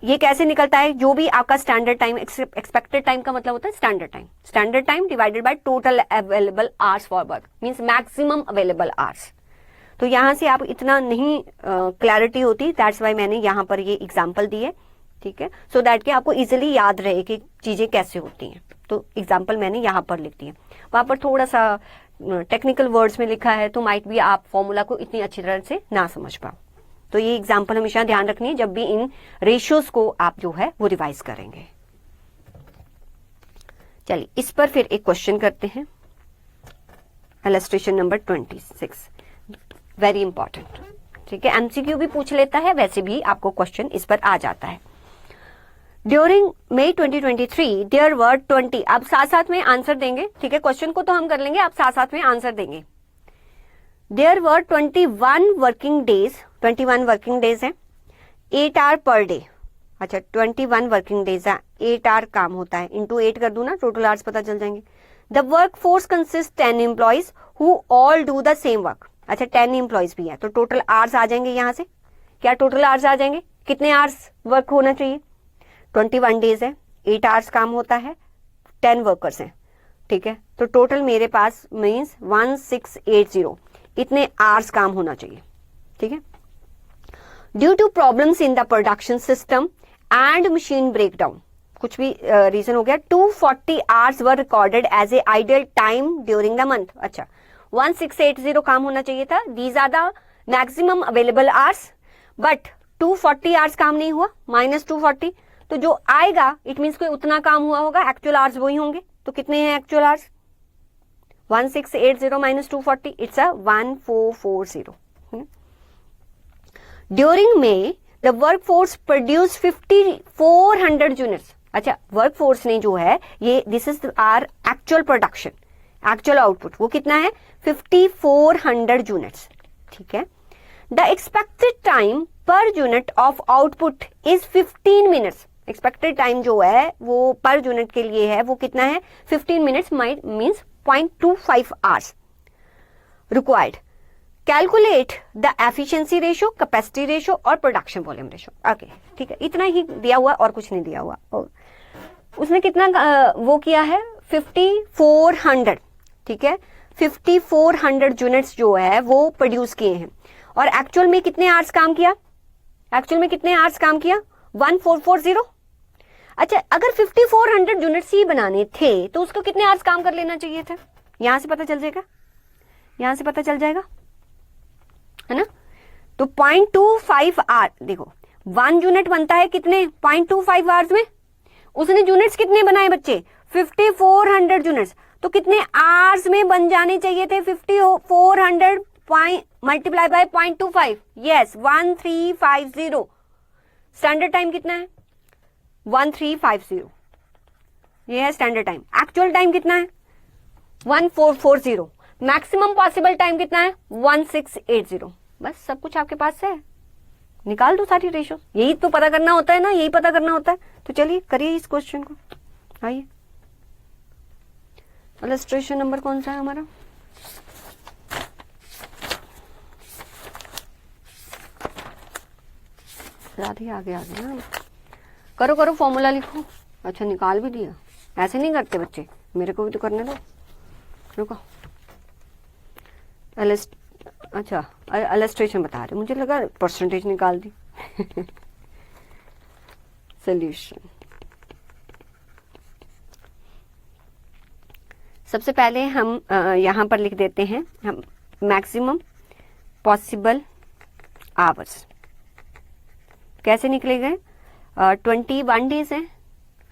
ये कैसे निकलता है, जो भी आपका स्टैंडर्ड टाइम, एक्सपेक्टेड टाइम का मतलब होता है standard time divided by total available hours for work, means maximum available hours. तो यहां से आप इतना नहीं क्लैरिटी होती, दैट्स वाई मैंने यहां पर ये एग्जांपल दी है, ठीक है, सो दैट कि आपको इजीली याद रहे कि चीजें कैसे होती हैं। तो एग्जांपल मैंने यहां पर लिख दी है, वहां पर थोड़ा सा टेक्निकल वर्ड्स में लिखा है, तो माइट भी आप फॉर्मूला को इतनी अच्छी तरह से ना समझ पाओ। तो ये एग्जाम्पल हमेशा ध्यान रखनी है जब भी इन रेशियोज को आप जो है वो रिवाइज करेंगे। चलिए इस पर फिर एक क्वेश्चन करते हैं, इलस्ट्रेशन नंबर 26, वेरी इंपॉर्टेंट, ठीक है, एमसीक्यू भी पूछ लेता है, वैसे भी आपको क्वेश्चन इस पर आ जाता है। ड्यूरिंग May 2023 देयर वर 20, आप साथ साथ में आंसर देंगे, ठीक है, क्वेश्चन को तो हम कर लेंगे, आप साथ साथ में आंसर देंगे। There were 21 working days, 21 working days है, 8 आवर पर डे। अच्छा 21 वर्किंग डेज है, 8 आवर काम होता है, इंटू 8 कर दूं ना, टोटल आवर्स पता चल जाएंगे। The work force consist 10 employees who all do the same work. अच्छा 10 एम्प्लॉयज भी है, तो टोटल आवर्स आ जाएंगे यहां से, क्या टोटल आवर्स आ जाएंगे, कितने आवर्स वर्क होना चाहिए, 21 डेज है, 8 आवर्स काम होता है, 10 वर्कर्स हैं, ठीक है, तो टोटल मेरे पास मीन्स 1680, इतने आवर्स काम होना चाहिए, ठीक है। Due to problems in the production system and machine breakdown, कुछ भी रीजन हो गया, 240 hours were recorded as a idle time during the month. अच्छा 1680 काम होना चाहिए था, these are the maximum available hours, but 240 hours काम नहीं हुआ, -240, तो जो आएगा इट मीन्स कोई उतना काम हुआ होगा, एक्चुअल आवर्स वही होंगे, तो कितने हैं actual hours, 1680 minus 240, it's a 1440. During May, the workforce produced 5400 units. अच्छा वर्कफोर्स ने जो है ये, this is are actual production, actual output, वो कितना है 5400 यूनिट्स, ठीक है। The expected time per unit of output is 15 minutes. Expected time जो है वो पर यूनिट के लिए है, वो कितना है 15 minutes, means 0.25 hours required. Calculate the efficiency ratio, capacity ratio और प्रोडक्शन वॉल्यूम रेशो। ओके ठीक है, इतना ही दिया हुआ और कुछ नहीं दिया हुआ। उसने कितना वो किया है 5400, ठीक है, 5400 यूनिट्स जो है वो प्रोड्यूस किए हैं, और एक्चुअल में कितने आवर्स काम किया, एक्चुअल में कितने आवर्स काम किया, 1440। अच्छा, अगर 5400 यूनिट्स ही बनाने थे तो उसको कितने आवर्स काम कर लेना चाहिए था, यहां से पता चल जाएगा, यहां से पता चल जाएगा, है ना। तो 0.25 आवर, देखो 1 यूनिट बनता है कितने, 0.25 आवर्स में। उसने यूनिट्स कितने बनाए बच्चे, 5400 यूनिट्स, तो कितने आवर्स में बन जाने चाहिए थे 5400 multiply by 0.25, yes 1350। Standard time कितना है, 1350, ये है स्टैंडर्ड टाइम। एक्चुअल टाइम कितना है, 1440। मैक्सिमम पॉसिबल टाइम कितना है, 1680। बस सब कुछ आपके पास है, निकाल दो सारी रेशियो। यही तो पता करना होता है ना, यही पता करना होता है। तो चलिए करिए इस क्वेश्चन को। आइए, इलस्ट्रेशन नंबर कौन सा है हमारा, ज्यादा ही आगे आ गया ना। करो करो, फॉर्मूला लिखो। अच्छा, निकाल भी दिया, ऐसे नहीं करते बच्चे, मेरे को भी तो करने दो। रुको, अच्छा इलस्ट्रेशन बता रहे, मुझे लगा परसेंटेज निकाल दी। सोल्यूशन, सबसे पहले हम यहां पर लिख देते हैं हम मैक्सिमम पॉसिबल आवर्स। कैसे निकलेगा, 21 डेज है,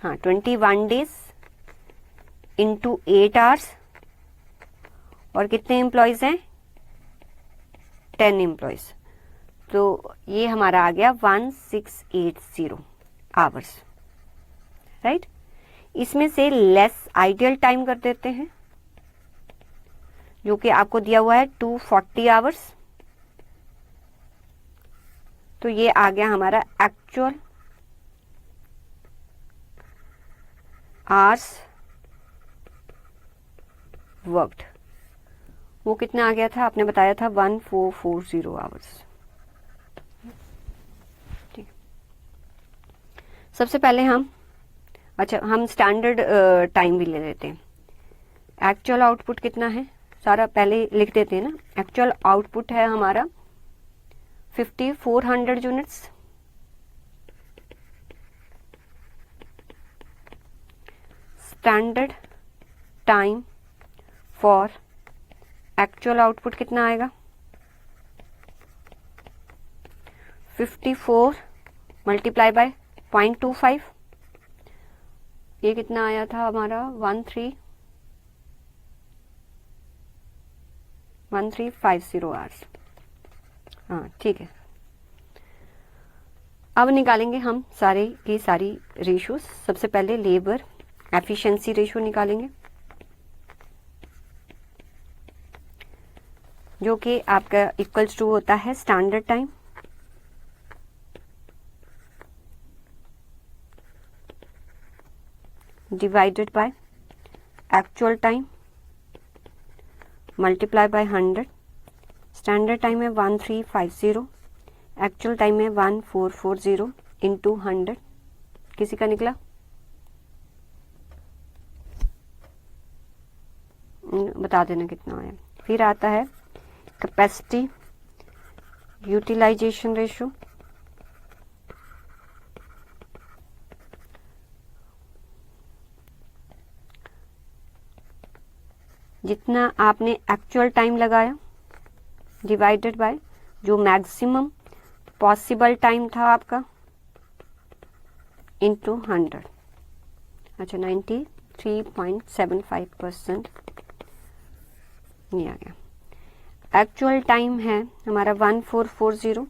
हाँ 21 डेज इंटू 8 आवर्स, और कितने एम्प्लॉयज हैं, 10 एम्प्लॉयज। तो ये हमारा आ गया 1680 आवर्स, राइट। इसमें से लेस आइडियल टाइम कर देते हैं, जो कि आपको दिया हुआ है 240 आवर्स। तो ये आ गया हमारा एक्चुअल आवर्स वर्कड। वो कितना आ गया था, आपने बताया था 1440 आवर्स। ठीक, सबसे पहले हम, अच्छा हम स्टैंडर्ड टाइम भी ले लेते हैं। एक्चुअल आउटपुट कितना है, सारा पहले लिख देते हैं ना। एक्चुअल आउटपुट है हमारा 5400 units, standard time for actual output कितना आएगा, 54 मल्टीप्लाई बाय 0.25, ये कितना आया था हमारा 1350 आवर्स। हाँ ठीक है, अब निकालेंगे हम सारे की सारी रेशियोज। सबसे पहले लेबर एफिशिएंसी रेशियो निकालेंगे, जो कि आपका इक्वल्स टू होता है standard time divided by actual time multiply by 100। Standard time है 1350, एक्चुअल टाइम है 1440 इंटू 100। किसी का निकला, बता देना कितना है। फिर आता है कैपेसिटी यूटिलाइजेशन रेशियो, जितना आपने एक्चुअल टाइम लगाया डिवाइडेड बाय जो मैक्सिमम पॉसिबल टाइम था आपका इंटू 100। अच्छा 93.75% ये आ गया। एक्चुअल टाइम है हमारा 1440,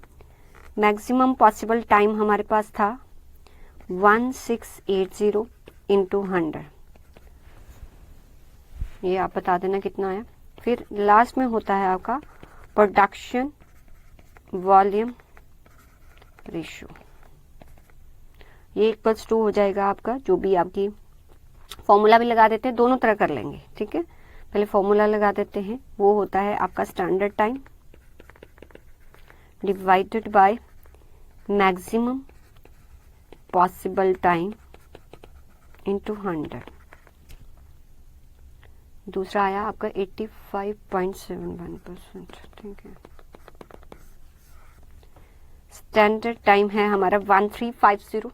मैक्सिमम पॉसिबल टाइम हमारे पास था 1680 इंटू 100। ये आप बता देना कितना आया। फिर लास्ट में होता है आपका प्रोडक्शन वॉल्यूम रेशियो, ये इक्वल्स टू हो जाएगा आपका, जो भी आपकी फॉर्मूला भी लगा देते हैं, दोनों तरह कर लेंगे, ठीक है। पहले फॉर्मूला लगा देते हैं, वो होता है आपका standard time divided by maximum possible time into 100। दूसरा आया आपका 85.71%, ठीक है। स्टैंडर्ड टाइम है हमारा 1350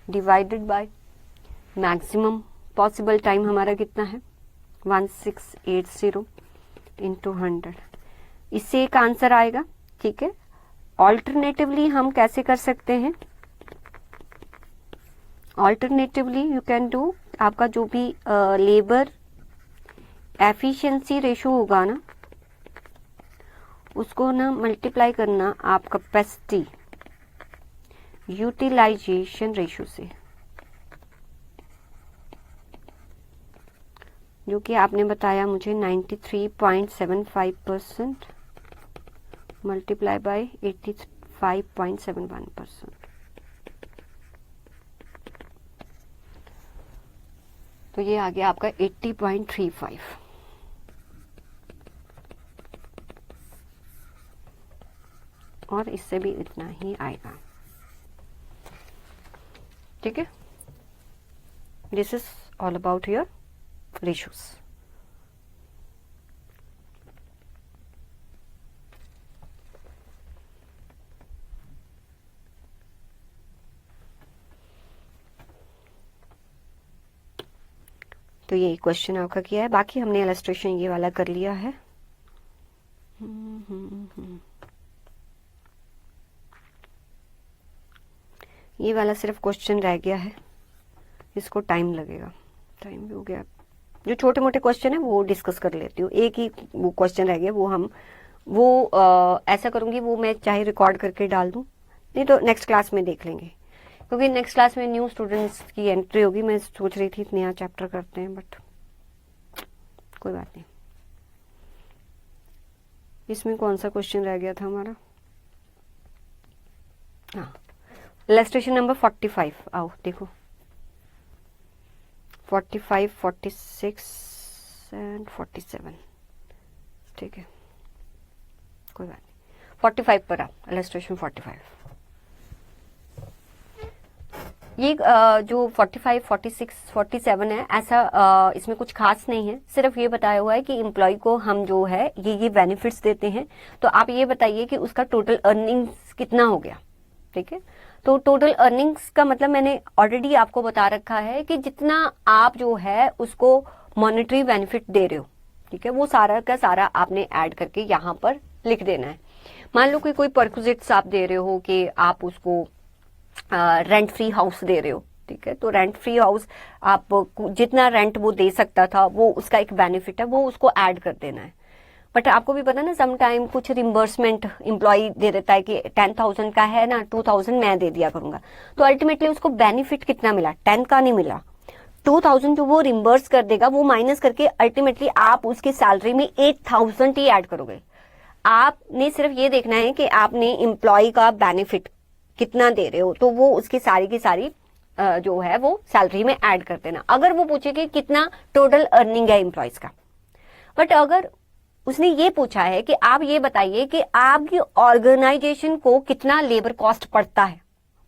divided by maximum possible time हमारा कितना है 1680 इंटू 100। इससे एक आंसर आएगा, ठीक है। ऑल्टरनेटिवली हम कैसे कर सकते हैं, ऑल्टरनेटिवली यू कैन डू, आपका जो भी लेबर एफिशिएंसी रेशो होगा ना, उसको ना मल्टीप्लाई करना आप कैपेसिटी यूटिलाइजेशन रेशो से, जो कि आपने बताया मुझे 93.75% मल्टीप्लाई बाय 85.71%। तो ये आ गया आपका 80.35। और इससे भी इतना ही आएगा, ठीक है। This is all about your ratios. तो ये क्वेश्चन आपका किया है, बाकी हमने इलस्ट्रेशन ये वाला कर लिया है। ये वाला सिर्फ क्वेश्चन रह गया है, इसको टाइम लगेगा, टाइम भी हो गया। जो छोटे मोटे क्वेश्चन है वो डिस्कस कर लेती हूँ, एक ही वो क्वेश्चन रह गया, वो हम ऐसा करूंगी, वो मैं चाहे रिकॉर्ड करके डाल दूं, नहीं तो नेक्स्ट क्लास में देख लेंगे, क्योंकि नेक्स्ट क्लास में न्यू स्टूडेंट्स की एंट्री होगी। मैं सोच रही थी नया चैप्टर करते हैं, बट कोई बात नहीं। इसमें कौन सा क्वेश्चन रह गया था हमारा, हाँ, इलस्ट्रेशन नंबर 45। आओ देखो, 45, 46 एंड 47, ठीक है, कोई बात नहीं। 45 पर आओ, इलस्ट्रेशन 45। ये जो 45, 46, 47 है, ऐसा इसमें कुछ खास नहीं है, सिर्फ ये बताया हुआ है कि एम्प्लॉय को हम जो है ये बेनिफिट्स देते हैं, तो आप ये बताइए कि उसका टोटल अर्निंग्स कितना हो गया, ठीक है। तो टोटल अर्निंग्स का मतलब मैंने ऑलरेडी आपको बता रखा है कि जितना आप जो है उसको मॉनेटरी बेनिफिट दे रहे हो, ठीक है, वो सारा का सारा आपने ऐड करके यहाँ पर लिख देना है। मान लो कि कोई परक्विजिट्स आप दे रहे हो कि आप उसको रेंट फ्री हाउस दे रहे हो, ठीक है, तो रेंट फ्री हाउस आप जितना रेंट वो दे सकता था वो उसका एक बेनिफिट है, वो उसको ऐड कर देना है। बट आपको भी पता ना, सम टाइम कुछ रिम्बर्समेंट एम्प्लॉय दे देता है कि 10,000 का है ना, 2,000 मैं दे दिया करूंगा, तो अल्टीमेटली उसको बेनिफिट कितना मिला, 10 का नहीं मिला, 2,000 जो वो रिम्बर्स कर देगा, वो माइनस करके अल्टीमेटली आप उसकी सैलरी में 8,000 ही ऐड करोगे। आपने सिर्फ ये देखना है कि आपने एम्प्लॉय का बेनिफिट कितना दे रहे हो, तो वो उसकी सारी की सारी जो है वो सैलरी में ऐड कर देना। अगर वो पूछे कि कितना टोटल अर्निंग है एम्प्लॉयज का, बट अगर उसने ये पूछा है कि आप ये बताइए कि आपकी ऑर्गेनाइजेशन को कितना लेबर कॉस्ट पड़ता है,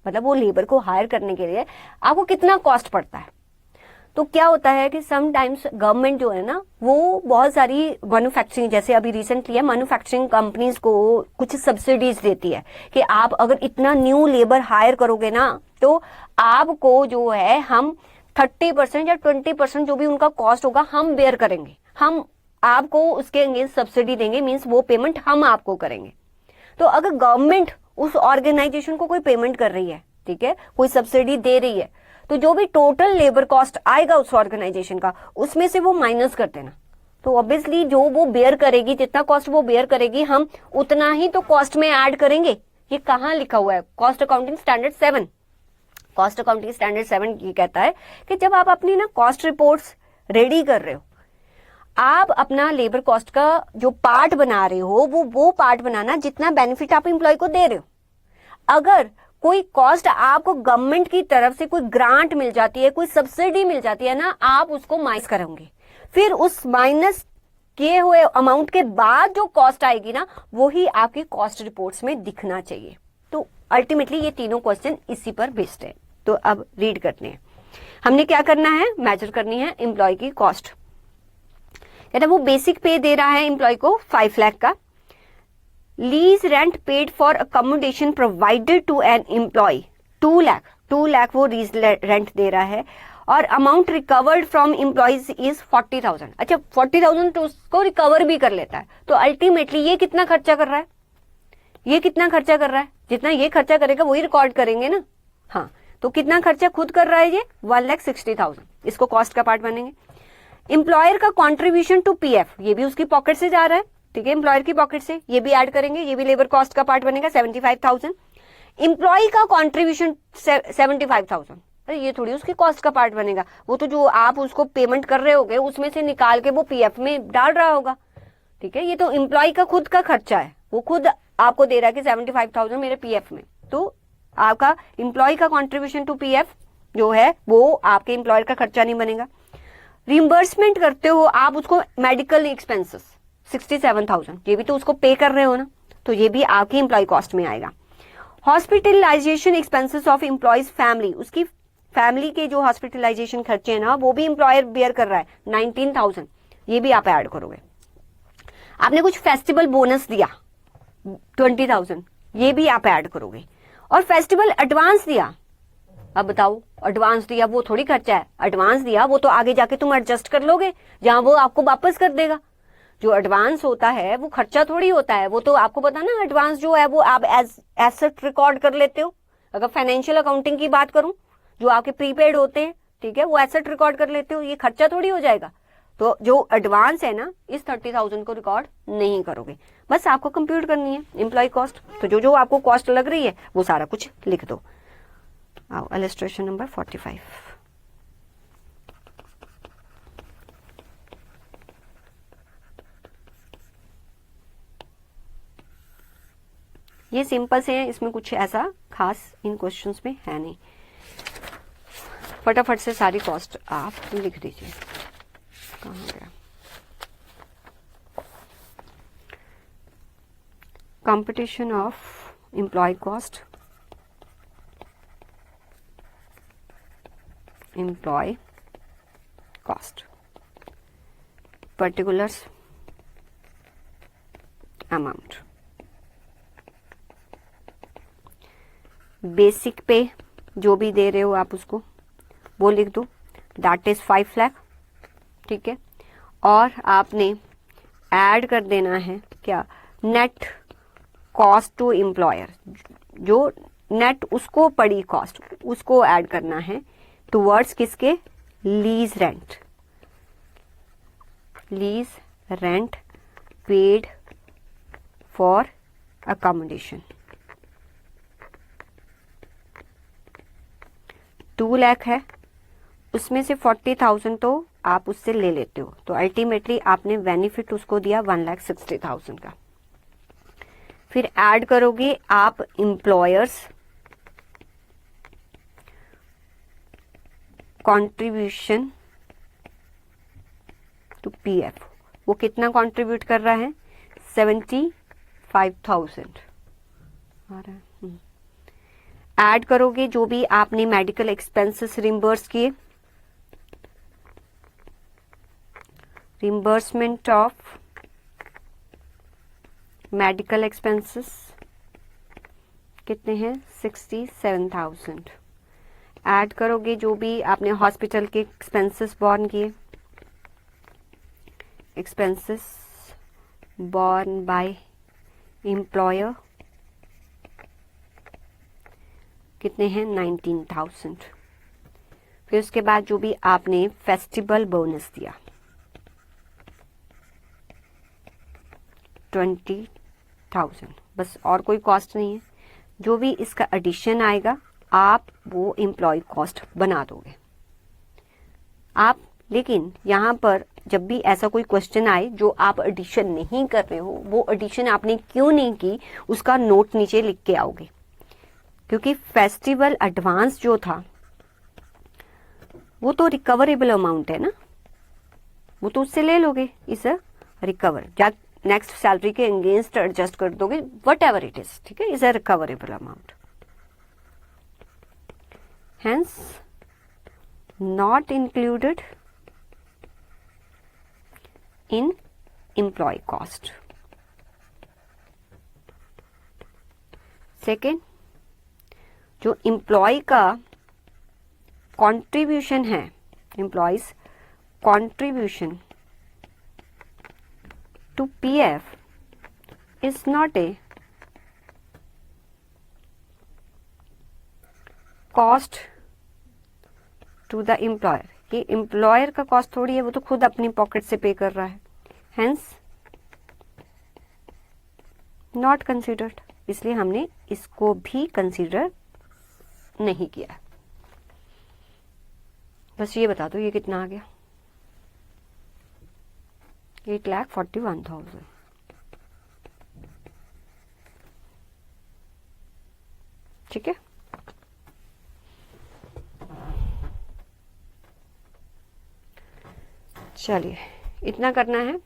मतलब वो लेबर को हायर करने के लिए आपको कितना कॉस्ट पड़ता है, तो क्या होता है कि समटाइम्स गवर्नमेंट जो है ना, वो बहुत सारी मैन्युफैक्चरिंग, जैसे अभी रिसेंटली है, मैन्युफैक्चरिंग कंपनीज को कुछ सब्सिडीज देती है कि आप अगर इतना न्यू लेबर हायर करोगे ना, तो आपको जो है हम 30% या 20% जो भी उनका कॉस्ट होगा हम बेयर करेंगे, हम आपको उसके अगेंस्ट सब्सिडी देंगे, मीन्स वो पेमेंट हम आपको करेंगे। तो अगर गवर्नमेंट उस ऑर्गेनाइजेशन को कोई पेमेंट कर रही है, ठीक है, कोई सब्सिडी दे रही है, तो जो भी टोटल लेबर कॉस्ट आएगा उस ऑर्गेनाइजेशन का, उसमें से वो माइनस कर देना। तो ऑब्वियसली जो वो बेयर करेगी, जितना कॉस्ट वो बेयर करेगी, हम उतना ही तो कॉस्ट में ऐड करेंगे। ये कहाँ लिखा हुआ है, cost accounting standard 7। Cost accounting standard 7 ये कहता है कि जब आप अपनी ना कॉस्ट रिपोर्ट्स रेडी कर रहे हो, आप अपना लेबर कॉस्ट का जो पार्ट बना रहे हो, वो पार्ट बनाना जितना बेनिफिट आप एम्प्लॉय को दे रहे हो। अगर कोई कॉस्ट आपको गवर्नमेंट की तरफ से कोई ग्रांट मिल जाती है, कोई सब्सिडी मिल जाती है ना, आप उसको माइनस करोगे, फिर उस माइनस किए हुए अमाउंट के बाद जो कॉस्ट आएगी ना, वो ही आपकी कॉस्ट रिपोर्ट्स में दिखना चाहिए। तो अल्टीमेटली ये तीनों क्वेश्चन इसी पर बेस्ड है। तो अब रीड करते हैं, हमने क्या करना है, मेजर करनी है एम्प्लॉय की कॉस्ट। कहता वो बेसिक पे दे रहा है एम्प्लॉय को 5 लाख का, lease rent paid for accommodation provided to an employee 2 lakh वो लीज रेंट दे रहा है, और amount recovered from employees is 40,000। अच्छा 40,000 तो उसको रिकवर भी कर लेता है, तो अल्टीमेटली ये कितना खर्चा कर रहा है, ये कितना खर्चा कर रहा है, जितना ये खर्चा करेगा वही रिकॉर्ड करेंगे ना। हाँ, तो कितना खर्चा खुद कर रहा है ये 1,60,000, इसको कॉस्ट का पार्ट बनेंगे। एम्प्लॉयर का कॉन्ट्रीब्यूशन टू पीएफ, ये भी उसकी पॉकेट से जा रहा है, ठीक है, एम्प्लॉयर की पॉकेट से, ये भी ऐड करेंगे, ये भी लेबर कॉस्ट का पार्ट बनेगा 75,000। एम्प्लॉय का कॉन्ट्रीब्यूशन 75,000, अरे ये थोड़ी उसकी कॉस्ट का पार्ट बनेगा, वो तो जो आप उसको पेमेंट कर रहे होगे उसमें से निकाल के वो पीएफ में डाल रहा होगा, ठीक है। ये तो एम्प्लॉय का खुद का खर्चा है, वो खुद आपको दे रहा है कि 75,000 मेरे पीएफ में, तो आपका एम्प्लॉय का कॉन्ट्रीब्यूशन टू पीएफ जो है वो आपके एम्प्लॉयर का खर्चा नहीं बनेगा। रिम्बर्समेंट करते हो आप उसको मेडिकल एक्सपेंसेस 67,000, ये भी तो उसको पे कर रहे हो ना, तो ये भी आपकी एम्प्लॉय कॉस्ट में आएगा। Hospitalisation expenses of employees family, उसकी फैमिली के जो हॉस्पिटलाइजेशन खर्चे हैं ना वो भी एम्प्लॉयर बेयर कर रहा है 19,000, ये भी आप ऐड करोगे। आपने कुछ फेस्टिवल बोनस दिया 20,000, ये भी आप ऐड करोगे। और फेस्टिवल एडवांस दिया, अब बताओ एडवांस दिया वो थोड़ी खर्चा है, एडवांस दिया वो तो आगे जाके तुम एडजस्ट कर लोगे जहां वो आपको वापस कर देगा। जो एडवांस होता है वो खर्चा थोड़ी होता है, वो तो आपको पता ना, एडवांस जो है वो आप एसेट रिकॉर्ड कर लेते हो। अगर फाइनेंशियल अकाउंटिंग की बात करूं, जो आपके प्रीपेड होते हैं, ठीक है, वो एसेट रिकॉर्ड कर लेते हो, ये खर्चा थोड़ी हो जाएगा। तो जो एडवांस है ना, इस 30,000 को रिकॉर्ड नहीं करोगे, बस आपको कंप्यूट करनी है एम्प्लॉय कॉस्ट। तो जो जो आपको कॉस्ट लग रही है वो सारा कुछ लिख दो। आओ इलस्ट्रेशन नंबर 45। ये सिंपल से हैं, इसमें कुछ ऐसा खास इन क्वेश्चंस में है नहीं। फटाफट से सारी कॉस्ट आप लिख दीजिए। कहाँ गया? Competition of employee cost, employee cost, particulars, amount, basic pay जो भी दे रहे हो आप उसको वो लिख दो, दैट इज 5 लाख, ठीक है। और आपने ऐड कर देना है क्या, नेट कॉस्ट टू एम्प्लॉयर, जो नेट उसको पड़ी कॉस्ट उसको ऐड करना है टुवर्ड्स किसके, lease rent, lease rent paid for accommodation. 2 lakh है, उसमें से 40,000 तो आप उससे ले लेते हो, तो अल्टीमेटली आपने बेनिफिट उसको दिया 1,60,000 का। फिर ऐड करोगे आप एम्प्लॉयर्स कंट्रीब्यूशन टू पीएफ, वो कितना कंट्रीब्यूट कर रहा है 75,000 आ रहा है। ऐड करोगे जो भी आपने मेडिकल एक्सपेंसेस रिम्बर्स किए, रिम्बर्समेंट ऑफ मेडिकल एक्सपेंसेस कितने हैं 67,000। ऐड करोगे जो भी आपने हॉस्पिटल के एक्सपेंसेस बॉर्न किए, एक्सपेंसेस बॉर्न बाय एम्प्लॉयर कितने हैं 19,000। फिर उसके बाद जो भी आपने फेस्टिवल बोनस दिया 20,000, बस और कोई कॉस्ट नहीं है। जो भी इसका एडिशन आएगा आप वो एम्प्लॉय कॉस्ट बना दोगे आप। लेकिन यहाँ पर जब भी ऐसा कोई क्वेश्चन आए जो आप एडिशन नहीं कर रहे हो, वो एडिशन आपने क्यों नहीं की उसका नोट नीचे लिख के आओगे, क्योंकि फेस्टिवल एडवांस जो था वो तो रिकवरेबल अमाउंट है ना, वो तो उससे ले लोगे, इस रिकवर नेक्स्ट सैलरी के अगेंस्ट एडजस्ट कर दोगे, वट एवर इट इज, ठीक है, is a recoverable amount, hence not included in employee cost। Second, जो एम्प्लॉय का कंट्रीब्यूशन है, employees contribution to PF is not a cost to the employer. ये employer का cost थोड़ी है, वो तो खुद अपनी पॉकेट से पे कर रहा है, हेंस नॉट कंसिडर्ड, इसलिए हमने इसको भी कंसिडर नहीं किया। बस ये बता दो ये कितना आ गया, 8,41,000। ठीक है, चलिए इतना करना है।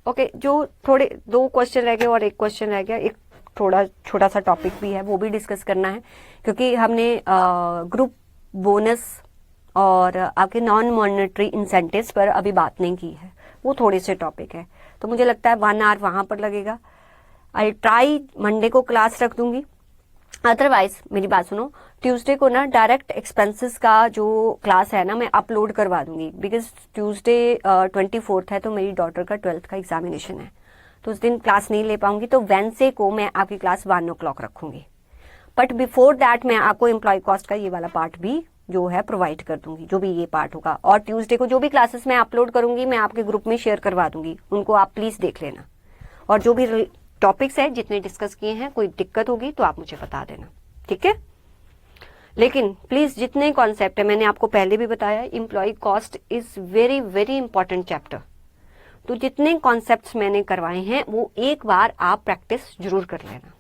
ओके, जो थोड़े 2 क्वेश्चन रह गए और 1 क्वेश्चन रह गया, एक थोड़ा छोटा सा टॉपिक भी है, वो भी डिस्कस करना है, क्योंकि हमने ग्रुप बोनस और आपके नॉन मॉनेटरी इंसेंटिव्स पर अभी बात नहीं की है, वो थोड़े से टॉपिक है, तो मुझे लगता है 1 आवर वहां पर लगेगा। आई ट्राई मंडे को क्लास रख दूंगी, अदरवाइज मेरी बात सुनो, ट्यूसडे को ना डायरेक्ट एक्सपेंसेस का जो क्लास है ना मैं अपलोड करवा दूंगी, बिकॉज ट्यूसडे 24 है तो मेरी डॉटर का 12th का एग्जामिनेशन है, तो उस दिन क्लास नहीं ले पाऊंगी, तो वेडनेसडे को मैं आपकी क्लास 1 o'clock रखूंगी। बट बिफोर दैट मैं आपको एम्प्लॉय कॉस्ट का ये वाला पार्ट भी जो है प्रोवाइड कर दूंगी, जो भी ये पार्ट होगा, और ट्यूसडे को जो भी क्लासेस मैं अपलोड करूंगी मैं आपके ग्रुप में शेयर करवा दूंगी, उनको आप प्लीज देख लेना, और जो भी टॉपिक्स है जितने डिस्कस किए हैं कोई दिक्कत होगी तो आप मुझे बता देना, ठीक है। लेकिन प्लीज जितने कॉन्सेप्ट है, मैंने आपको पहले भी बताया, employee cost is very very important chapter, तो जितने कॉन्सेप्ट्स मैंने करवाए हैं वो एक बार आप प्रैक्टिस जरूर कर लेना।